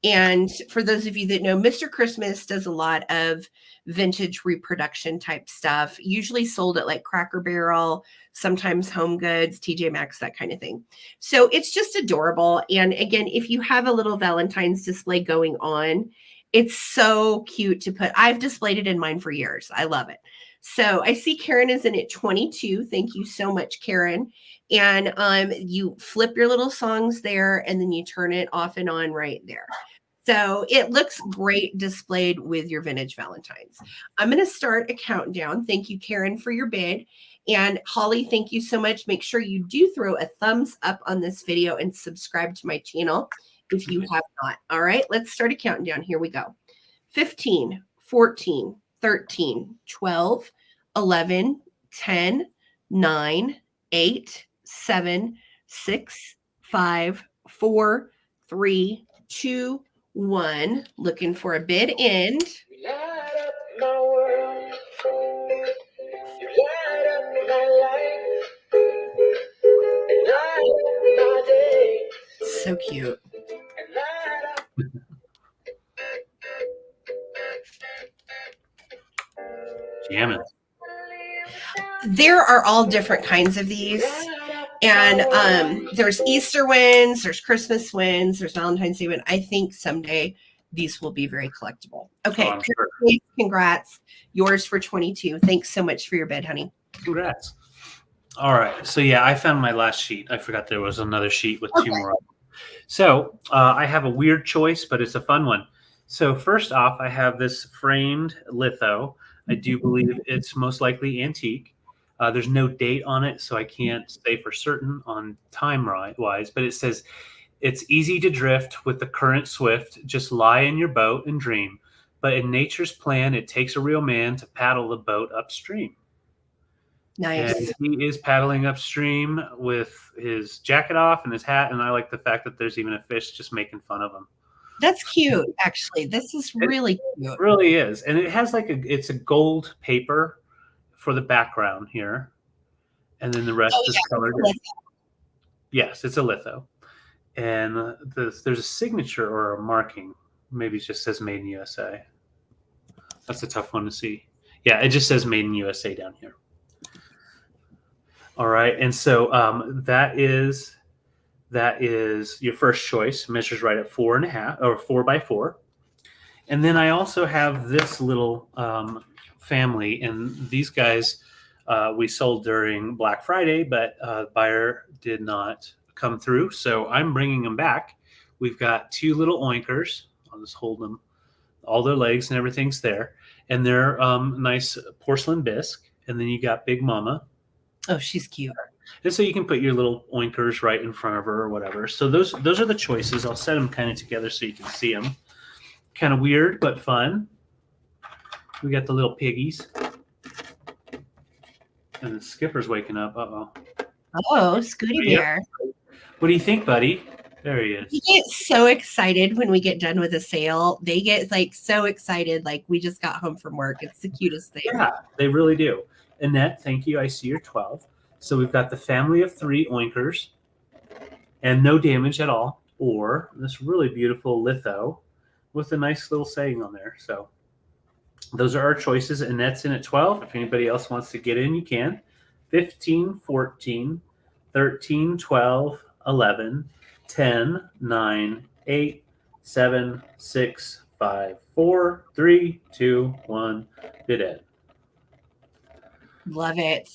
And for those of you that know, Mr. Christmas does a lot of vintage reproduction type stuff, usually sold at like Cracker Barrel, sometimes Home Goods, TJ Maxx, that kind of thing. So it's just adorable. And again, if you have a little Valentine's display going on, it's so cute to put. I've displayed it in mine for years. I love it. So I see Karen is in at 22. Thank you so much, Karen. And you flip your little songs there, and then you turn it off and on right there. So it looks great displayed with your vintage Valentines. I'm going to start a countdown. Thank you, Karen, for your bid. And Holly, thank you so much. Make sure you do throw a thumbs up on this video and subscribe to my channel if you have not. All right, let's start a countdown. Here we go. 15, 14, 13, 12, 11, 10, 9, 8, 7, 6, 5, 4, 3, 2, 1. Looking for a bid end. You light up my world. You light up my life. And light up my day. So cute. And light up. Jamming. There are all different kinds of these. And there's Easter ones, there's Christmas ones, there's Valentine's Day one. I think someday these will be very collectible. Okay, Sure. Congrats. Yours for 22. Thanks so much for your bid, honey. Congrats. All right. So yeah, I found my last sheet. I forgot there was another sheet with 2 more. So I have a weird choice, but it's a fun one. So first off, I have this framed litho. I do believe it's most likely antique. There's no date on it, so I can't say for certain on time-wise, but it says, it's easy to drift with the current swift, just lie in your boat and dream. But in nature's plan, it takes a real man to paddle the boat upstream. Nice. And he is paddling upstream with his jacket off and his hat, and I like the fact that there's even a fish just making fun of him. That's cute, actually. This is really cute. It really is. And it has like it's a gold paper for the background here, and then the rest is colored. Yes, it's a litho, and there's a signature or a marking. Maybe it just says "Made in USA." That's a tough one to see. Yeah, it just says "Made in USA" down here. All right, and so that is your first choice. Measures right at 4.5 or 4 by 4, and then I also have this little family, and these guys we sold during Black Friday, but buyer did not come through, so I'm bringing them back. We've got 2 little oinkers. I'll just hold them. All their legs and everything's there, and they're nice porcelain bisque. And then you got Big Mama. Oh, she's cute. And so you can put your little oinkers right in front of her or whatever. So those are the choices. I'll set them kind of together so you can see them. Kind of weird but fun. We got the little piggies. And the skipper's waking up. Uh-oh. Oh, Scooty Bear. What do you think, buddy? There he is. We get so excited when we get done with a sale. They get like so excited, like we just got home from work. It's the cutest thing. Yeah, they really do. Annette, thank you. I see you're 12. So we've got the family of 3 oinkers and no damage at all. Or this really beautiful litho with a nice little saying on there. So those are our choices. Annette's in at 12. If anybody else wants to get in, you can. 15, 14, 13, 12, 11, 10, 9, 8, 7, 6, 5, 4, 3, 2, 1. Bid Ed. Love it.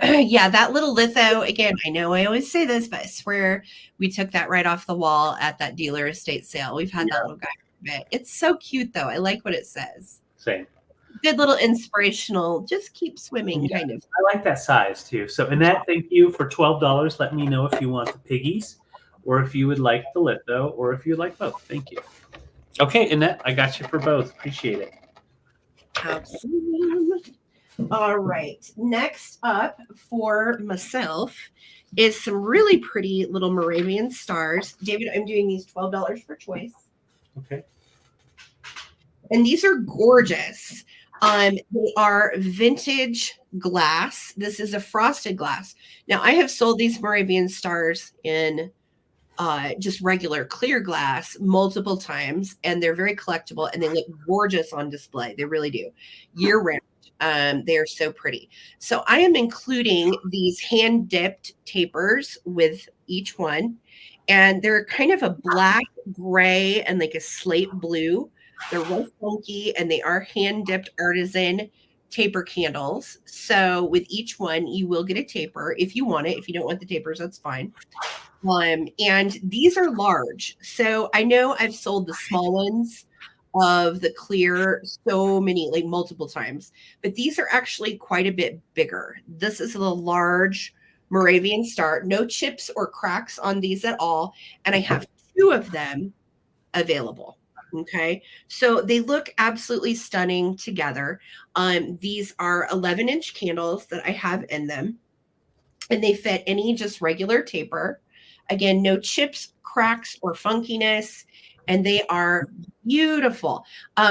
Yeah, that little litho, again, I know I always say this, but I swear we took that right off the wall at that dealer estate sale. We've had that little guy for a bit. It's so cute, though. I like what it says. Same. Good little inspirational, just keep swimming kind of. I like that size, too. So, Annette, thank you for $12. Let me know if you want the piggies or if you would like the litho or if you'd like both. Thank you. Okay, Annette, I got you for both. Appreciate it. Absolutely. All right. Next up for myself is some really pretty little Moravian stars. David, I'm doing these $12 for choice. Okay. And these are gorgeous. They are vintage glass. This is a frosted glass. Now, I have sold these Moravian stars in just regular clear glass multiple times, and they're very collectible, and they look gorgeous on display. They really do. Year round. They are so pretty. So I am including these hand-dipped tapers with each one, and they're kind of a black, gray, and like a slate blue. They're real funky, and they are hand-dipped artisan taper candles. So with each one, you will get a taper if you want it. If you don't want the tapers, that's fine. And these are large. So I know I've sold the small ones of the clear so many, like multiple times, but these are actually quite a bit bigger. This is a large Moravian star, no chips or cracks on these at all. And I have 2 of them available. Okay. So they look absolutely stunning together. These are 11-inch candles that I have in them, and they fit any just regular taper. Again, no chips, cracks, or funkiness. And they are beautiful.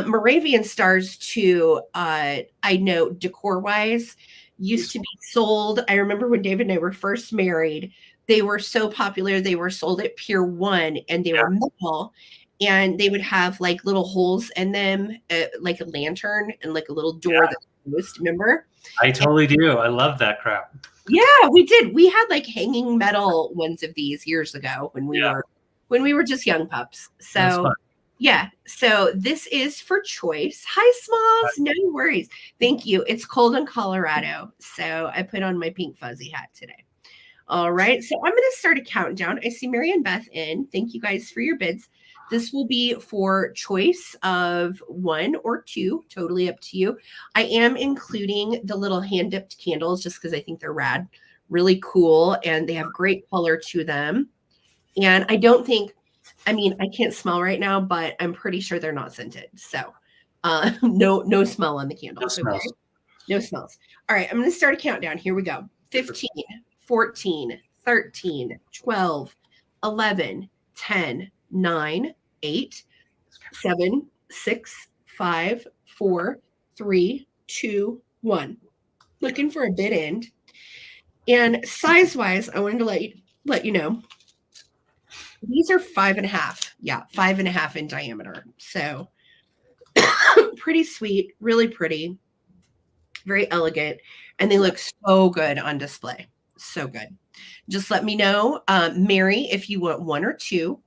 Moravian stars, too, I know decor-wise, used to be sold. I remember when David and I were first married, they were so popular. They were sold at Pier 1, and they were metal. And they would have like little holes in them, like a lantern and like a little door that closed, remember? I totally do. I love that crap. Yeah, we did. We had like hanging metal ones of these years ago when we were just young pups. So yeah. So this is for choice. Hi, Smalls. No worries. Thank you. It's cold in Colorado. So I put on my pink fuzzy hat today. All right. So I'm going to start a countdown. I see Mary and Beth in. Thank you guys for your bids. This will be for choice of 1 or 2, totally up to you. I am including the little hand-dipped candles just because I think they're rad, really cool, and they have great color to them. And I don't think, I mean, I can't smell right now, but I'm pretty sure they're not scented. So no smell on the candles. No smells. Okay? No smells. All right, I'm going to start a countdown. Here we go. 15, 14, 13, 12, 11, 10, 9, 8, 7, 6, 5, 4, 3, 2, 1. Looking for a bid end. And size-wise, I wanted to let you know, these are 5.5. Yeah, 5.5 in diameter. So pretty sweet, really pretty, very elegant, and they look so good on display. So good. Just let me know, Mary, if you want 1 or 2.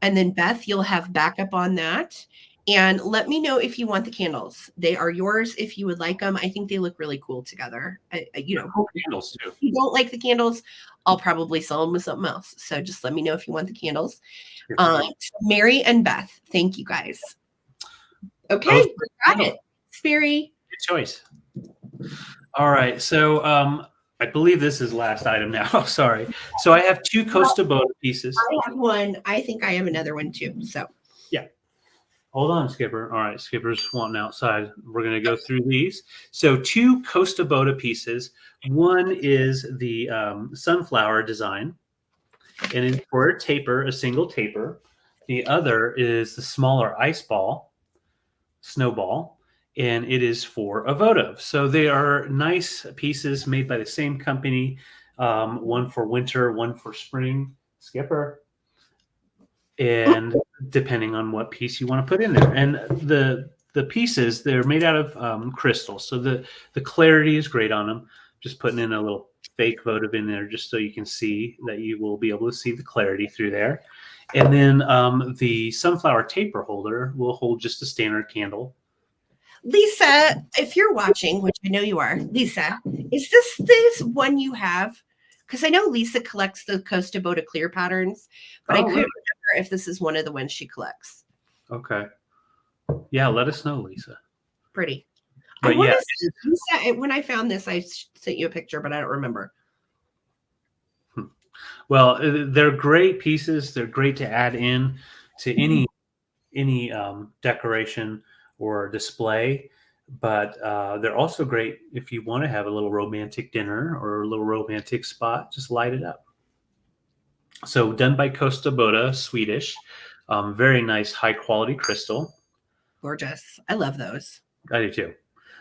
And then Beth, you'll have backup on that. And let me know if you want the candles. They are yours if you would like them. I think they look really cool together. Candles too. If you don't like the candles, I'll probably sell them with something else. So just let me know if you want the candles. Mary and Beth, thank you guys. Okay, got it. Sperry. Good choice. All right. So I believe this is last item now. Sorry. So I have 2 Kosta Boda pieces. I have one. I think I have another one too. So yeah. Hold on, Skipper. All right, Skipper's wanting outside. We're going to go through these. So 2 Kosta Boda pieces. One is the sunflower design, and it's for a taper, a single taper. The other is the smaller ice ball, snowball, and it is for a votive. So they are nice pieces made by the same company. One for winter, one for spring. Skipper. And depending on what piece you want to put in there. And the pieces, they're made out of crystal. So the clarity is great on them. Just putting in a little fake votive in there just so you can see that you will be able to see the clarity through there. And then the sunflower taper holder will hold just a standard candle. Lisa, if you're watching, which I know you are, Lisa, is this one you have? Because I know Lisa collects the Kosta Boda clear patterns, but I couldn't remember if this is one of the ones she collects. Okay. Yeah, let us know, Lisa. Pretty. But yeah, Lisa, when I found this, I sent you a picture, but I don't remember. Well, they're great pieces. They're great to add in to any decoration or display. But they're also great if you want to have a little romantic dinner or a little romantic spot. Just light it up. So done by Kosta Boda, Swedish. Very nice, high quality crystal. Gorgeous. I love those. I do too.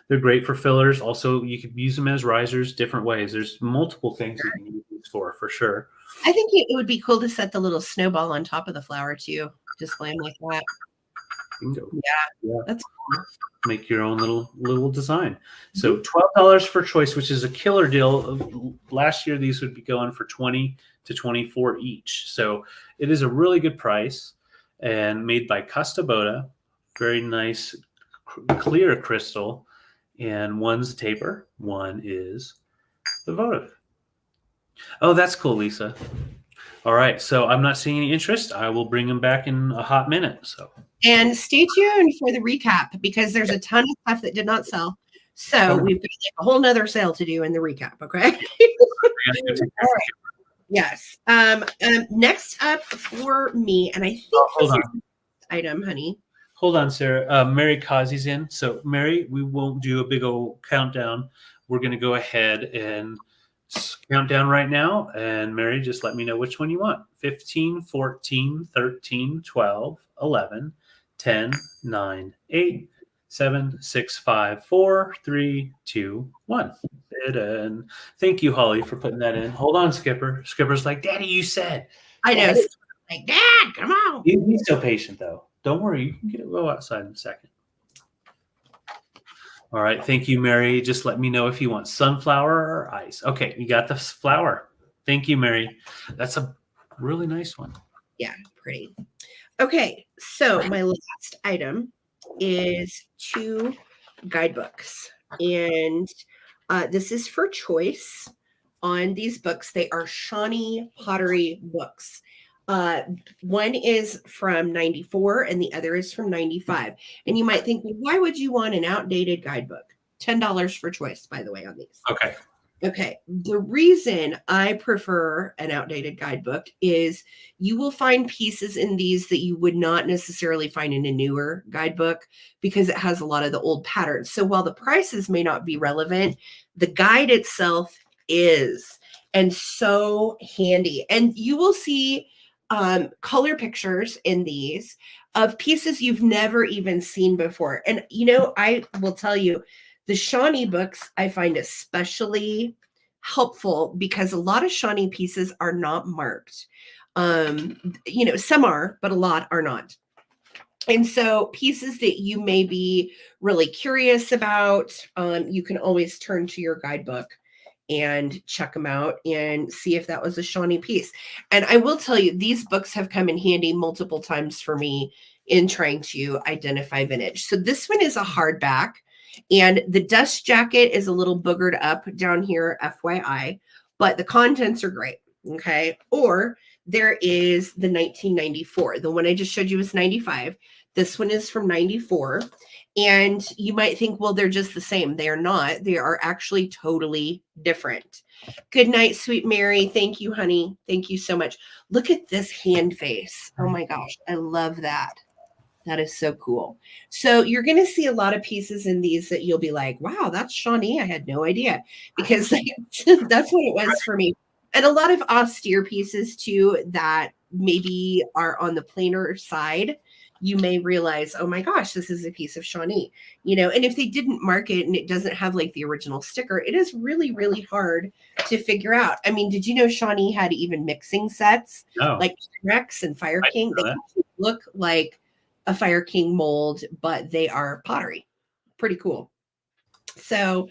They're great for fillers. Also, you could use them as risers different ways. There's multiple things you can use these for sure. I think it would be cool to set the little snowball on top of the flower too. Display them like that. Bingo. Yeah, that's cool. Make your own little design. So $12 for choice, which is a killer deal. Last year, these would be going for $20 to $24 each. So it is a really good price and made by Kosta Boda. Very nice, clear crystal. And one's a taper. One is the votive. Oh, that's cool, Lisa. All right. So I'm not seeing any interest. I will bring them back in a hot minute. So. And stay tuned for the recap because there's a ton of stuff that did not sell. So we've got like a whole nother sale to do in the recap. Okay. All right. Yes. Next up for me, and I think hold on. Item, honey. Hold on, Sarah. Mary Kazi's in. So Mary, we won't do a big old countdown. We're going to go ahead and count down right now. And Mary, just let me know which one you want. 15, 14, 13, 12, 11, 10, 9, 8, 7, 6, 5, 4, 3, 2, 1. And thank you, Holly, for putting that in. Hold on, Skipper. Skipper's like, Daddy, you said. I know. Like, Dad, come on. He's so patient, though. Don't worry. You can go outside in a second. All right. Thank you, Mary. Just let me know if you want sunflower or ice. Okay. You got the flower. Thank you, Mary. That's a really nice one. Yeah, pretty. Okay. So my last item is 2 guidebooks. And this is for choice on these books. They are Shawnee Pottery books. One is from 94 and the other is from 95. And you might think, well, why would you want an outdated guidebook? $10 for choice, by the way, on these. Okay. Okay. The reason I prefer an outdated guidebook is you will find pieces in these that you would not necessarily find in a newer guidebook because it has a lot of the old patterns. So while the prices may not be relevant, the guide itself is, and so handy. And you will see color pictures in these of pieces you've never even seen before. And, you know, I will tell you, the Shawnee books I find especially helpful because a lot of Shawnee pieces are not marked. You know, some are, but a lot are not. And so pieces that you may be really curious about, you can always turn to your guidebook and check them out and see if that was a Shawnee piece. And I will tell you, these books have come in handy multiple times for me in trying to identify vintage. So this one is a hardback, and the dust jacket is a little boogered up down here, FYI, but the contents are great. Okay. Or there is the 1994. The one I just showed you was 95. This one is from 94. And you might think, well, they're just the same. They are not. They are actually totally different. Good night, sweet Mary. Thank you, honey. Thank you so much. Look at this hand face. Oh my gosh. I love that. That is so cool. So you're going to see a lot of pieces in these that you'll be like, wow, that's Shawnee. I had no idea, because that's what it was for me. And a lot of austere pieces too that maybe are on the plainer side. You may realize, oh my gosh, this is a piece of Shawnee, and if they didn't mark it and it doesn't have like the original sticker, it is really, really hard to figure out. I mean, did you know Shawnee had even mixing sets like Rex and Fire King? They look like a Fire King mold, but they are pottery. Pretty cool. So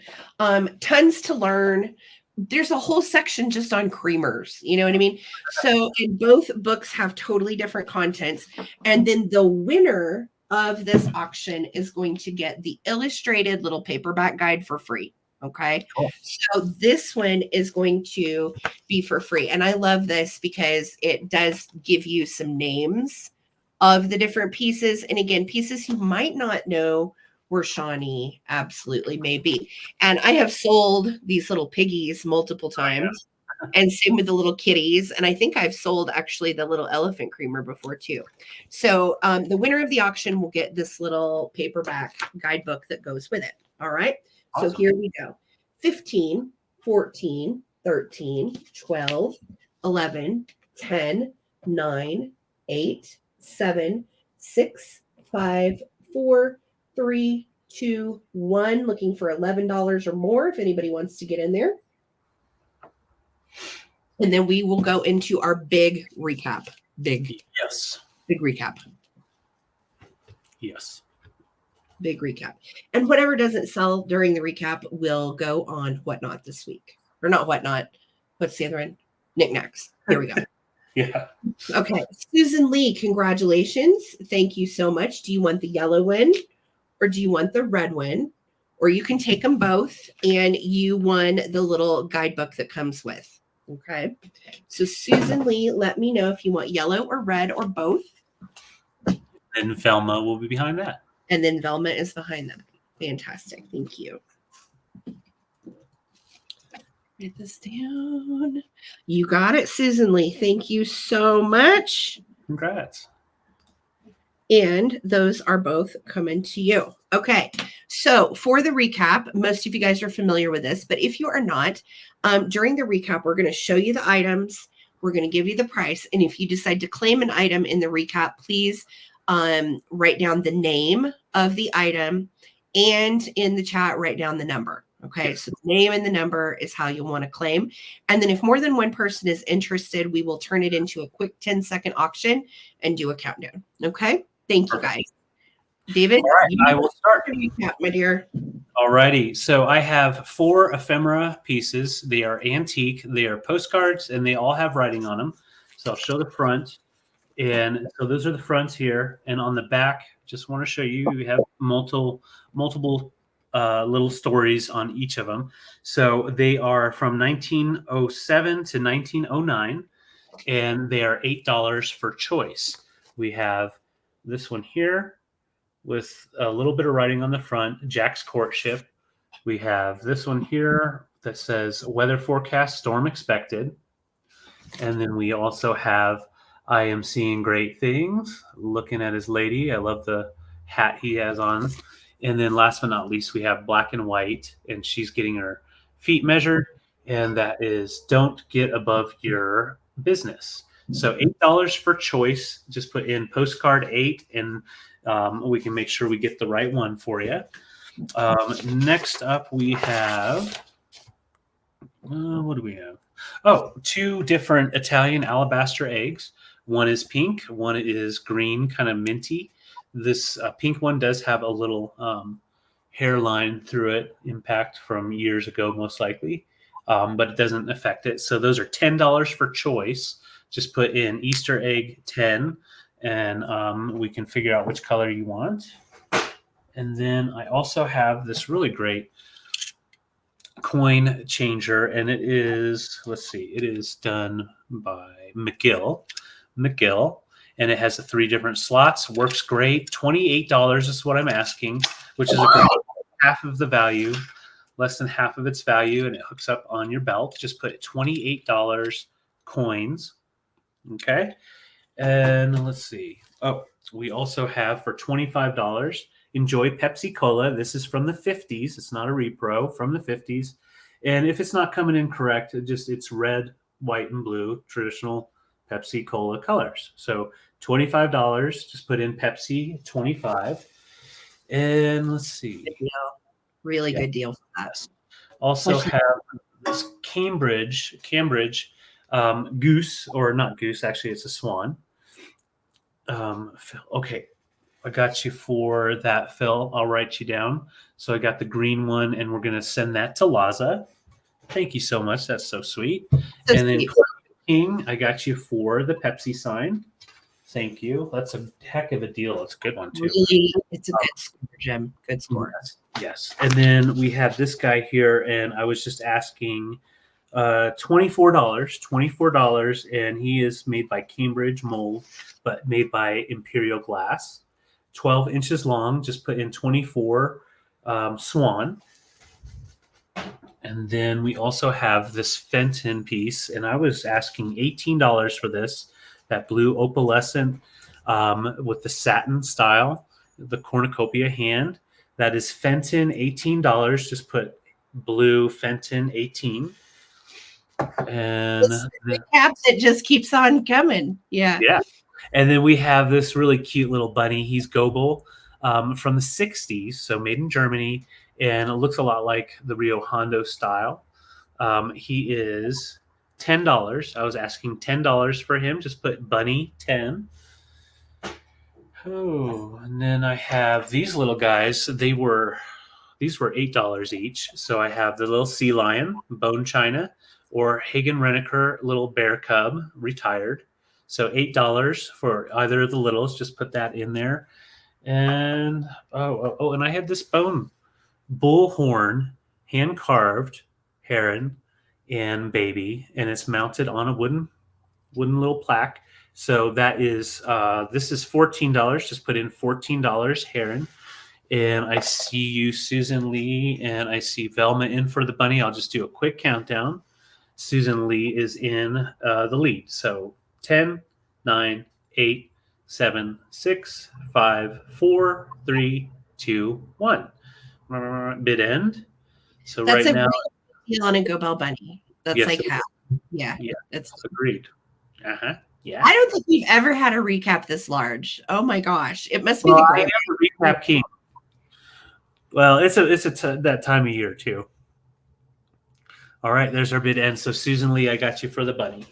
tons to learn. There's a whole section just on creamers, you know what I mean? So in both books have totally different contents. And then the winner of this auction is going to get the illustrated little paperback guide for free. Okay. Cool. So this one is going to be for free. And I love this because it does give you some names of the different pieces. And again, pieces you might not know where Shawnee absolutely may be. And I have sold these little piggies multiple times, and same with the little kitties. And I think I've sold actually the little elephant creamer before too. So the winner of the auction will get this little paperback guidebook that goes with it. All right. Awesome. So here we go. 15, 14, 13, 12, 11, 10, 9, 8, 7, 6, 5, 4, 3, 2, 1. Looking for $11 or more if anybody wants to get in there. And then we will go into our big recap. Big recap. Yes. Big recap. And whatever doesn't sell during the recap will go on Whatnot this week. Or not Whatnot. What's the other one? Knickknacks. Here we go. Yeah. Okay. Susan Lee, congratulations. Thank you so much. Do you want the yellow one? Or do you want the red one? Or you can take them both, and you won the little guidebook that comes with. Okay. So Susan Lee, let me know if you want yellow or red or both. And Velma will be behind that. And then Velma is behind them. Fantastic. Thank you. Write this down. You got it, Susan Lee. Thank you so much. Congrats. And those are both coming to you. Okay. So for the recap, most of you guys are familiar with this, but if you are not, during the recap, we're going to show you the items. We're going to give you the price. And if you decide to claim an item in the recap, please write down the name of the item, and in the chat, write down the number. Okay. So the name and the number is how you want to claim. And then if more than one person is interested, we will turn it into a quick 10-second auction and do a countdown. Okay. Thank you guys. David, all right, I will start. Recap, my dear. All righty. So I have 4 ephemera pieces. They are antique. They are postcards, and they all have writing on them. So I'll show the front. And so those are the fronts here. And on the back, just want to show you, we have multiple little stories on each of them. So they are from 1907 to 1909, and they are $8 for choice. We have this one here with a little bit of writing on the front, Jack's Courtship. We have this one here that says weather forecast, storm expected. And then we also have I am seeing great things, looking at his lady. I love the hat he has on. And then last but not least, we have black and white, and she's getting her feet measured. And that is don't get above your business. So $8 for choice. Just put in postcard 8, and we can make sure we get the right one for you. Next up, we have, what do we have? Oh, 2 different Italian alabaster eggs. One is pink, one is green, kind of minty. This pink one does have a little hairline through it, impact from years ago, most likely, but it doesn't affect it. So those are $10 for choice. Just put in Easter egg 10, and we can figure out which color you want. And then I also have this really great coin changer, and it is, let's see, it is done by McGill, and it has the 3 different slots. Works great. $28 is what I'm asking, which is half of the value, less than half of its value, and it hooks up on your belt. Just put $28 coins. Okay. And let's see. Oh, we also have for $25, enjoy Pepsi Cola. This is from the 50s. It's not a repro, from the 50s. And if it's not coming in correct, it's red, white, and blue, traditional Pepsi Cola colors. So $25, just put in Pepsi 25. And let's see. Good deal. Really good deal for that. Also have this Cambridge goose, or not goose, actually it's a swan. Okay, I got you for that, Phil. I'll write you down. So I got the green one, and we're going to send that to Laza. Thank you so much. That's so sweet. And then King, I got you for the Pepsi sign. Thank you. That's a heck of a deal. It's a good one, too. Really, it's a good score, Jim. Good score. Yes. And then we have this guy here, and I was just asking $24, and he is made by Cambridge mold, but made by Imperial Glass. 12 inches long. Just put in 24 swan. And then we also have this Fenton piece, and I was asking $18 for this. That blue opalescent with the satin style, the cornucopia hand. That is Fenton, $18. Just put blue Fenton 18. And the cap that just keeps on coming. Yeah. And then we have this really cute little bunny. He's Goebel from the 60s, so made in Germany, and it looks a lot like the Rio Hondo style. He is $10. I was asking $10 for him. Just put bunny 10. Oh, and then I have these little guys. These were $8 each. So I have the little sea lion, bone china, or Hagen Renaker little bear cub, retired. So $8 for either of the littles. Just put that in there. And and I had this bone bullhorn, hand carved heron and baby, and it's mounted on a wooden little plaque. So that is this is $14. Just put in $14 heron. And I see you, Susan Lee, and I see Velma in for the bunny. I'll just do a quick countdown. Susan Lee is in the lead. So 10, 9, 8, 7, 6, 5, 4, 3, 2, 1. Bid end. So that's right now, deal on a Go Bell bunny. That's like half. Yeah. That's agreed. Yeah. I don't think we've ever had a recap this large. Oh my gosh, it must be the great recap king. Well, it's that time of year too. All right, there's our bid end. So Susan Lee, I got you for the bunny.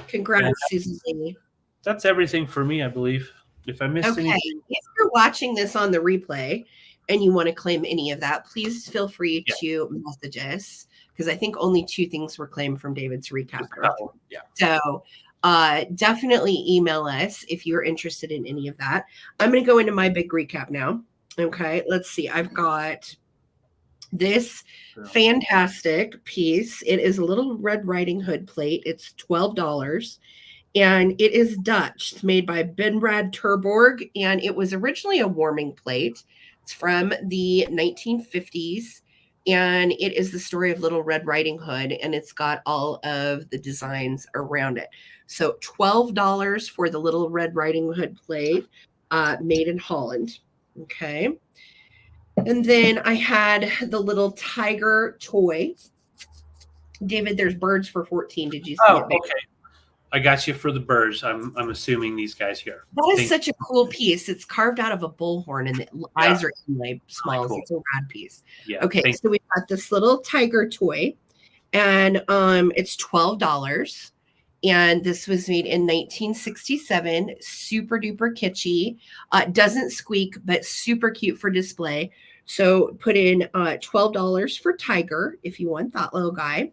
Congrats, Susan Lee. That's everything for me, I believe. If I missed anything. If you're watching this on the replay and you want to claim any of that, please feel free to message us, because I think only 2 things were claimed from David's recap. So definitely email us if you're interested in any of that. I'm going to go into my big recap now. Okay, let's see. I've got this fantastic piece. It is a little Red Riding Hood plate. It's $12. And it is Dutch. It's made by Benrad Terborg, and it was originally a warming plate. It's from the 1950s, and it is the story of Little Red Riding Hood, and it's got all of the designs around it. So $12 for the Little Red Riding Hood plate, made in Holland. Okay. And then I had the little tiger toy. David, there's birds for 14. Did you see it? Okay. I got you for the birds. I'm assuming these guys here. That is such a cool piece. It's carved out of a bullhorn, and the eyes are inlaid small. Cool. It's a rad piece. Yeah. Okay, so we got this little tiger toy, and it's $12. And this was made in 1967. Super duper kitschy. Doesn't squeak, but super cute for display. So put in $12 for tiger if you want that little guy.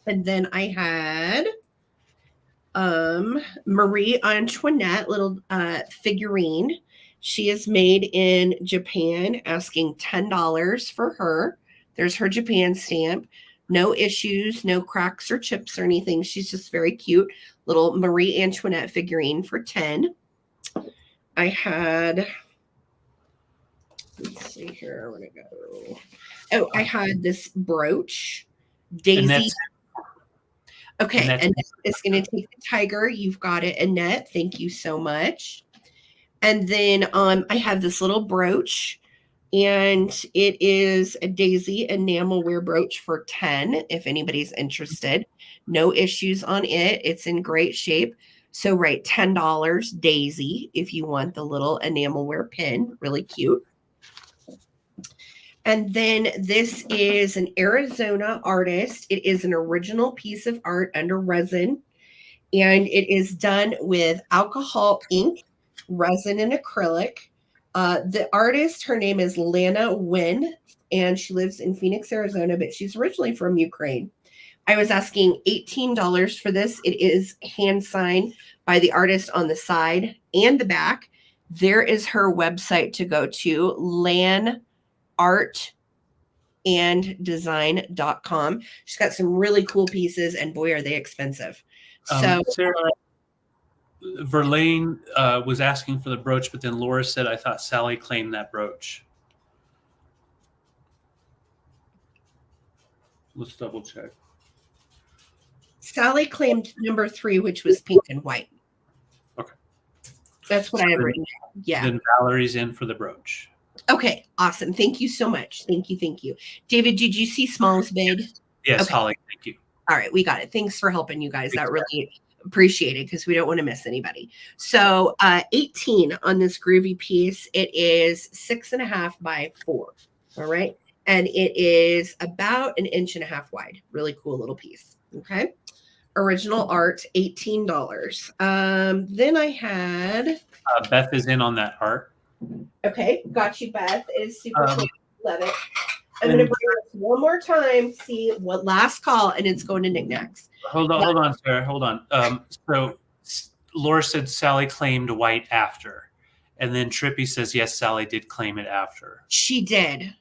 And then I had Marie Antoinette, little figurine. She is made in Japan, asking $10 for her. There's her Japan stamp. No issues, no cracks or chips or anything. She's just very cute. Little Marie Antoinette figurine for $10. I had, let's see here, where'd it go? Oh, I had this brooch. Daisy. Okay, Annette is going to take the tiger. You've got it, Annette. Thank you so much. And then I have this little brooch, and it is a daisy enamel wear brooch for 10 if anybody's interested. No issues on it. It's in great shape. So right, $10 daisy if you want the little enamel wear pin. Really cute. And then this is an Arizona artist. It is an original piece of art under resin, and it is done with alcohol ink, resin, and acrylic. The artist, her name is Lana Wynn, and she lives in Phoenix, Arizona, but she's originally from Ukraine. I was asking $18 for this. It is hand signed by the artist on the side and the back. There is her website to go to, lanartanddesign.com. She's got some really cool pieces, and boy, are they expensive. So Sarah, Verlaine was asking for the brooch, but then Laura said, I thought Sally claimed that brooch. Let's double check. Sally claimed number 3, which was pink and white. Okay. That's what I have written down. Yeah. Then Valerie's in for the brooch. Okay, awesome. Thank you so much. Thank you. David, did you see Small's bid? Yes, okay. Holly, thank you. All right, we got it. Thanks for helping, you guys. That really appreciated, because we don't want to miss anybody. So 18 on this groovy piece. It is 6.5 by 4. All right. And it is about 1.5 inches wide. Really cool little piece. Okay. Original art, $18. Then I had Beth is in on that art. Okay, got you, Beth. It is super cool. Love it. I'm going to bring this one more time, see what last call, and it's going to knickknacks. Hold on, Sarah. Hold on. So Laura said Sally claimed white after. And then Trippy says, yes, Sally did claim it after. She did.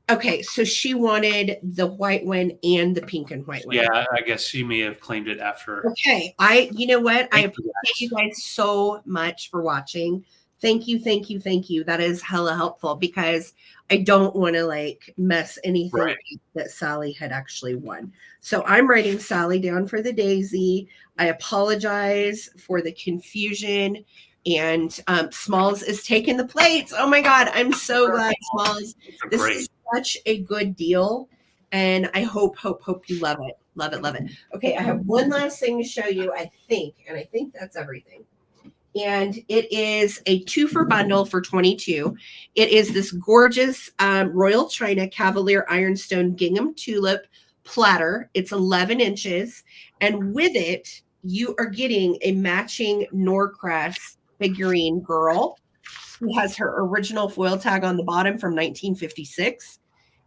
Okay, so she wanted the white one and the pink and white one. Yeah, I guess she may have claimed it after. Okay, you know what? I appreciate you guys so much for watching. Thank you. That is hella helpful, because I don't want to mess anything up that Sally had actually won. So I'm writing Sally down for the daisy. I apologize for the confusion. And Smalls is taking the plates. Oh my God, I'm so glad, Smalls. This is such a good deal. And I hope you love it. Love it. Okay, I have one last thing to show you, I think that's everything. And it is a 2-for bundle for $22. It is this gorgeous Royal China Cavalier Ironstone Gingham Tulip platter. It's 11 inches. And with it, you are getting a matching Norcrest figurine girl who has her original foil tag on the bottom from 1956.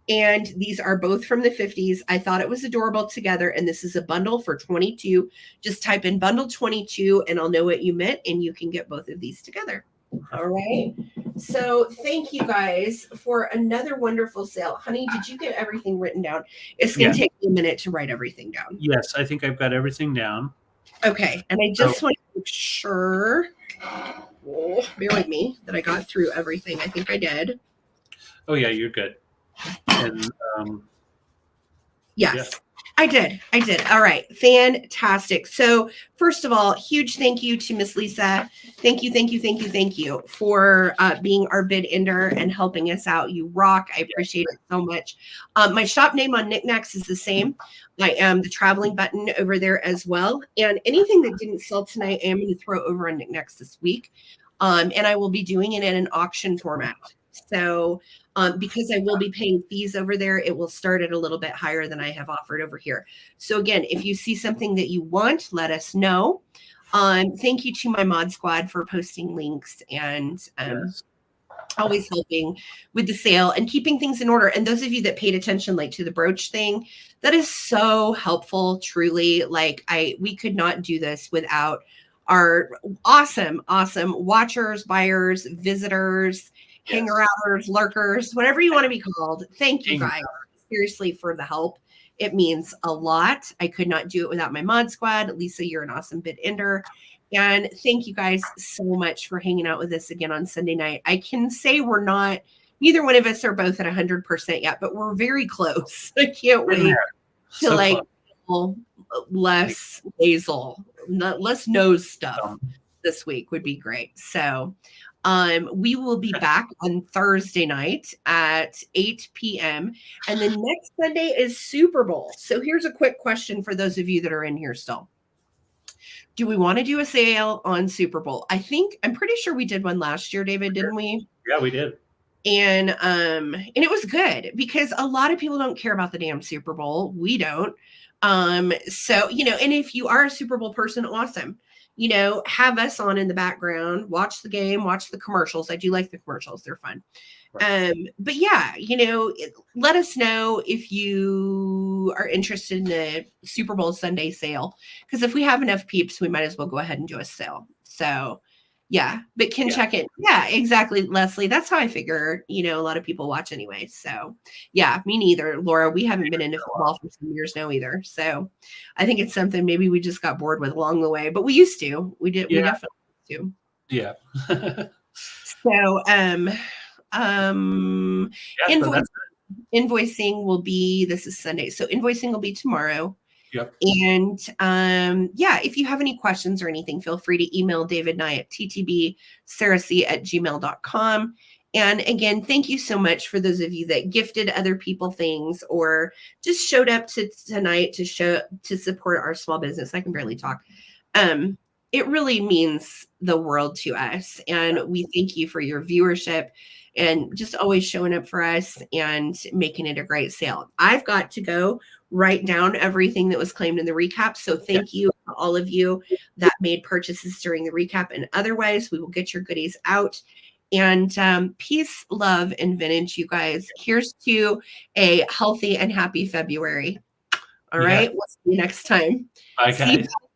And these are both from the 50s. I thought it was adorable together. And this is a bundle for $22. Just type in bundle 22 and I'll know what you meant. And you can get both of these together. All right. So thank you guys for another wonderful sale. Honey, did you get everything written down? It's going to take me a minute to write everything down. Yes, I think I've got everything down. Okay. And I just want to make sure, bear with me, that I got through everything. I think I did. Oh, yeah, you're good. And yes, yeah. I did. All right. Fantastic. So first of all, huge thank you to Miss Lisa. Thank you for being our bid ender and helping us out. You rock. I appreciate it so much. My shop name on Knickknacks is the same. I am the traveling button over there as well. And anything that didn't sell tonight, I am going to throw over on Knickknacks this week. And I will be doing it in an auction format. So because I will be paying fees over there, it will start at a little bit higher than I have offered over here. So again, if you see something that you want, let us know. Thank you to my mod squad for posting links and always helping with the sale and keeping things in order. And those of you that paid attention, to the brooch thing, that is so helpful, truly. We could not do this without our awesome watchers, buyers, visitors, hanger-outers, lurkers, whatever you want to be called. Thank you guys, seriously, for the help. It means a lot. I could not do it without my mod squad. Lisa, you're an awesome bid ender. And thank you guys so much for hanging out with us again on Sunday night. I can say neither one of us are both at 100% yet, but we're very close. I can't wait to less nasal, less nose stuff this week would be great. So we will be back on Thursday night at 8 p.m. And then next Sunday is Super Bowl. So here's a quick question for those of you that are in here still. Do we want to do a sale on Super Bowl? I'm pretty sure we did one last year, David, didn't we? Yeah, we did. And it was good because a lot of people don't care about the damn Super Bowl. We don't. So, and if you are a Super Bowl person, awesome. Have us on in the background, watch the game, watch the commercials. I do like the commercials. They're fun. Right. But yeah, let us know if you are interested in the Super Bowl Sunday sale, because if we have enough peeps, we might as well go ahead and do a sale. So yeah, but check it. Yeah, exactly, Leslie. That's how I figure, a lot of people watch anyway. So yeah, me neither, Laura. We haven't been into football for some years now either. So I think it's something maybe we just got bored with along the way, but we used to. We did. Yeah. We definitely used to. Yeah. So invoicing will be, this is Sunday. So invoicing will be tomorrow. Yep. And if you have any questions or anything, feel free to email David and I at ttbsarahc@gmail.com. And again, thank you so much for those of you that gifted other people things or just showed up tonight to support our small business. I can barely talk. It really means the world to us. And we thank you for your viewership and just always showing up for us and making it a great sale. I've got to go write down everything that was claimed in the recap. So thank you to all of you that made purchases during the recap. And otherwise, we will get your goodies out. And peace, love, and vintage, you guys. Here's to a healthy and happy February. All right. We'll see you next time. Bye, guys.